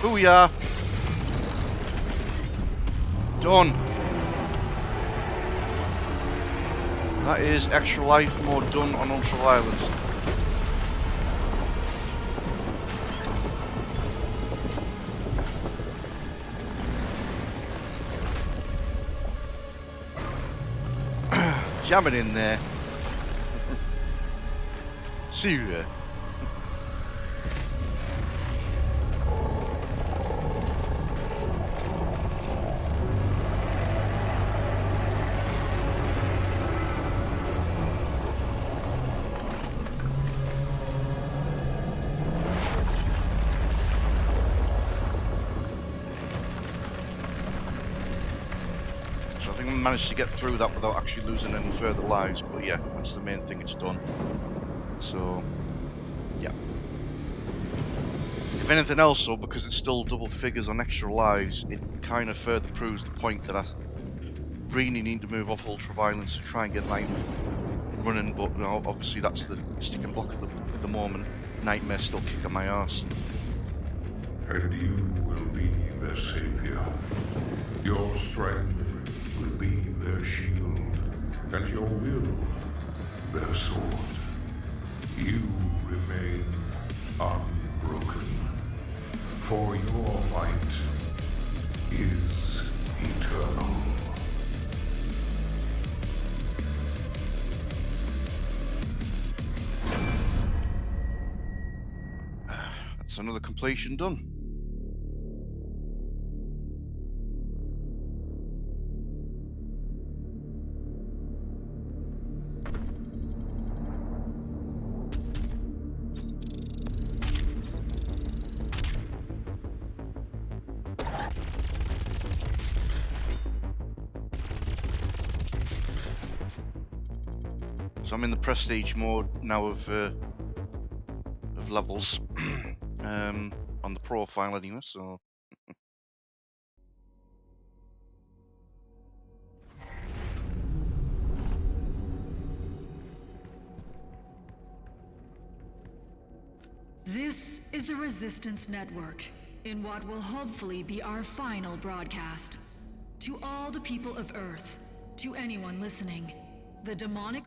Booyah! Done! That is extra life mode done on Ultraviolet. Jam it in there. See you there. managed to get through that without actually losing any further lives, but yeah, that's the main thing, it's done. So, yeah. If anything else, though, because it's still double figures on extra lives, it kind of further proves the point that I really need to move off Ultraviolence to try and get Night running, but you know, obviously that's the sticking block at the moment. Nightmare's still kicking my ass. And you will be their savior. Your strength will be their shield, and your will their sword. You remain unbroken, for your fight is eternal. That's another completion done. So I'm in the prestige mode now of levels on the profile anyway, so This is the Resistance Network, in what will hopefully be our final broadcast. To all the people of Earth, to anyone listening, the demonic...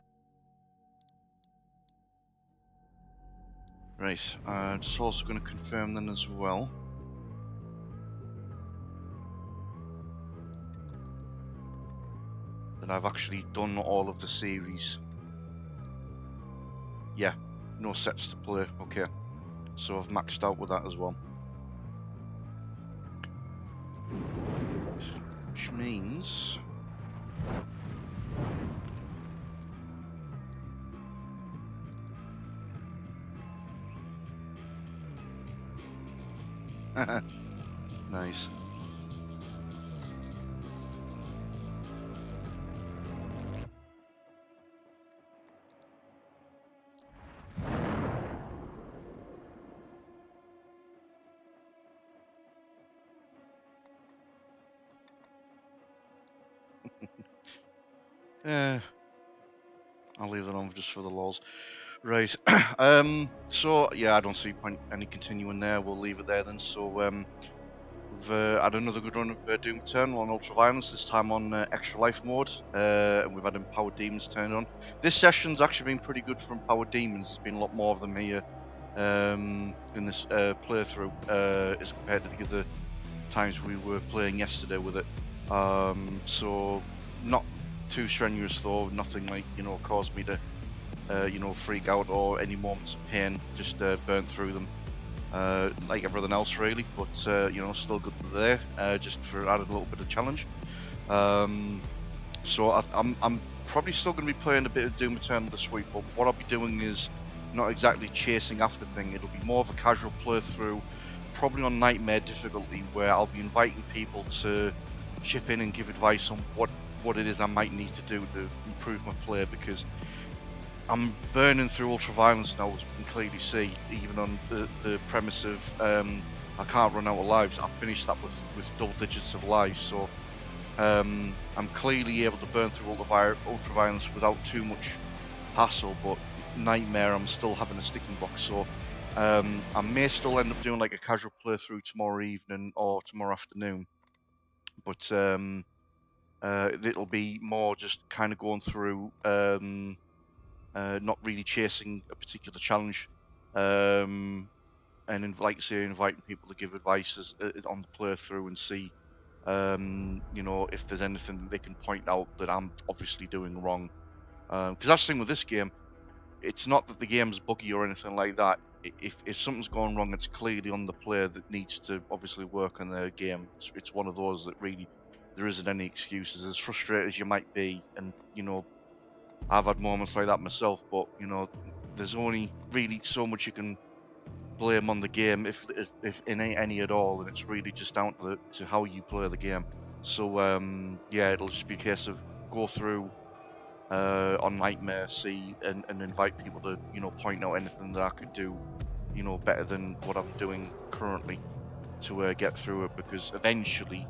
right, just also going to confirm then as well. That I've actually done all of the series. Yeah, no sets to play, okay. So I've maxed out with that as well. Which means... nice. I'll leave that on just for the lols. Right. So yeah, I don't see point any continuing there. We'll leave it there then. So we've had another good run of Doom Eternal on Ultraviolence, this time on Extra Life mode, and we've had Empowered Demons turned on. This session's actually been pretty good for Empowered Demons. There's been a lot more of them here in this playthrough as compared to the other times we were playing yesterday with it. So not too strenuous though, nothing like, you know, caused me to you know, freak out or any moments of pain, just burnt through them like everything else really, but you know, still good there, just for added a little bit of challenge. So I'm probably still going to be playing a bit of Doom Eternal this week, but what I'll be doing is not exactly chasing after things. It'll be more of a casual playthrough, probably on Nightmare difficulty, where I'll be inviting people to chip in and give advice on what it is I might need to do to improve my play, because I'm burning through Ultraviolence now, as you can clearly see, even on the premise of I can't run out of lives. I've finished that with double digits of lives, so I'm clearly able to burn through Ultraviolence without too much hassle, but Nightmare I'm still having a sticking box, so I may still end up doing like a casual playthrough tomorrow evening or tomorrow afternoon, but it'll be more just kind of going through not really chasing a particular challenge, and like say, inviting people to give advice on the playthrough and see, you know, if there's anything that they can point out that I'm obviously doing wrong. Because that's the thing with this game, it's not that the game's buggy or anything like that. If something's going wrong, it's clearly on the player that needs to obviously work on their game. It's one of those that really there isn't any excuses. As frustrated as you might be, and you know, I've had moments like that myself, but you know, there's only really so much you can blame on the game, if any at all, and it's really just down to how you play the game. So yeah, it'll just be a case of go through on Nightmare, see and invite people to, you know, point out anything that I could do, you know, better than what I'm doing currently to get through it, because eventually,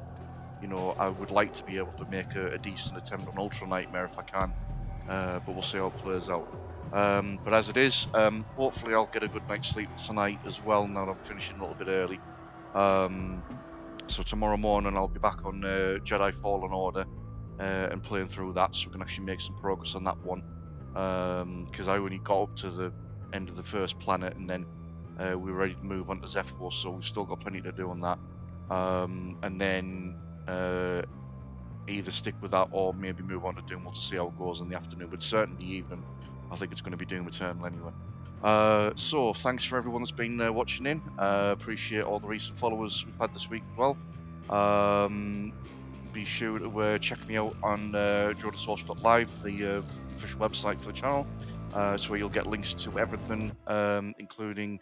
you know, I would like to be able to make a decent attempt on Ultra Nightmare if I can, but we'll see how it plays out. But as it is, hopefully I'll get a good night's sleep tonight as well, now that I'm finishing a little bit early. So tomorrow morning I'll be back on Jedi Fallen Order and playing through that, so we can actually make some progress on that one, because I only got up to the end of the first planet, and then we were ready to move on to Zephyr, so we've still got plenty to do on that, and then either stick with that or maybe move on to Doom. We'll just see how it goes in the afternoon, but certainly the evening I think it's going to be Doom Eternal anyway. So thanks for everyone that's been watching in. Appreciate all the recent followers we've had this week as well. Be sure to check me out on jodasource.live, the official website for the channel. It's where you'll get links to everything, including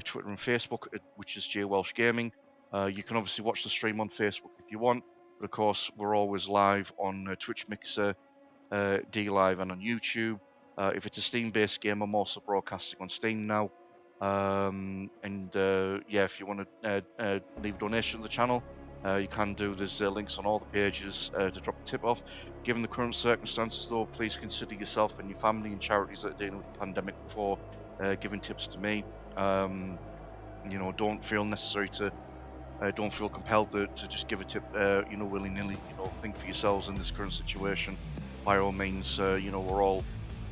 Twitter and Facebook, which is J Welsh Gaming. You can obviously watch the stream on Facebook if you want, but of course we're always live on Twitch, Mixer, DLive, and on YouTube. If it's a Steam-based game, I'm also broadcasting on Steam now. Yeah, if you want to leave a donation to the channel, you can do. There's links on all the pages to drop a tip off. Given the current circumstances, though, please consider yourself and your family and charities that are dealing with the pandemic before giving tips to me. You know, don't feel necessary to, don't feel compelled to just give a tip, you know, willy-nilly. You know, think for yourselves in this current situation. By all means, you know, we're all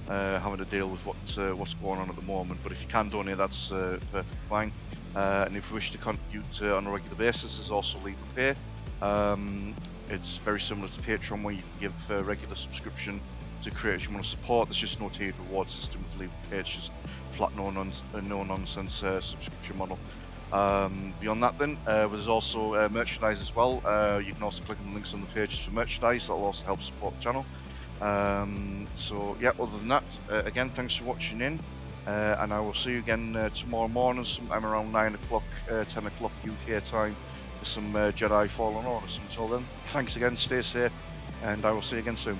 having to deal with what's going on at the moment. But if you can donate, that's perfectly fine. And if you wish to contribute on a regular basis, there's also Leap Pay. It's very similar to Patreon, where you can give a regular subscription to creators you want to support. There's just no tiered reward system with Leap Pay. It's just flat, no nonsense subscription model. Beyond that, then there's also merchandise as well. You can also click on the links on the pages for merchandise. That'll also help support the channel. So yeah, other than that, again, thanks for watching in. And I will see you again tomorrow morning, sometime around 9 o'clock, 10 o'clock UK time, for some Jedi Fallen Order. So until then, thanks again, stay safe, and I will see you again soon.